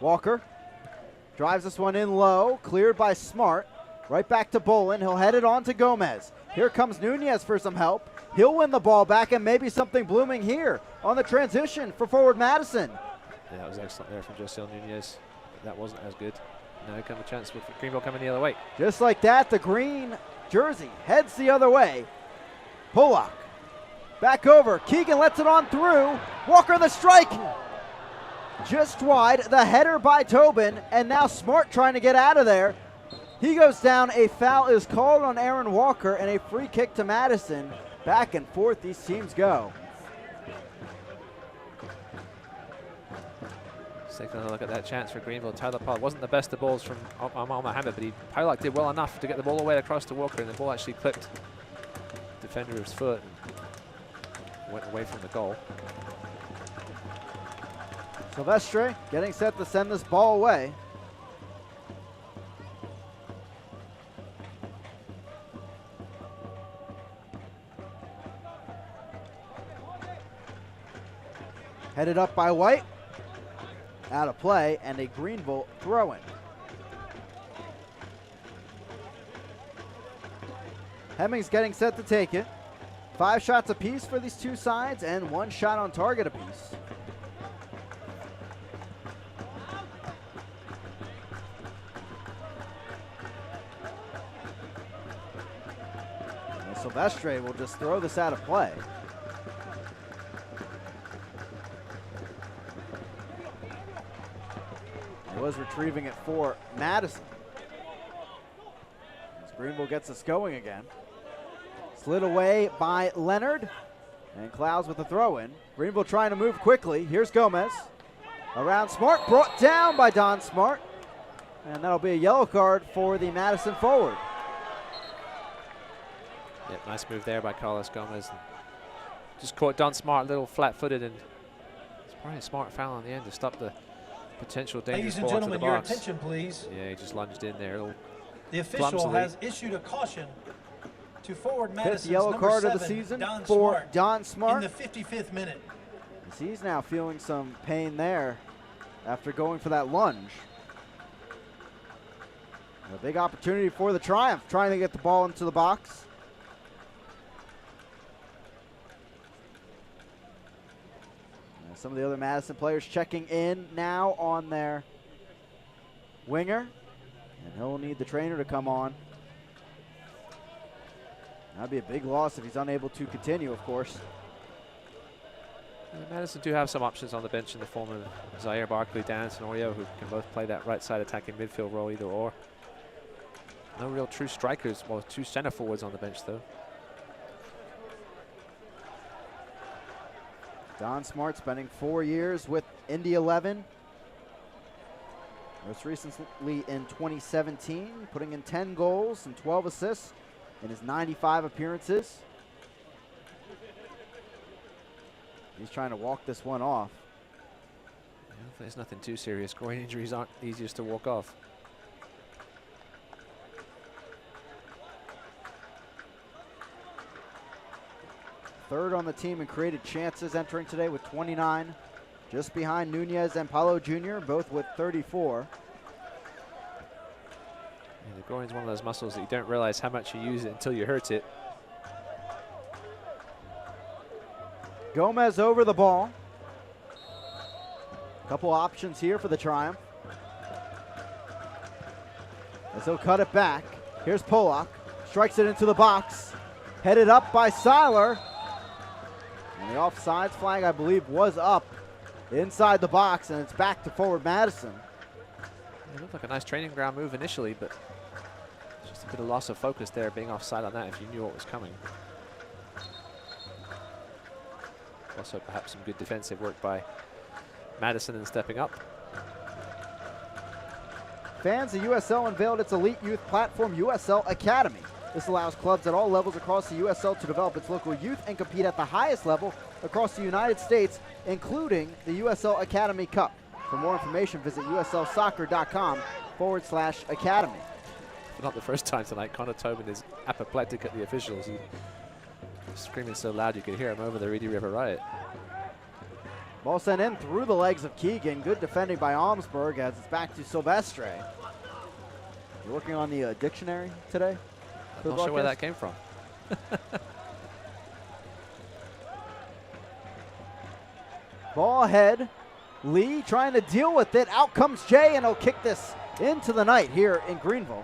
[SPEAKER 1] Walker drives this one in low, cleared by Smart. Right back to Boland. He'll head it on to Gomez. Here comes Nunez for some help. He'll win the ball back, and maybe something blooming here on the transition for forward Madison.
[SPEAKER 2] Yeah, that was excellent there from Josiel Nunez. That wasn't as good. Now here comes a chance with Greenville coming the other way.
[SPEAKER 1] Just like that, the green jersey heads the other way. Polak back over. Keegan lets it on through. Walker the strike. Just wide, the header by Tobin, and now Smart trying to get out of there. He goes down, a foul is called on Aaron Walker, and a free kick to Madison. Back and forth these teams go.
[SPEAKER 2] Let's take another look at that chance for Greenville. Tyler Polak wasn't the best of balls from Mohammed, but Polak did well enough to get the ball away across to Walker, and the ball actually clipped defender's foot and went away from the goal.
[SPEAKER 1] Silvestri getting set to send this ball away. Headed up by White. Out of play, and a Greenville throw-in. Hemmings getting set to take it. 5 shots apiece for these two sides, and 1 shot on target apiece. Silvestri will just throw this out of play. He was retrieving it for Madison. As Greenville gets us going again. Slid away by Leonard. And Clouds with the throw-in. Greenville trying to move quickly. Here's Gomez. Around Smart. Brought down by Don Smart. And that'll be a yellow card for the Madison forward.
[SPEAKER 2] Yeah, nice move there by Carlos Gomez. Just caught Don Smart a little flat-footed, and it's probably a smart foul on the end to stop the potential dangerous ball to the box.
[SPEAKER 8] Ladies and gentlemen, your attention, please.
[SPEAKER 2] Yeah, he just lunged in there.
[SPEAKER 8] The official has issued a caution to forward Madison's
[SPEAKER 1] fifth yellow card of the season for Don Smart
[SPEAKER 8] in the 55th minute.
[SPEAKER 1] He's now feeling some pain there after going for that lunge. A big opportunity for the Triumph, trying to get the ball into the box. And some of the other Madison players checking in now on their winger. And he'll need the trainer to come on. That'd be a big loss if he's unable to continue, of course.
[SPEAKER 2] Madison do have some options on the bench in the form of Zaire Barkley, Dan Sonorio, who can both play that right side attacking midfield role either or. No real true strikers, well, two center forwards on the bench though.
[SPEAKER 1] Don Smart spending 4 years with Indy 11. Most recently in 2017, putting in 10 goals and 12 assists in his 95 appearances. He's trying to walk this one off.
[SPEAKER 2] There's nothing too serious. Groin injuries aren't easiest to walk off.
[SPEAKER 1] Third on the team in created chances entering today with 29. Just behind Nunez and Paulo Jr., both with 34.
[SPEAKER 2] Yeah, the groin's one of those muscles that you don't realize how much you use it until you hurt it.
[SPEAKER 1] Gomez over the ball. Couple options here for the Triumph. As he'll cut it back. Here's Polak. Strikes it into the box. Headed up by Seiler. And the offsides flag, I believe, was up inside the box, and it's back to forward Madison.
[SPEAKER 2] It looked like a nice training ground move initially, but just a bit of loss of focus there, being offside on that if you knew what was coming. Also perhaps some good defensive work by Madison in stepping up.
[SPEAKER 1] Fans of USL unveiled its elite youth platform, USL Academy. This allows clubs at all levels across the USL to develop its local youth and compete at the highest level across the United States, including the USL Academy Cup. For more information, visit uslsoccer.com/academy.
[SPEAKER 2] For not the first time tonight, Connor Tobin is apoplectic at the officials. He was screaming so loud you could hear him over the Reedy River Riot.
[SPEAKER 1] Ball sent in through the legs of Keegan. Good defending by Almsberg as it's back to Silvestre. You're working on the dictionary today?
[SPEAKER 2] I'm not sure where that came from.
[SPEAKER 1] Ball ahead. Lee trying to deal with it. Out comes Jay, and he'll kick this into the night here in Greenville.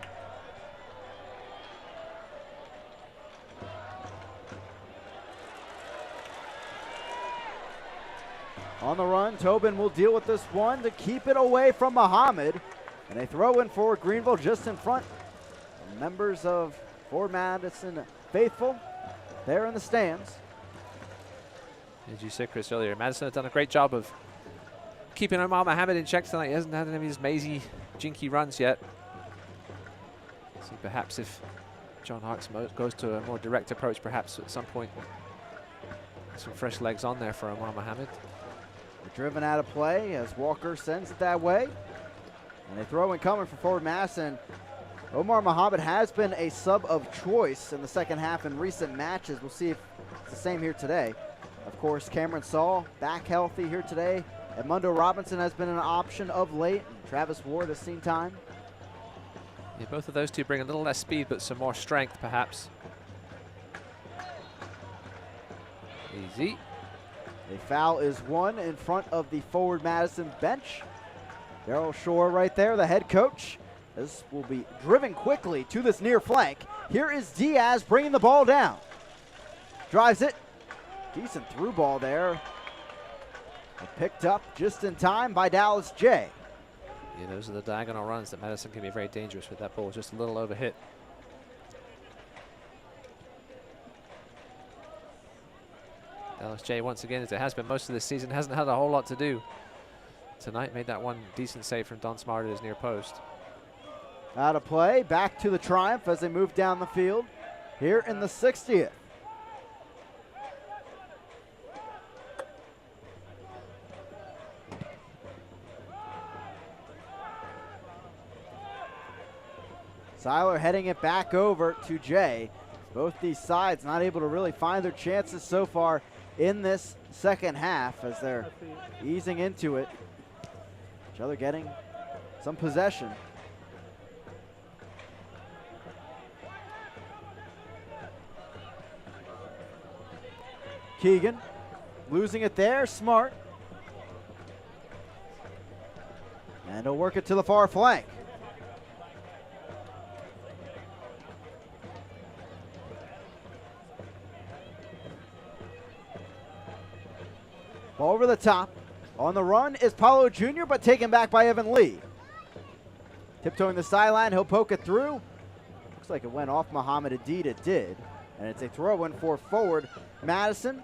[SPEAKER 1] On the run, Tobin will deal with this one to keep it away from Muhammad. And they throw in for Greenville just in front. Members of Ford Madison faithful there in the stands.
[SPEAKER 2] As you said, Chris, earlier, Madison has done a great job of keeping Omar Mohammed in check tonight. He hasn't had any of his mazy, jinky runs yet. See, perhaps if John Harkes goes to a more direct approach, perhaps at some point, some fresh legs on there for Omar Mohammed.
[SPEAKER 1] They're driven out of play as Walker sends it that way. And they throw in coming for forward Madison. Omar Mohammed has been a sub of choice in the second half in recent matches. We'll see if it's the same here today. Of course, Cameron Saul back healthy here today. Edmundo Robinson has been an option of late. Travis Ward has seen time.
[SPEAKER 2] Yeah, both of those two bring a little less speed, but some more strength, perhaps. Easy.
[SPEAKER 1] A foul is won in front of the forward Madison bench. Daryl Shore right there, the head coach. This will be driven quickly to this near flank. Here is Diaz bringing the ball down. Drives it. Decent through ball there. Picked up just in time by Dallas J.
[SPEAKER 2] Yeah, those are the diagonal runs that Madison can be very dangerous with. That ball just a little overhit. Dallas J, once again, as it has been most of this season, hasn't had a whole lot to do. Tonight made that one decent save from Don Smart at his near post.
[SPEAKER 1] Out of play, back to the Triumph as they move down the field here in the 60th. Seiler heading it back over to Jay. Both these sides not able to really find their chances so far in this second half as they're easing into it. Each other getting some possession. Keegan losing it there, Smart. And he'll work it to the far flank. Ball over the top. On the run is Paulo Jr., but taken back by Evan Lee. Tiptoeing the sideline, he'll poke it through. Looks like it went off Muhammad. Indeed, it did. And it's a throw-in for forward Madison.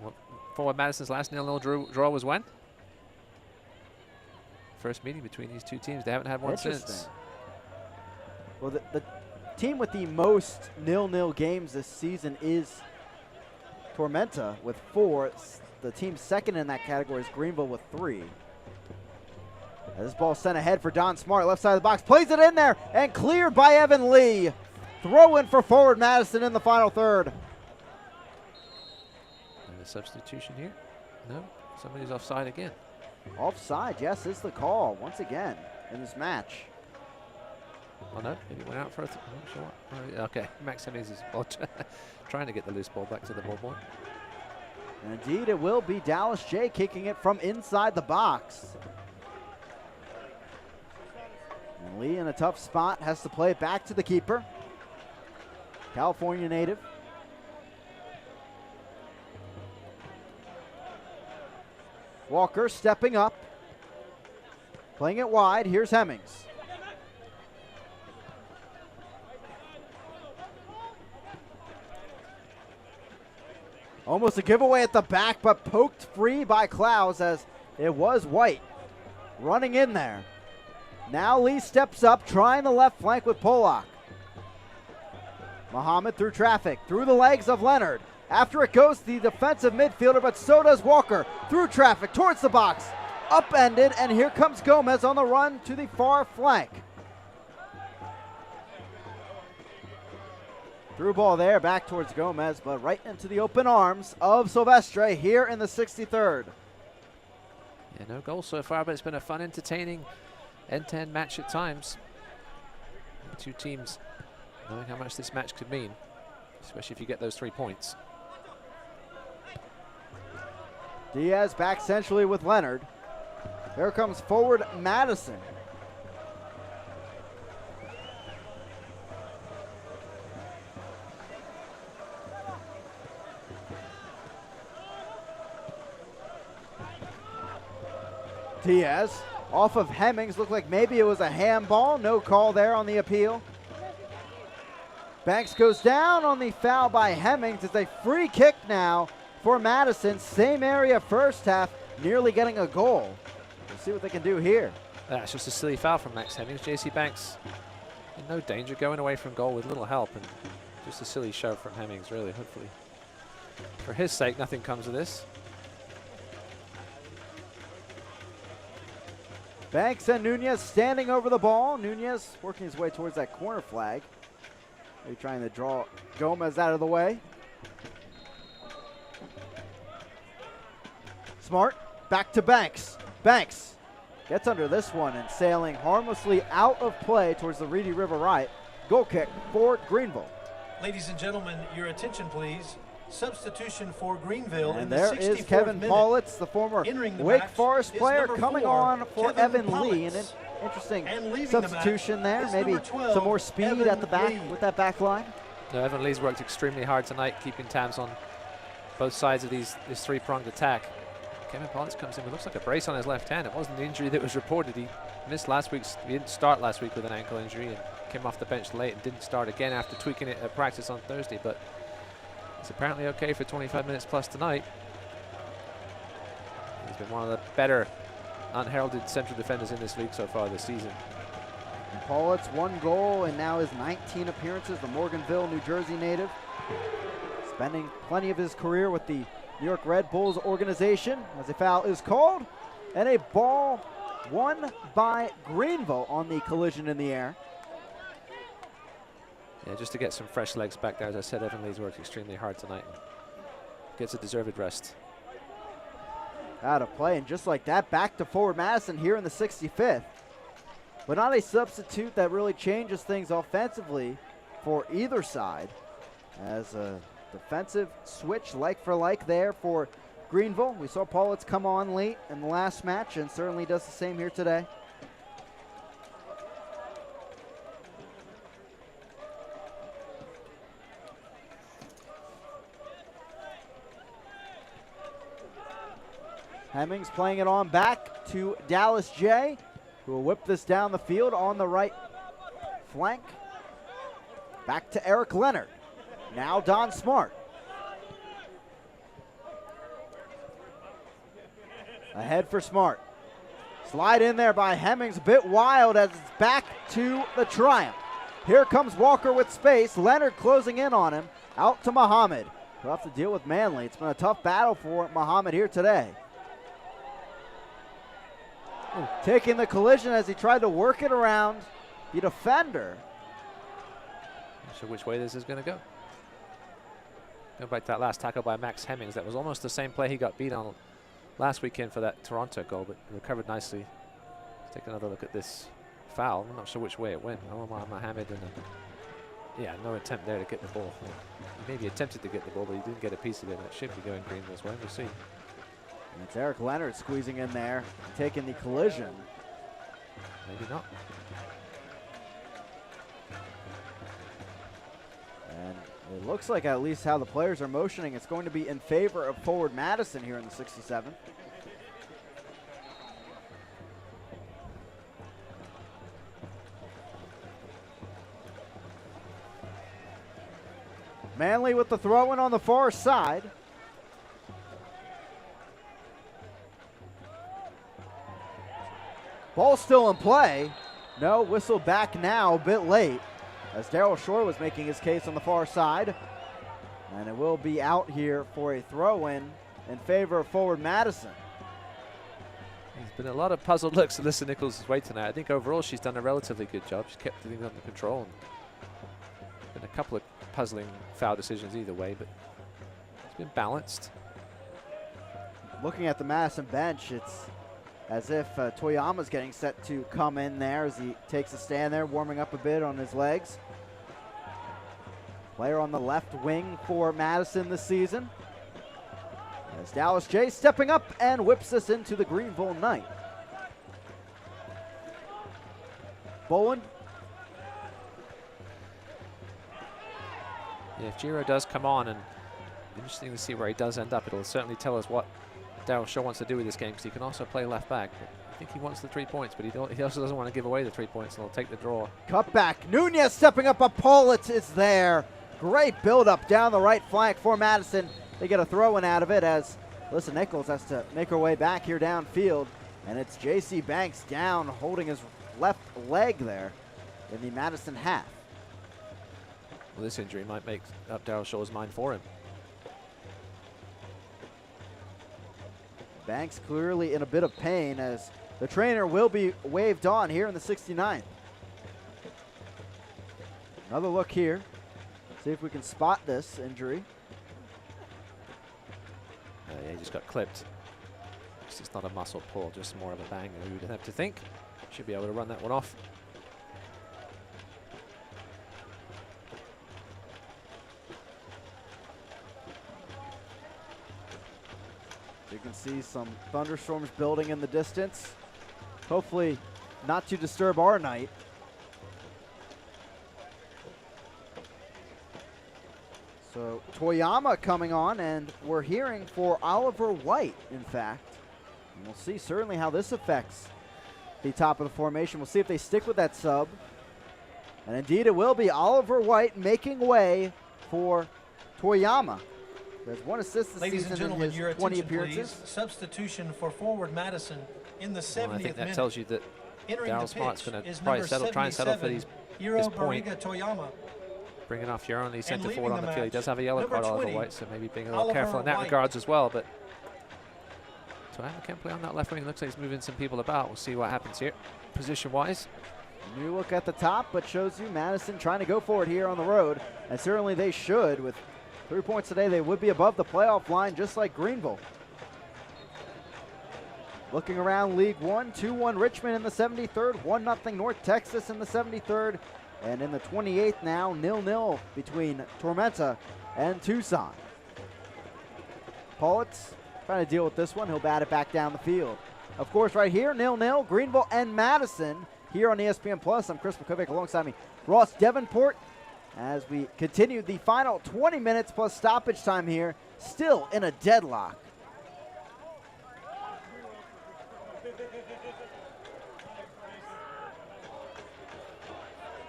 [SPEAKER 2] Well, forward Madison's last 0-0 draw was when? First meeting between these two teams. They haven't had one since.
[SPEAKER 1] Well, the team with the most 0-0 games this season is Tormenta with 4. The team second in that category is Greenville with 3. As this ball sent ahead for Don Smart, left side of the box, plays it in there and cleared by Evan Lee. Throw in for forward Madison in the final third.
[SPEAKER 2] And a substitution here? No, somebody's offside again.
[SPEAKER 1] Offside, yes, is the call once again in this match.
[SPEAKER 2] Oh no, maybe it went out for a sure. Okay, Max Hemmings is trying to get the loose ball back to the ball point.
[SPEAKER 1] And indeed, it will be Dallas J kicking it from inside the box. And Lee in a tough spot, has to play it back to the keeper. California native. Walker stepping up. Playing it wide, here's Hemmings. Almost a giveaway at the back, but poked free by Klaus as it was White running in there. Now Lee steps up, trying the left flank with Polak. Muhammad through traffic, through the legs of Leonard. After it goes to the defensive midfielder, but so does Walker. Through traffic, towards the box. Upended, and here comes Gomez on the run to the far flank. Through ball there, back towards Gomez, but right into the open arms of Silvestre here in the 63rd.
[SPEAKER 2] Yeah, no goals so far, but it's been a fun, entertaining end-to-end match at times. The two teams knowing how much this match could mean, especially if you get those 3 points.
[SPEAKER 1] Diaz back centrally with Leonard. Here comes forward Madison. Diaz off of Hemmings. Looked like maybe it was a handball. No call there on the appeal. Banks goes down on the foul by Hemmings. It's a free kick now for Madison. Same area first half, nearly getting a goal. We'll see what they can do here.
[SPEAKER 2] That's just a silly foul from Max Hemmings. JC Banks in no danger, going away from goal with little help, and just a silly shove from Hemmings, really. Hopefully, for his sake, nothing comes of this.
[SPEAKER 1] Banks and Nunez standing over the ball. Nunez working his way towards that corner flag. They're trying to draw Gomez out of the way. Smart, back to Banks. Banks gets under this one and sailing harmlessly out of play towards the Reedy River right. Goal kick for Greenville.
[SPEAKER 8] Ladies and gentlemen, your attention please. Substitution for Greenville
[SPEAKER 1] and
[SPEAKER 8] in the
[SPEAKER 1] there
[SPEAKER 8] 64th
[SPEAKER 1] is Kevin
[SPEAKER 8] minute.
[SPEAKER 1] Paulitz, the former Wake Forest player, coming on for Evan Lee. And an interesting substitution there. Maybe
[SPEAKER 8] 12,
[SPEAKER 1] some more speed
[SPEAKER 8] Evan
[SPEAKER 1] at the back
[SPEAKER 8] Lee.
[SPEAKER 1] with that back line.
[SPEAKER 2] No, Evan Lee's worked extremely hard tonight, keeping tabs on both sides of this three-pronged attack. Kevin Paulitz comes in with looks like a brace on his left hand. It wasn't the injury that was reported. He missed he didn't start last week with an ankle injury and came off the bench late and didn't start again after tweaking it at practice on Thursday. But it's apparently okay for 25 minutes plus tonight. He's been one of the better unheralded central defenders in this league so far this season.
[SPEAKER 1] And Paulitz, 1 goal and now his 19 appearances, the Morganville, New Jersey native. Spending plenty of his career with the New York Red Bulls organization as a foul is called. And a ball won by Greenville on the collision in the air.
[SPEAKER 2] Yeah, just to get some fresh legs back there. As I said, Evan Lee's worked extremely hard tonight. Gets a deserved rest.
[SPEAKER 1] Out of play, and just like that, back to forward Madison here in the 65th. But not a substitute that really changes things offensively for either side. As a defensive switch like for like there for Greenville. We saw Paulitz come on late in the last match and certainly does the same here today. Hemmings playing it on back to Dallas J, who will whip this down the field on the right flank. Back to Eric Leonard. Now Don Smart. Ahead for Smart. Slide in there by Hemmings, a bit wild as it's back to the Triumph. Here comes Walker with space. Leonard closing in on him. Out to Muhammad. We'll have to deal with Manley. It's been a tough battle for Muhammad here today. Taking the collision as he tried to work it around the defender.
[SPEAKER 2] Not sure which way this is going to go. Going back to that last tackle by Max Hemmings. That was almost the same play he got beat on last weekend for that Toronto goal, but recovered nicely. Let's take another look at this foul. I'm not sure which way it went. Omar Mohamed and yeah, no attempt there to get the ball. He maybe attempted to get the ball, but he didn't get a piece of it. It should be going Greenville's way. We'll see.
[SPEAKER 1] And it's Eric Leonard squeezing in there, taking the collision.
[SPEAKER 2] Maybe not.
[SPEAKER 1] And it looks like at least how the players are motioning, it's going to be in favor of forward Madison here in the 67th. Manley with the throw-in on the far side. Ball still in play. No, whistle back now, a bit late, as Darryl Shore was making his case on the far side. And it will be out here for a throw-in in favor of forward Madison.
[SPEAKER 2] There's been a lot of puzzled looks at Alyssa Nichols' way tonight. I think overall she's done a relatively good job. She's kept things under control. And been a couple of puzzling foul decisions either way, but it's been balanced.
[SPEAKER 1] Looking at the Madison bench, it's as if Toyama's getting set to come in there as he takes a stand there, warming up a bit on his legs. Player on the left wing for Madison this season. As Dallas J stepping up and whips us into the Greenville night. Bowen.
[SPEAKER 2] Yeah, if Giro does come on, and interesting to see where he does end up, it'll certainly tell us what Darryl Shaw wants to do with this game, because he can also play left back. But I think he wants the 3 points, but he also doesn't want to give away the 3 points, and he'll take the draw.
[SPEAKER 1] Cut back. Nunez stepping up, but Paulitz is there. Great build-up down the right flank for Madison. They get a throw-in out of it as Alyssa Nichols has to make her way back here downfield. And it's J.C. Banks down, holding his left leg there in the Madison half.
[SPEAKER 2] Well, this injury might make up Darryl Shaw's mind for him.
[SPEAKER 1] Banks clearly in a bit of pain as the trainer will be waved on here in the 69th. Another look here. See if we can spot this injury.
[SPEAKER 2] Yeah, he just got clipped. It's not a muscle pull, just more of a bang. You would have to think. Should be able to run that one off.
[SPEAKER 1] You can see some thunderstorms building in the distance. Hopefully not to disturb our night. So Toyama coming on, and we're hearing for Oliver White, in fact. And we'll see certainly how this affects the top of the formation. We'll see if they stick with that sub. And indeed it will be Oliver White making way for Toyama. There's one assist this
[SPEAKER 8] Ladies
[SPEAKER 1] season
[SPEAKER 8] and gentlemen,
[SPEAKER 1] in
[SPEAKER 8] your
[SPEAKER 1] his 20
[SPEAKER 8] attention,
[SPEAKER 1] appearances.
[SPEAKER 8] please. Substitution for forward Madison in the 70th
[SPEAKER 2] Well, I think that
[SPEAKER 8] minute.
[SPEAKER 2] tells you that
[SPEAKER 8] Entering
[SPEAKER 2] Darryl
[SPEAKER 8] the
[SPEAKER 2] Smart's
[SPEAKER 8] pitch
[SPEAKER 2] going to
[SPEAKER 8] is
[SPEAKER 2] probably
[SPEAKER 8] number
[SPEAKER 2] try and settle for
[SPEAKER 8] 77,
[SPEAKER 2] this point.
[SPEAKER 8] Bariga Toyama.
[SPEAKER 2] Bringing off your only centre
[SPEAKER 8] leaving
[SPEAKER 2] forward on
[SPEAKER 8] the
[SPEAKER 2] the field. He
[SPEAKER 8] match,
[SPEAKER 2] does have a yellow
[SPEAKER 8] number
[SPEAKER 2] card, Oliver
[SPEAKER 8] 20,
[SPEAKER 2] White, so maybe being a little
[SPEAKER 8] Oliver
[SPEAKER 2] careful in that
[SPEAKER 8] White.
[SPEAKER 2] regards as well. But Toyama can play on that left wing. Looks like he's moving some people about. We'll see what happens here, position-wise.
[SPEAKER 1] New look at the top, but shows you Madison trying to go for it here on the road, and certainly they should. With 3 points today, they would be above the playoff line, just like Greenville. Looking around League One, 2-1 Richmond in the 73rd, 1-0 North Texas in the 73rd, and in the 28th now, 0-0 between Tormenta and Tucson. Politz trying to deal with this one. He'll bat it back down the field. Of course, right here, 0-0, Greenville and Madison here on ESPN Plus. I'm Chris McCovic, alongside me, Ross Davenport, as we continue the final 20 minutes plus stoppage time here, still in a deadlock.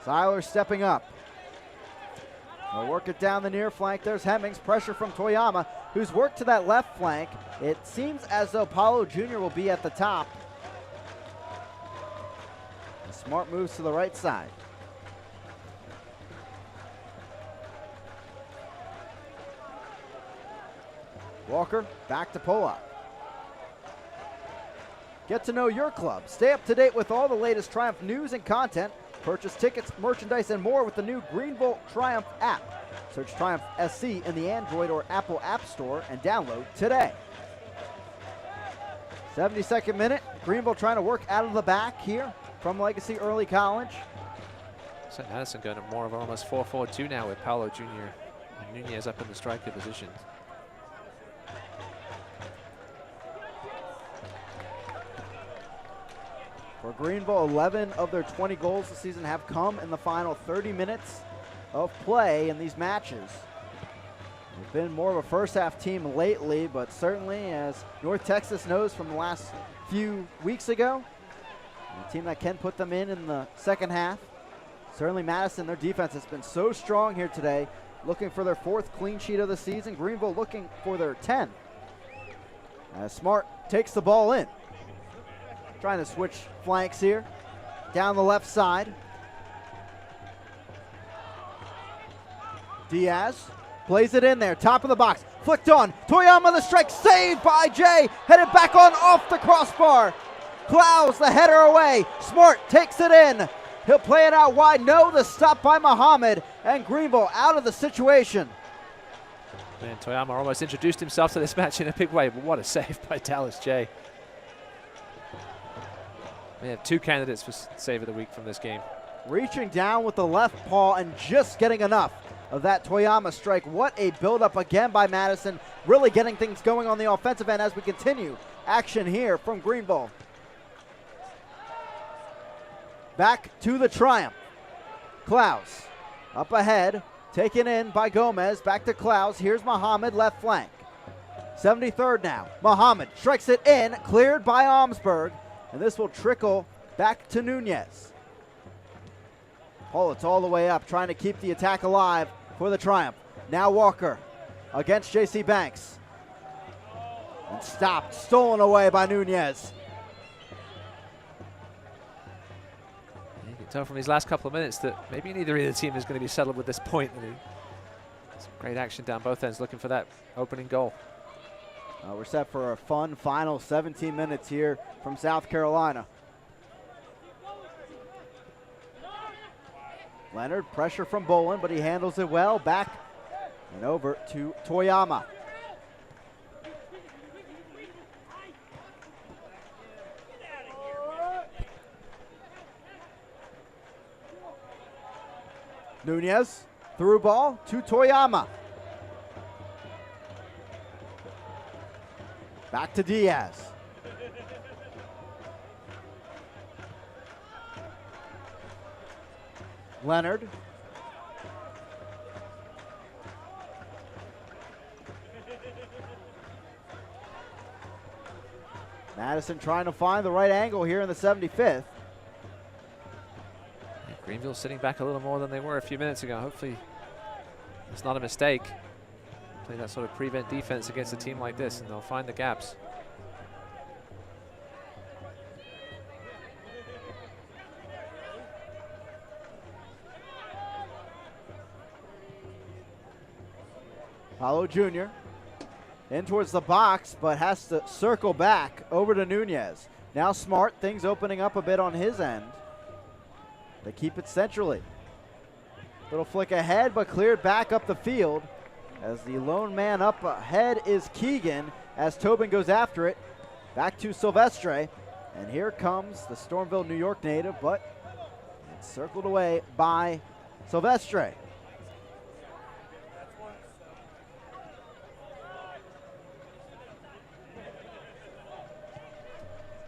[SPEAKER 1] Seiler stepping up. They'll work it down the near flank. There's Hemmings. Pressure from Toyama, who's worked to that left flank. It seems as though Paulo Jr. will be at the top. Smart moves to the right side. Walker back to Polak. Get to know your club. Stay up to date with all the latest Triumph news and content. Purchase tickets, merchandise, and more with the new Greenville Triumph app. Search Triumph SC in the Android or Apple App Store and download today. 72nd minute. Greenville trying to work out of the back here from Legacy Early College.
[SPEAKER 2] So Madison going to more of almost 4-4-2 now with Paulo Jr. and Nunez up in the striker position.
[SPEAKER 1] For Greenville, 11 of their 20 goals this season have come in the final 30 minutes of play in these matches. They've been more of a first half team lately, but certainly, as North Texas knows from the last few weeks ago, a team that can put them in the second half. Certainly Madison, their defense has been so strong here today, looking for their 4th clean sheet of the season. Greenville looking for their 10th. As Smart takes the ball in. Trying to switch flanks here. Down the left side. Diaz plays it in there. Top of the box. Flicked on. Toyama the strike. Saved by Jay. Headed back on off the crossbar. Klaus the header away. Smart takes it in. He'll play it out wide. No, the stop by Muhammad. And Greenville out of the situation.
[SPEAKER 2] Man, Toyama almost introduced himself to this match in a big way, but what a save by Dallas Jay. We have 2 candidates for save of the week from this game.
[SPEAKER 1] Reaching down with the left paw and just getting enough of that Toyama strike. What a build-up again by Madison. Really getting things going on the offensive end as we continue action here from Greenville. Back to the Triumph. Klaus up ahead. Taken in by Gomez. Back to Klaus. Here's Muhammad, left flank. 73rd now. Muhammad strikes it in. Cleared by Omsberg. And this will trickle back to Nunez. Politz all the way up, trying to keep the attack alive for the Triumph. Now Walker against J.C. Banks. And stopped, stolen away by Nunez.
[SPEAKER 2] You can tell from these last couple of minutes that maybe neither either team is going to be settled with this point. Some great action down both ends, looking for that opening goal.
[SPEAKER 1] We're set for a fun final 17 minutes here from South Carolina. Leonard, pressure from Bolin, but he handles it well. Back and over to Toyama. Nunez, through ball to Toyama. Back to Diaz. Leonard. Madison trying to find the right angle here in the 75th.
[SPEAKER 2] Greenville sitting back a little more than they were a few minutes ago. Hopefully it's not a mistake. Play that sort of prevent defense against a team like this, and they'll find the gaps.
[SPEAKER 1] Paulo Jr. In towards the box, but has to circle back over to Nunez. Now Smart, things opening up a bit on his end. They keep it centrally. Little flick ahead, but cleared back up the field. As the lone man up ahead is Keegan, as Tobin goes after it. Back to Silvestre. And here comes the Stormville, New York native, but it's circled away by Silvestre.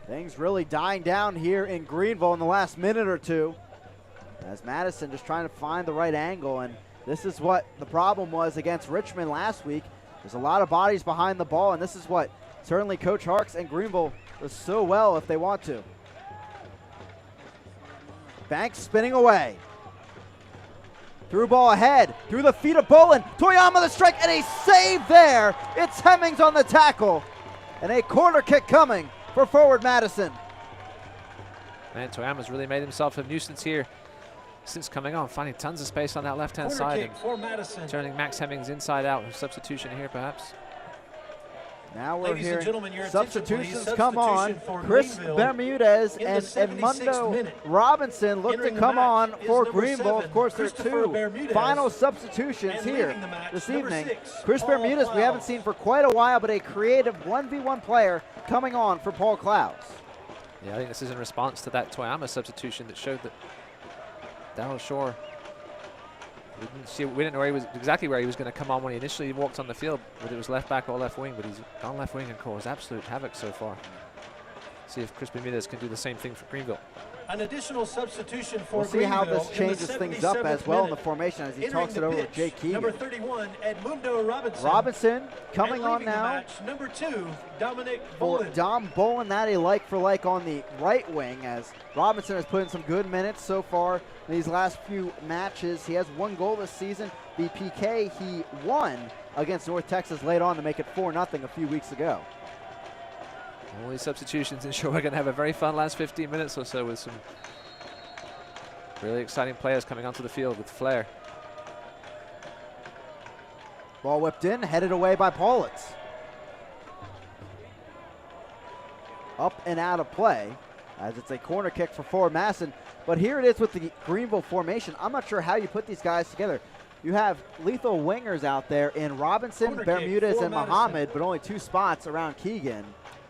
[SPEAKER 1] Things really dying down here in Greenville in the last minute or two, as Madison just trying to find the right angle, and this is what the problem was against Richmond last week. There's a lot of bodies behind the ball, and this is what certainly Coach Harks and Greenville does so well if they want to. Banks spinning away. Through ball ahead, through the feet of Bolin. Toyama the strike, and a save there. It's Hemmings on the tackle, and a corner kick coming for forward Madison.
[SPEAKER 2] Man, Toyama's really made himself a nuisance here since coming on, finding tons of space on that left-hand side.
[SPEAKER 8] Kick for Madison.
[SPEAKER 2] Turning Max Hemmings inside out. Substitution here, perhaps.
[SPEAKER 1] Now we're
[SPEAKER 8] Ladies and
[SPEAKER 1] hearing
[SPEAKER 8] gentlemen, your
[SPEAKER 1] substitutions
[SPEAKER 8] attention,
[SPEAKER 1] come on.
[SPEAKER 8] Chris
[SPEAKER 1] Bermudez and Edmundo Robinson look to come on for Greenville. Of course, there are two final substitutions here this evening. Chris Bermudez we haven't seen for quite a while, but a creative 1v1 player coming on for Paul Clowes.
[SPEAKER 2] Yeah, I think this is in response to that Toyama substitution that showed that Darryl Shore, we didn't know exactly where he was going to come on when he initially walked on the field, whether it was left back or left wing, but he's gone left wing and caused absolute havoc so far. See if Chris Bermudez can do the same thing for Greenville.
[SPEAKER 8] An additional substitution for
[SPEAKER 1] We'll see how this changes things up as well in the formation as he talks it over with Jay Keegan.
[SPEAKER 8] Number 31, Edmundo Robinson.
[SPEAKER 1] Robinson coming on now.
[SPEAKER 8] Match, number 2, Dominic
[SPEAKER 1] For
[SPEAKER 8] Bolin.
[SPEAKER 1] Dom Bolin, that a like for like on the right wing, as Robinson has put in some good minutes so far in these last few matches. He has 1 goal this season. The PK he won against North Texas late on to make it 4-0 a few weeks ago.
[SPEAKER 2] All these substitutions ensure we're going to have a very fun last 15 minutes or so with some really exciting players coming onto the field with flair.
[SPEAKER 1] Ball whipped in, headed away by Paulitz. Up and out of play, as it's a corner kick for forward Madison. But here it is with the Greenville formation. I'm not sure how you put these guys together. You have lethal wingers out there in Robinson, Bermudez, and Muhammad, but only 2 spots around Keegan.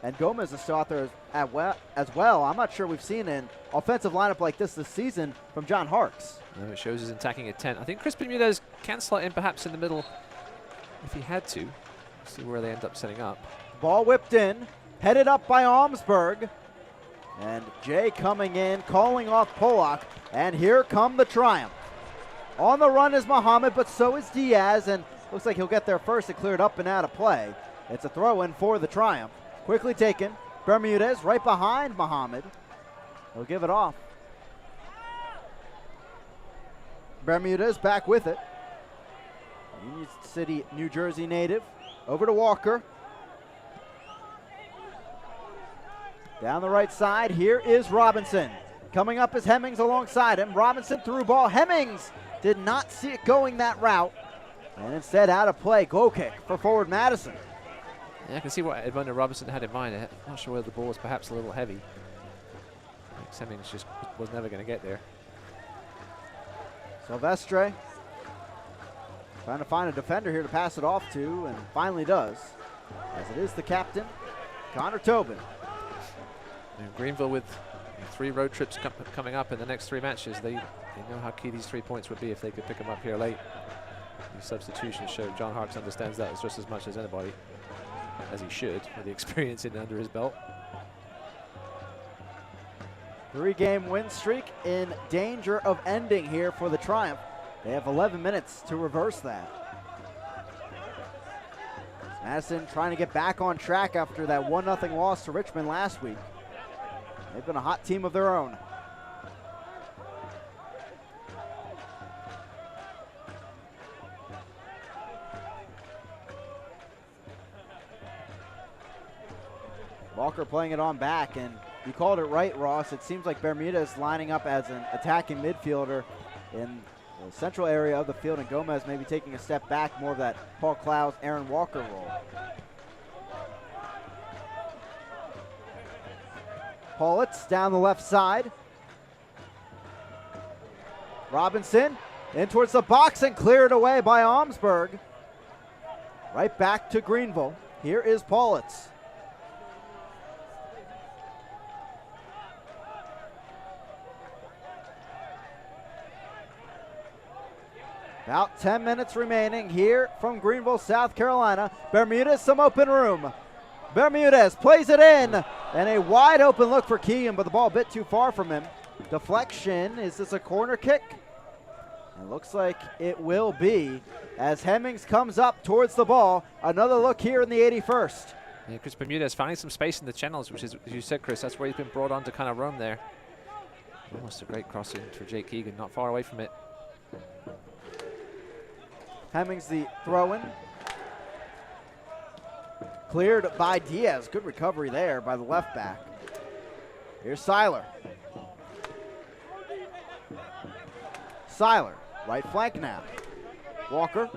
[SPEAKER 1] And Gomez is still out there as well. I'm not sure we've seen an offensive lineup like this season from John Harks.
[SPEAKER 2] No, it shows his attacking intent. I think Chris Bermudez can slot in perhaps in the middle if he had to. See where they end up setting up.
[SPEAKER 1] Ball whipped in, headed up by Almsberg. And Jay coming in, calling off Polak. And here come the Triumph. On the run is Muhammad, but so is Diaz. And looks like he'll get there first and clear it up and out of play. It's a throw-in for the Triumph. Quickly taken. Bermudez right behind Muhammad. He'll give it off. Bermudez back with it. Union City, New Jersey native. Over to Walker. Down the right side, here is Robinson. Coming up is Hemmings alongside him. Robinson through ball. Hemmings did not see it going that route. And instead out of play. Goal kick for forward Madison.
[SPEAKER 2] Yeah, I can see what Edmundo Robinson had in mind. I'm not sure whether the ball was perhaps a little heavy. Hemmings just was never going to get there.
[SPEAKER 1] Silvestre trying to find a defender here to pass it off to, and finally does, as it is the captain, Connor Tobin.
[SPEAKER 2] And Greenville with 3 road trips coming up in the next 3 matches. They know how key these 3 points would be if they could pick them up here late. These substitutions show John Harks understands that just as much as anybody, as he should, with the experience under his belt.
[SPEAKER 1] 3-game win streak in danger of ending here for the Triumph. They have 11 minutes to reverse that. Madison trying to get back on track after that 1-0 loss to Richmond last week. They've been a hot team of their own. Walker playing it on back, and you called it right, Ross. It seems like Bermudez lining up as an attacking midfielder in the central area of the field, and Gomez maybe taking a step back, more of that Paul Clowes, Aaron Walker role. Paulitz down the left side. Robinson in towards the box and cleared away by Almsberg. Right back to Greenville. Here is Paulitz. About 10 minutes remaining here from Greenville, South Carolina. Bermudez, some open room. Bermudez plays it in, and a wide open look for Keegan, but the ball a bit too far from him. Deflection, is this a corner kick? It looks like it will be as Hemmings comes up towards the ball. Another look here in the 81st.
[SPEAKER 2] Yeah, Chris Bermudez finding some space in the channels, which is, as you said, Chris, that's where he's been brought on to kind of roam there. Almost a great crossing for Jake Keegan, not far away from it.
[SPEAKER 1] Hemmings the throw-in. Cleared by Diaz. Good recovery there by the left back. Here's Seiler. Seiler, right flank now. Walker.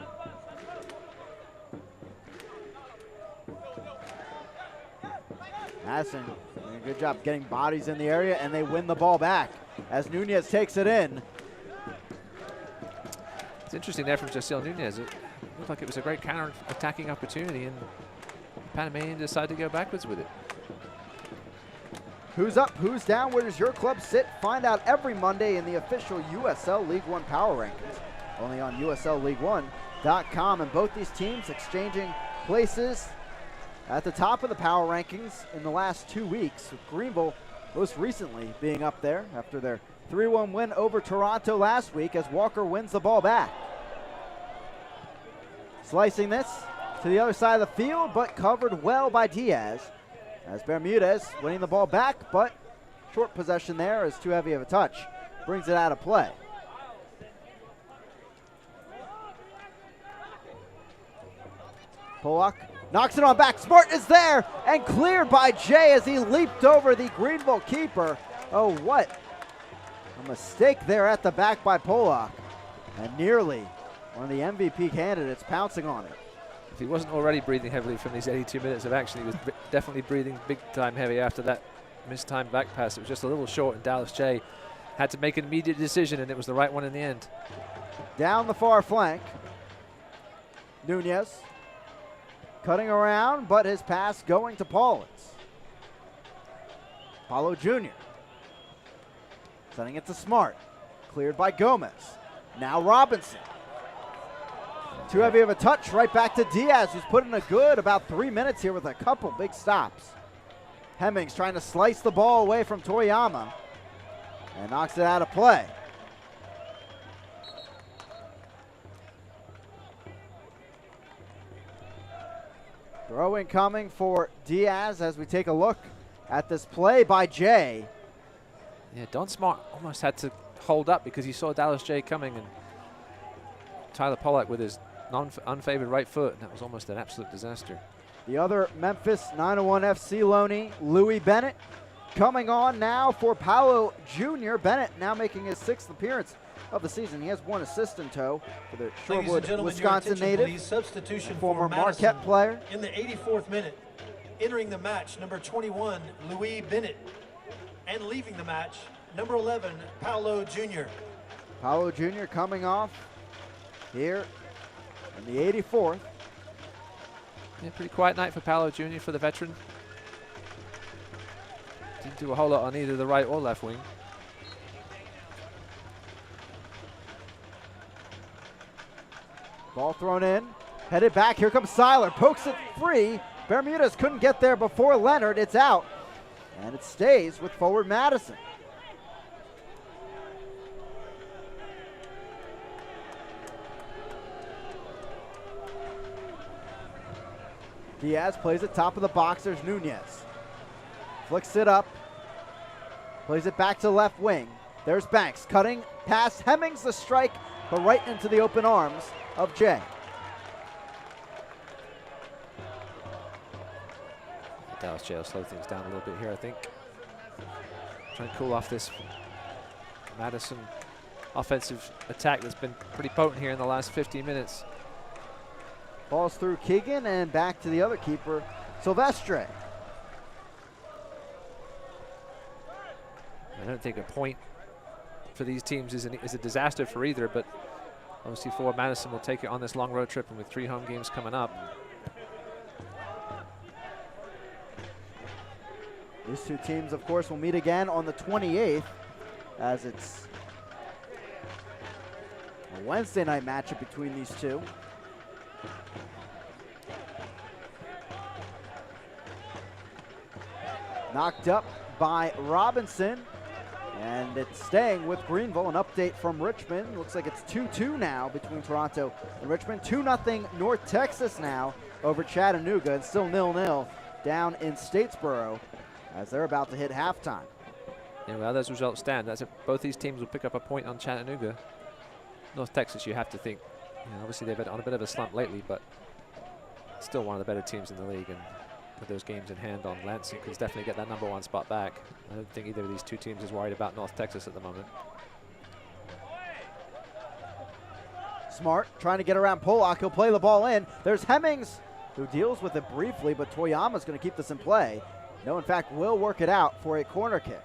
[SPEAKER 1] Madison doing a good job getting bodies in the area, and they win the ball back as Nunez takes it in.
[SPEAKER 2] It's interesting there from Josiel Nunez. It looked like it was a great counter-attacking opportunity, and Panamanian decided to go backwards with it.
[SPEAKER 1] Who's up, who's down, where does your club sit? Find out every Monday in the official USL League One Power Rankings, only on USLLeague1.com. And both these teams exchanging places at the top of the power rankings in the last 2 weeks, with Greenville most recently being up there after their 3-1 win over Toronto last week as Walker wins the ball back. Slicing this to the other side of the field, but covered well by Diaz. As Bermudez winning the ball back, but short possession there is too heavy of a touch. Brings it out of play. Pollock knocks it on back. Smart is there and cleared by Jay as he leaped over the Greenville keeper. Oh, what a mistake there at the back by Pollock. And nearly one of the MVP candidates pouncing on it.
[SPEAKER 2] If he wasn't already breathing heavily from these 82 minutes of action, he was definitely breathing big time heavy after that mistimed back pass. It was just a little short, and Dallas J had to make an immediate decision, and it was the right one in the end.
[SPEAKER 1] Down the far flank. Nunez cutting around, but his pass going to Paulitz. Paulo Jr. sending it to Smart. Cleared by Gomez. Now Robinson. Too heavy of a touch, right back to Diaz, who's put in a good about 3 minutes here with a couple big stops. Hemmings trying to slice the ball away from Toriyama and knocks it out of play. Throw-in coming for Diaz as we take a look at this play by Jay.
[SPEAKER 2] Yeah, Don Smart almost had to hold up because he saw Dallas J coming, and Tyler Pollock with his unfavored right foot, and that was almost an absolute disaster.
[SPEAKER 1] The other Memphis 901 FC loanee, Louis Bennett, coming on now for Paulo Jr. Bennett now making his 6th appearance of the season. He has 1 assist in tow for the Shorewood, Wisconsin native,
[SPEAKER 8] substitution
[SPEAKER 1] former
[SPEAKER 8] for Madison
[SPEAKER 1] Marquette player.
[SPEAKER 8] In the 84th minute, entering the match, number 21, Louis Bennett, and leaving the match, number 11, Paulo Jr.
[SPEAKER 1] Paulo Jr. coming off here in the 84th.
[SPEAKER 2] Yeah, pretty quiet night for Paulo Jr. for the veteran. Didn't do a whole lot on either the right or left wing.
[SPEAKER 1] Ball thrown in, headed back, here comes Seiler, pokes it free. Bermudez couldn't get there before Leonard, it's out. And it stays with forward Madison. Diaz plays it top of the box. There's Nunez. Flicks it up. Plays it back to left wing. There's Banks cutting past Hemmings the strike, but right into the open arms of Jay.
[SPEAKER 2] Dallas J will slow things down a little bit here, I think. Try and cool off this Madison offensive attack that's been pretty potent here in the last 15 minutes.
[SPEAKER 1] Balls through Keegan and back to the other keeper, Silvestre.
[SPEAKER 2] don't think a point for these teams is a disaster for either, but obviously Forward Madison will take it on this long road trip, and with 3 home games coming up.
[SPEAKER 1] These two teams, of course, will meet again on the 28th, as it's a Wednesday night matchup between these two. Knocked up by Robinson, and it's staying with Greenville. An update from Richmond. Looks like it's 2-2 now between Toronto and Richmond. 2-0 North Texas now over Chattanooga, and still 0-0 down in Statesboro as they're about to hit halftime.
[SPEAKER 2] Yeah, well, those results stand. That's if both these teams will pick up a point on Chattanooga. North Texas, you have to think, obviously they've been on a bit of a slump lately, but still one of the better teams in the league, and with those games in hand on Lansing could definitely get that #1 spot back. I don't think either of these two teams is worried about North Texas at the moment.
[SPEAKER 1] Smart trying to get around Pollock. He'll play the ball in. There's Hemmings, who deals with it briefly, but Toyama's going to keep this in play. No, in fact, will work it out for a corner kick.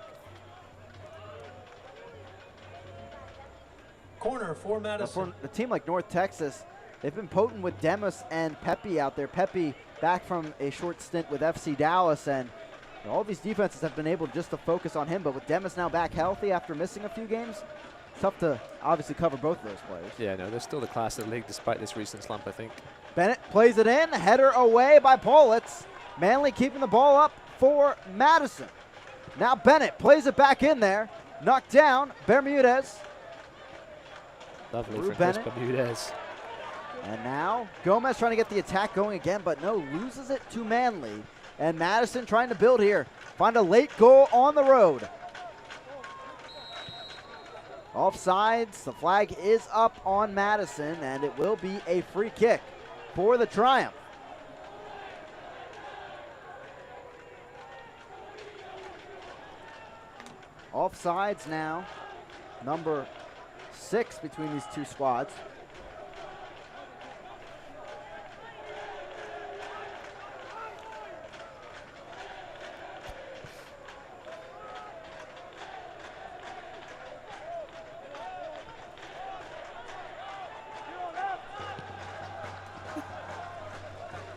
[SPEAKER 8] Corner for Madison.
[SPEAKER 1] For a team like North Texas, they've been potent with Demus and Pepe out there. Pepe back from a short stint with FC Dallas, and all these defenses have been able just to focus on him, but with Demus now back healthy after missing a few games, tough to obviously cover both of those players.
[SPEAKER 2] Yeah, no, they're still the class of the league despite this recent slump, I think.
[SPEAKER 1] Bennett plays it in, header away by Paulitz. Manley keeping the ball up for Madison. Now Bennett plays it back in there, knocked down, Bermudez.
[SPEAKER 2] Lovely
[SPEAKER 1] Through
[SPEAKER 2] for Chris
[SPEAKER 1] Bennett.
[SPEAKER 2] Bermudez.
[SPEAKER 1] And now Gomez trying to get the attack going again, but no, loses it to Manley. And Madison trying to build here. Find a late goal on the road. Offsides, the flag is up on Madison, and it will be a free kick for the Triumph. Offsides now, number 6 between these two squads.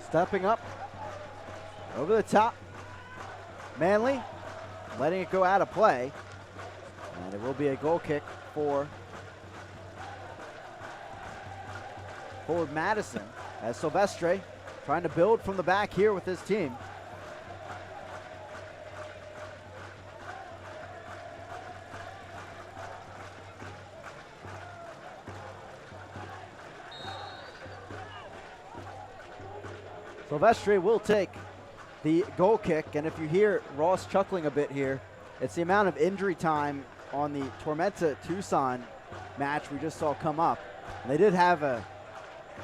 [SPEAKER 1] Stepping up, over the top, Manley letting it go out of play, and it will be a goal kick for forward Madison, as Silvestre trying to build from the back here with his team. Silvestre will take the goal kick, and if you hear Ross chuckling a bit here, it's the amount of injury time on the Tormenta Tucson match we just saw come up. And they did have a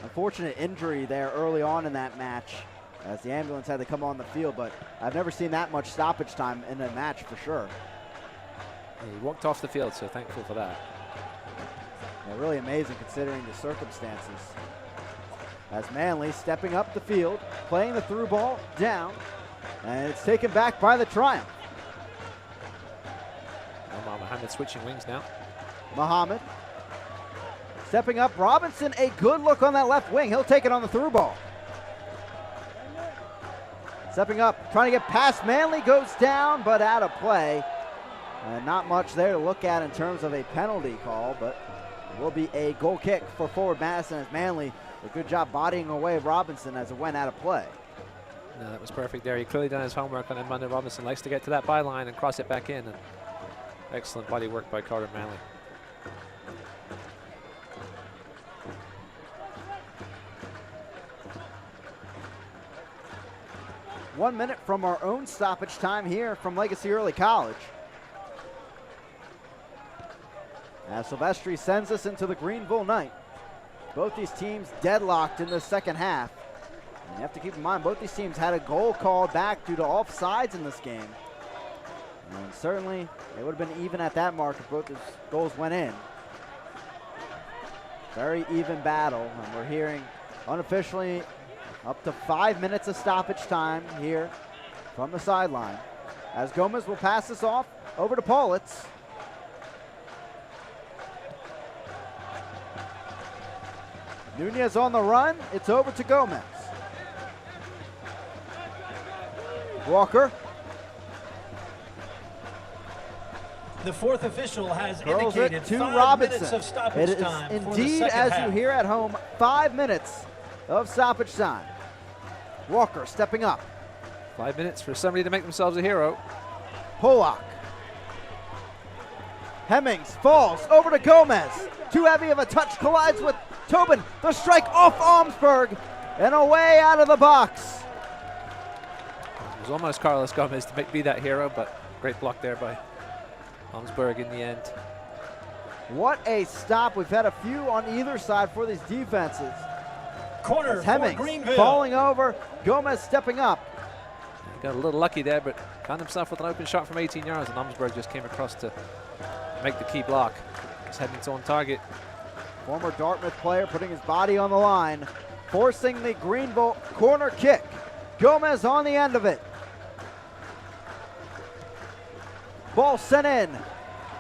[SPEAKER 1] unfortunate injury there early on in that match as the ambulance had to come on the field, but I've never seen that much stoppage time in a match for sure.
[SPEAKER 2] He walked off the field, so thankful for that.
[SPEAKER 1] Yeah, really amazing considering the circumstances. As Manley stepping up the field, playing the through ball down, and it's taken back by the Triumph.
[SPEAKER 2] Omar Mohammed switching wings now.
[SPEAKER 1] Mohammed stepping up. Robinson, a good look on that left wing. He'll take it on the through ball. Stepping up, trying to get past Manley, goes down, but out of play. And not much there to look at in terms of a penalty call, but it will be a goal kick for forward Madison as Manley. A good job bodying away Robinson as it went out of play.
[SPEAKER 2] No, that was perfect there. He clearly done his homework on Edmundo Robinson. Likes to get to that byline and cross it back in. And excellent body work by Carter Manley.
[SPEAKER 1] One minute from our own stoppage time here from Legacy Early College. As Silvestri sends us into the Greenville night. Both these teams deadlocked in the second half. And you have to keep in mind, both these teams had a goal called back due to offsides in this game. And certainly, it would have been even at that mark if both those goals went in. Very even battle, and we're hearing unofficially up to 5 minutes of stoppage time here from the sideline. As Gomez will pass this off over to Paulitz. Nunez on the run. It's over to Gomez. Walker.
[SPEAKER 8] The fourth official has
[SPEAKER 1] Curls
[SPEAKER 8] indicated
[SPEAKER 1] it to
[SPEAKER 8] 5
[SPEAKER 1] Robinson.
[SPEAKER 8] minutes of stoppage
[SPEAKER 1] It is
[SPEAKER 8] time for the
[SPEAKER 1] indeed,
[SPEAKER 8] second
[SPEAKER 1] as
[SPEAKER 8] half.
[SPEAKER 1] you hear at home, 5 minutes of stoppage time. Walker stepping up.
[SPEAKER 2] 5 minutes for somebody to make themselves a hero.
[SPEAKER 1] Polak. Hemmings falls over to Gomez. Too heavy of a touch, collides with Tobin. The strike off Almsberg and away out of the box.
[SPEAKER 2] It was almost Carlos Gomez to be that hero, but great block there by Almsberg in the end.
[SPEAKER 1] What a stop. We've had a few on either side for these defenses.
[SPEAKER 8] Corner
[SPEAKER 1] As
[SPEAKER 8] for
[SPEAKER 1] Hemmings
[SPEAKER 8] Greenville.
[SPEAKER 1] falling over, Gomez stepping up.
[SPEAKER 2] He got a little lucky there, but found himself with an open shot from 18 yards, and Almsberg just came across to make the key block. He's heading on target.
[SPEAKER 1] Former Dartmouth player putting his body on the line, forcing the Greenville corner kick. Gomez on the end of it. Ball sent in.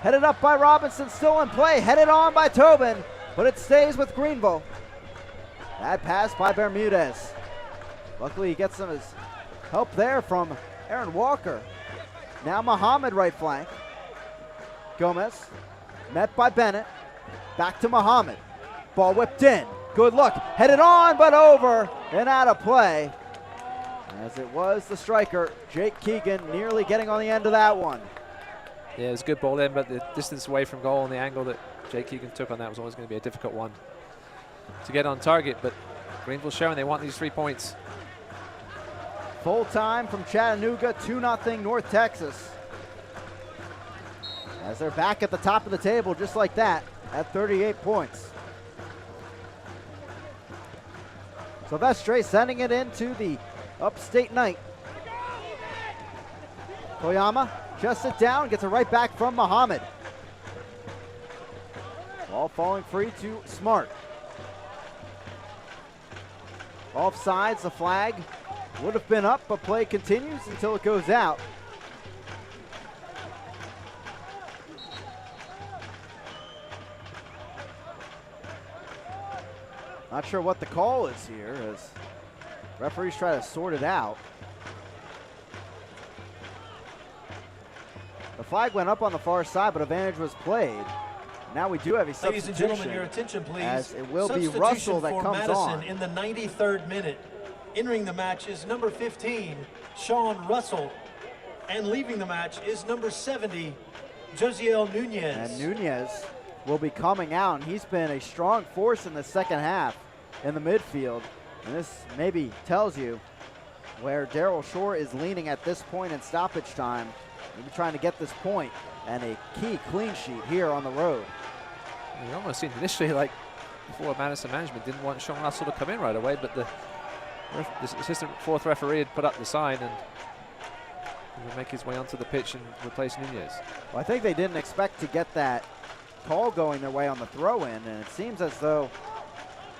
[SPEAKER 1] Headed up by Robinson, still in play. Headed on by Tobin, but it stays with Greenville. Bad pass by Bermudez. Luckily he gets some of his help there from Aaron Walker. Now Muhammad right flank. Gomez met by Bennett. Back to Muhammad. Ball whipped in. Good look. Headed on but over and out of play. As it was the striker, Jake Keegan, nearly getting on the end of that one.
[SPEAKER 2] Yeah, it was a good ball in, but the distance away from goal and the angle that Jake Keegan took on that was always going to be a difficult one to get on target. But Greenville showing they want these 3 points.
[SPEAKER 1] Full time from Chattanooga, 2-0 North Texas. As they're back at the top of the table just like that at 38 points. Silvestre sending it into the upstate night. Toyama just it down, gets it right back from Muhammad. Ball falling free to Smart. Offsides, the flag would have been up, but play continues until it goes out. Not sure what the call is here as referees try to sort it out. The flag went up on the far side, but advantage was played. Now we do have a substitution.
[SPEAKER 8] Ladies and gentlemen, your attention please.
[SPEAKER 1] As it will be Russell that comes
[SPEAKER 8] Madison
[SPEAKER 1] on.
[SPEAKER 8] in the 93rd minute. Entering the match is number 15, Sean Russell. And leaving the match is number 70, Josiel Nunez.
[SPEAKER 1] And Nunez will be coming out, and he's been a strong force in the second half in the midfield. And this maybe tells you where Darryl Shore is leaning at this point in stoppage time. Maybe trying to get this point and a key clean sheet here on the road.
[SPEAKER 2] It almost seemed initially like before Madison management didn't want Sean Russell to come in right away, but the assistant fourth referee had put up the sign and he will make his way onto the pitch and replace Nunez.
[SPEAKER 1] Well, I think they didn't expect to get that call going their way on the throw-in, and it seems as though,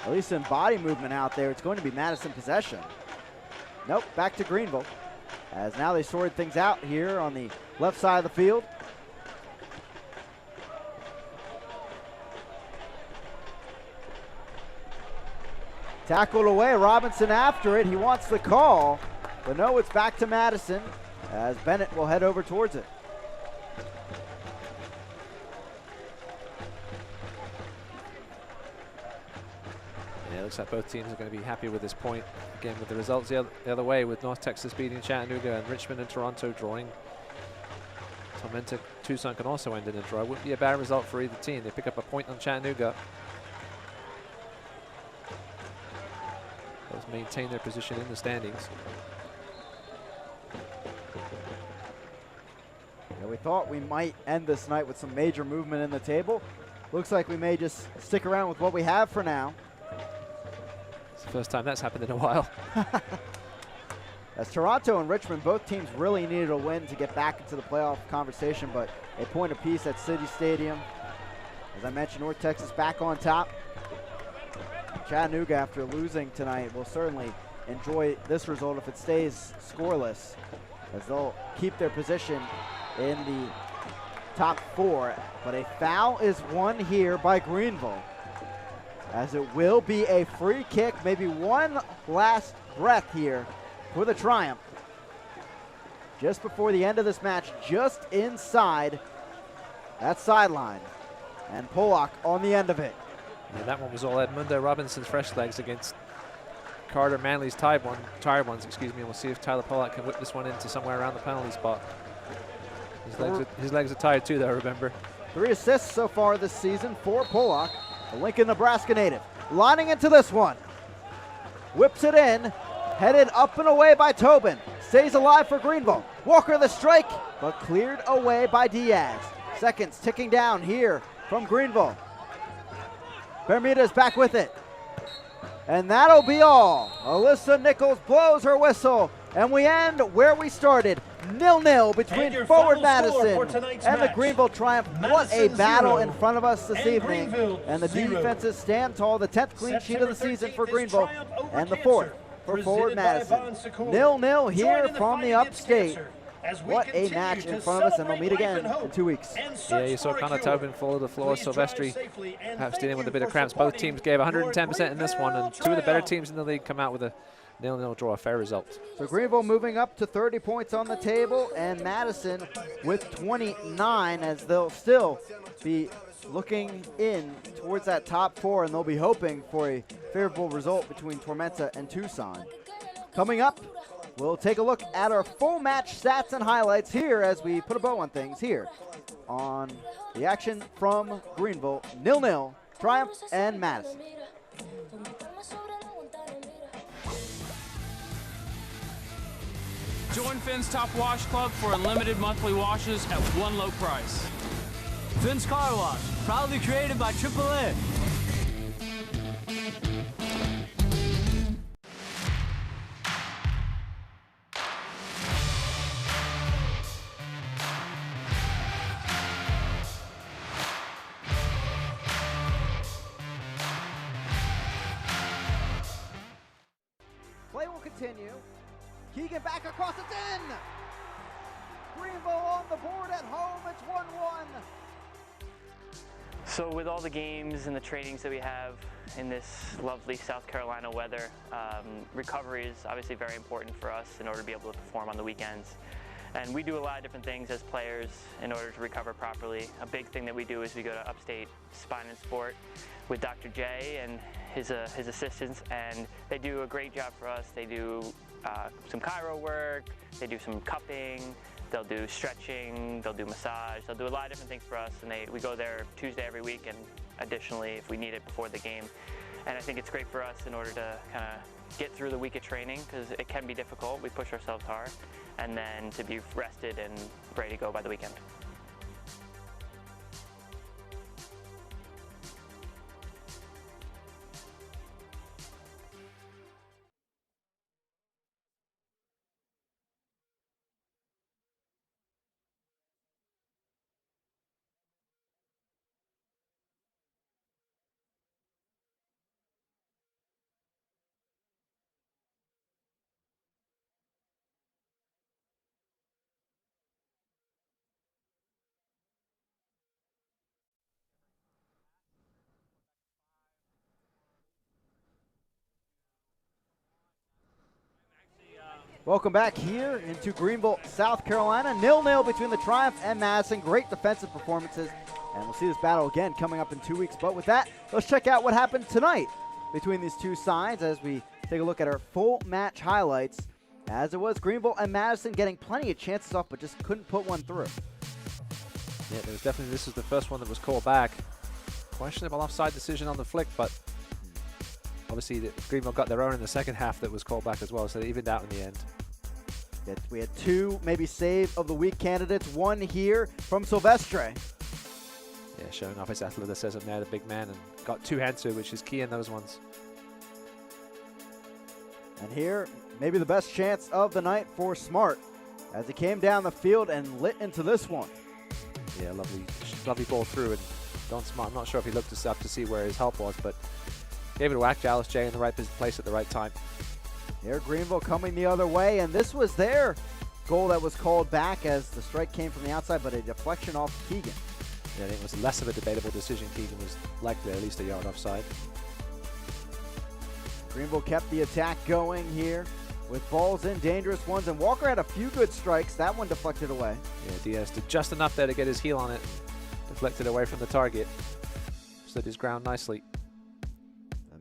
[SPEAKER 1] at least in body movement out there, it's going to be Madison possession. Nope, back to Greenville, as now they sorted things out here on the left side of the field. Tackled away, Robinson after it. He wants the call, but no, it's back to Madison as Bennett will head over towards it.
[SPEAKER 2] Yeah, it looks like both teams are going to be happy with this point. Again, with the results the other way, with North Texas beating Chattanooga and Richmond and Toronto drawing. Tormenta Tucson can also end in a draw. Wouldn't be a bad result for either team. They pick up a point on Chattanooga. Those maintain their position in the standings.
[SPEAKER 1] Yeah, we thought we might end this night with some major movement in the table. Looks like we may just stick around with what we have for now.
[SPEAKER 2] It's the first time that's happened in a while.
[SPEAKER 1] As Toronto and Richmond, both teams really needed a win to get back into the playoff conversation, but a point apiece at City Stadium. As I mentioned, North Texas back on top. Chattanooga, after losing tonight, will certainly enjoy this result if it stays scoreless, as they'll keep their position in the top 4. But a foul is won here by Greenville, as it will be a free kick, maybe one last breath here for the Triumph. Just before the end of this match, just inside that sideline. And Pollock on the end of it.
[SPEAKER 2] Yeah, that one was all Edmundo Robinson's fresh legs against Carter Manley's tired ones, excuse me. And we'll see if Tyler Pollock can whip this one into somewhere around the penalty spot. His legs are tired too, though, remember.
[SPEAKER 1] 3 assists so far this season for Pollock, a Lincoln, Nebraska native. Lining into this one. Whips it in, headed up and away by Tobin. Stays alive for Greenville. Walker the strike, but cleared away by Diaz. Seconds ticking down here from Greenville. Bermuda's back with it. And that'll be all. Alyssa Nichols blows her whistle, and we end where we started. 0-0 between Forward Madison and the Greenville Triumph. What a battle in front of us this evening. And the defenses stand tall. The 10th clean sheet of the season for Greenville, and the 4th for Forward Madison. 0-0 here from the upstate. What a match in front of us, and we'll meet again in 2 weeks.
[SPEAKER 2] Yeah, you saw Connor Tobin fall to the floor. Silvestri perhaps dealing with a bit of cramps. Both teams gave 110% in this one, and 2 of the better teams in the league come out with a 0-0 draw, a fair result.
[SPEAKER 1] So Greenville moving up to 30 points on the table, and Madison with 29, as they'll still be looking in towards that top 4, and they'll be hoping for a favorable result between Tormenta and Tucson. Coming up, we'll take a look at our full match stats and highlights here as we put a bow on things here on the action from Greenville. 0-0, Triumph and Madison.
[SPEAKER 3] Join Finn's Top Wash Club for unlimited monthly washes at one low price.
[SPEAKER 4] Finn's Car Wash, proudly created by AAA.
[SPEAKER 1] Play will continue. Keegan back across, it's in! Greenville on the board at home, it's 1-1.
[SPEAKER 7] So with all the games and the trainings that we have in this lovely South Carolina weather, recovery is obviously very important for us in order to be able to perform on the weekends. And we do a lot of different things as players in order to recover properly. A big thing that we do is we go to Upstate Spine and Sport with Dr. J and his assistants, and they do a great job for us. They do some chiro work, they do some cupping, they'll do stretching, they'll do massage, they'll do a lot of different things for us, and we go there Tuesday every week, and additionally if we need it before the game. And I think it's great for us in order to kind of get through the week of training, because it can be difficult, we push ourselves hard, and then to be rested and ready to go by the weekend.
[SPEAKER 1] Welcome back here into Greenville, South Carolina. 0-0 between the Triumph and Madison. Great defensive performances, and we'll see this battle again coming up in 2 weeks. But with that, let's check out what happened tonight between these two sides as we take a look at our full match highlights. As it was, Greenville and Madison getting plenty of chances off, but just couldn't put one through.
[SPEAKER 2] Yeah, there was definitely, this was the first one that was called back. Questionable offside decision on the flick, but obviously Greenville got their own in the second half that was called back as well, so they evened out in the end.
[SPEAKER 1] We had 2 maybe save of the week candidates. One here from Silvestre.
[SPEAKER 2] Yeah, showing off his athleticism there, the big man, and got 2 hands to it, which is key in those ones.
[SPEAKER 1] And here, maybe the best chance of the night for Smart as he came down the field and lit into this one.
[SPEAKER 2] Yeah, lovely ball through, and Don Smart, I'm not sure if he looked up to see where his help was, but gave it a whack. Alice J in the right place at the right time.
[SPEAKER 1] Here Greenville coming the other way, and this was their goal that was called back as the strike came from the outside, but a deflection off Keegan.
[SPEAKER 2] Yeah, I think it was less of a debatable decision. Keegan was likely at least a yard offside.
[SPEAKER 1] Greenville kept the attack going here with balls in, dangerous ones, and Walker had a few good strikes. That one deflected away.
[SPEAKER 2] Yeah, Diaz did just enough there to get his heel on it and deflected away from the target. Stood his ground nicely.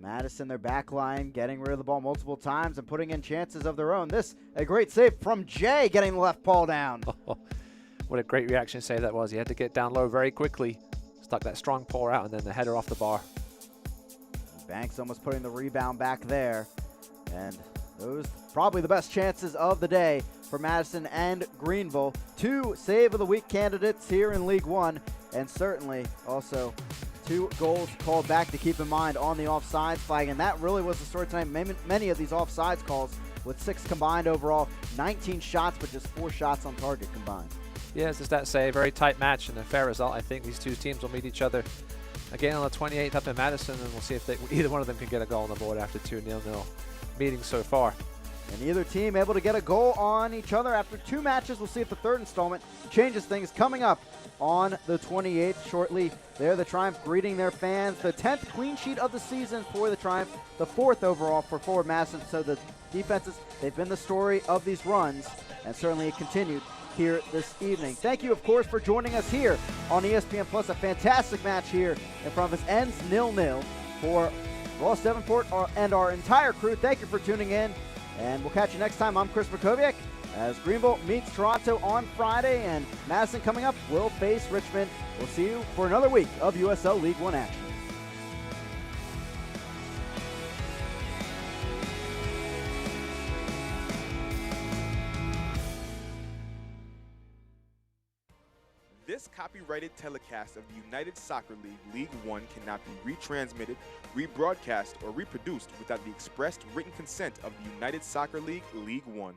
[SPEAKER 1] Madison, their back line, getting rid of the ball multiple times and putting in chances of their own. This, a great save from Jay, getting the left paw down.
[SPEAKER 2] What a great reaction save that was. He had to get down low very quickly. Stuck that strong paw out and then the header off the bar.
[SPEAKER 1] Banks almost putting the rebound back there. And those probably the best chances of the day for Madison and Greenville. 2 Save of the Week candidates here in League One, and certainly also 2 goals called back to keep in mind on the offsides flag, and that really was the story tonight. Many of these offsides calls with 6 combined overall, 19 shots, but just 4 shots on target combined.
[SPEAKER 2] Yeah, as the stats say, a very tight match and a fair result. I think these 2 teams will meet each other again on the 28th up in Madison, and we'll see if either one of them can get a goal on the board after 2 0-0 meetings so far.
[SPEAKER 1] And either team able to get a goal on each other after 2 matches. We'll see if the 3rd installment changes things. Coming up on the 28th shortly, they're the Triumph greeting their fans. The 10th clean sheet of the season for the Triumph, the 4th overall for Forward Madison. So the defenses, they've been the story of these runs, and certainly it continued here this evening. Thank you, of course, for joining us here on ESPN Plus. A fantastic match here in front of us. Ends 0-0 for Ross Davenport and our entire crew. Thank you for tuning in, and we'll catch you next time. I'm Chris Markoviak as Greenville meets Toronto on Friday, and Madison coming up will face Richmond. We'll see you for another week of USL League One action.
[SPEAKER 12] This copyrighted telecast of the United Soccer League League One cannot be retransmitted, rebroadcast, or reproduced without the expressed written consent of the United Soccer League League One.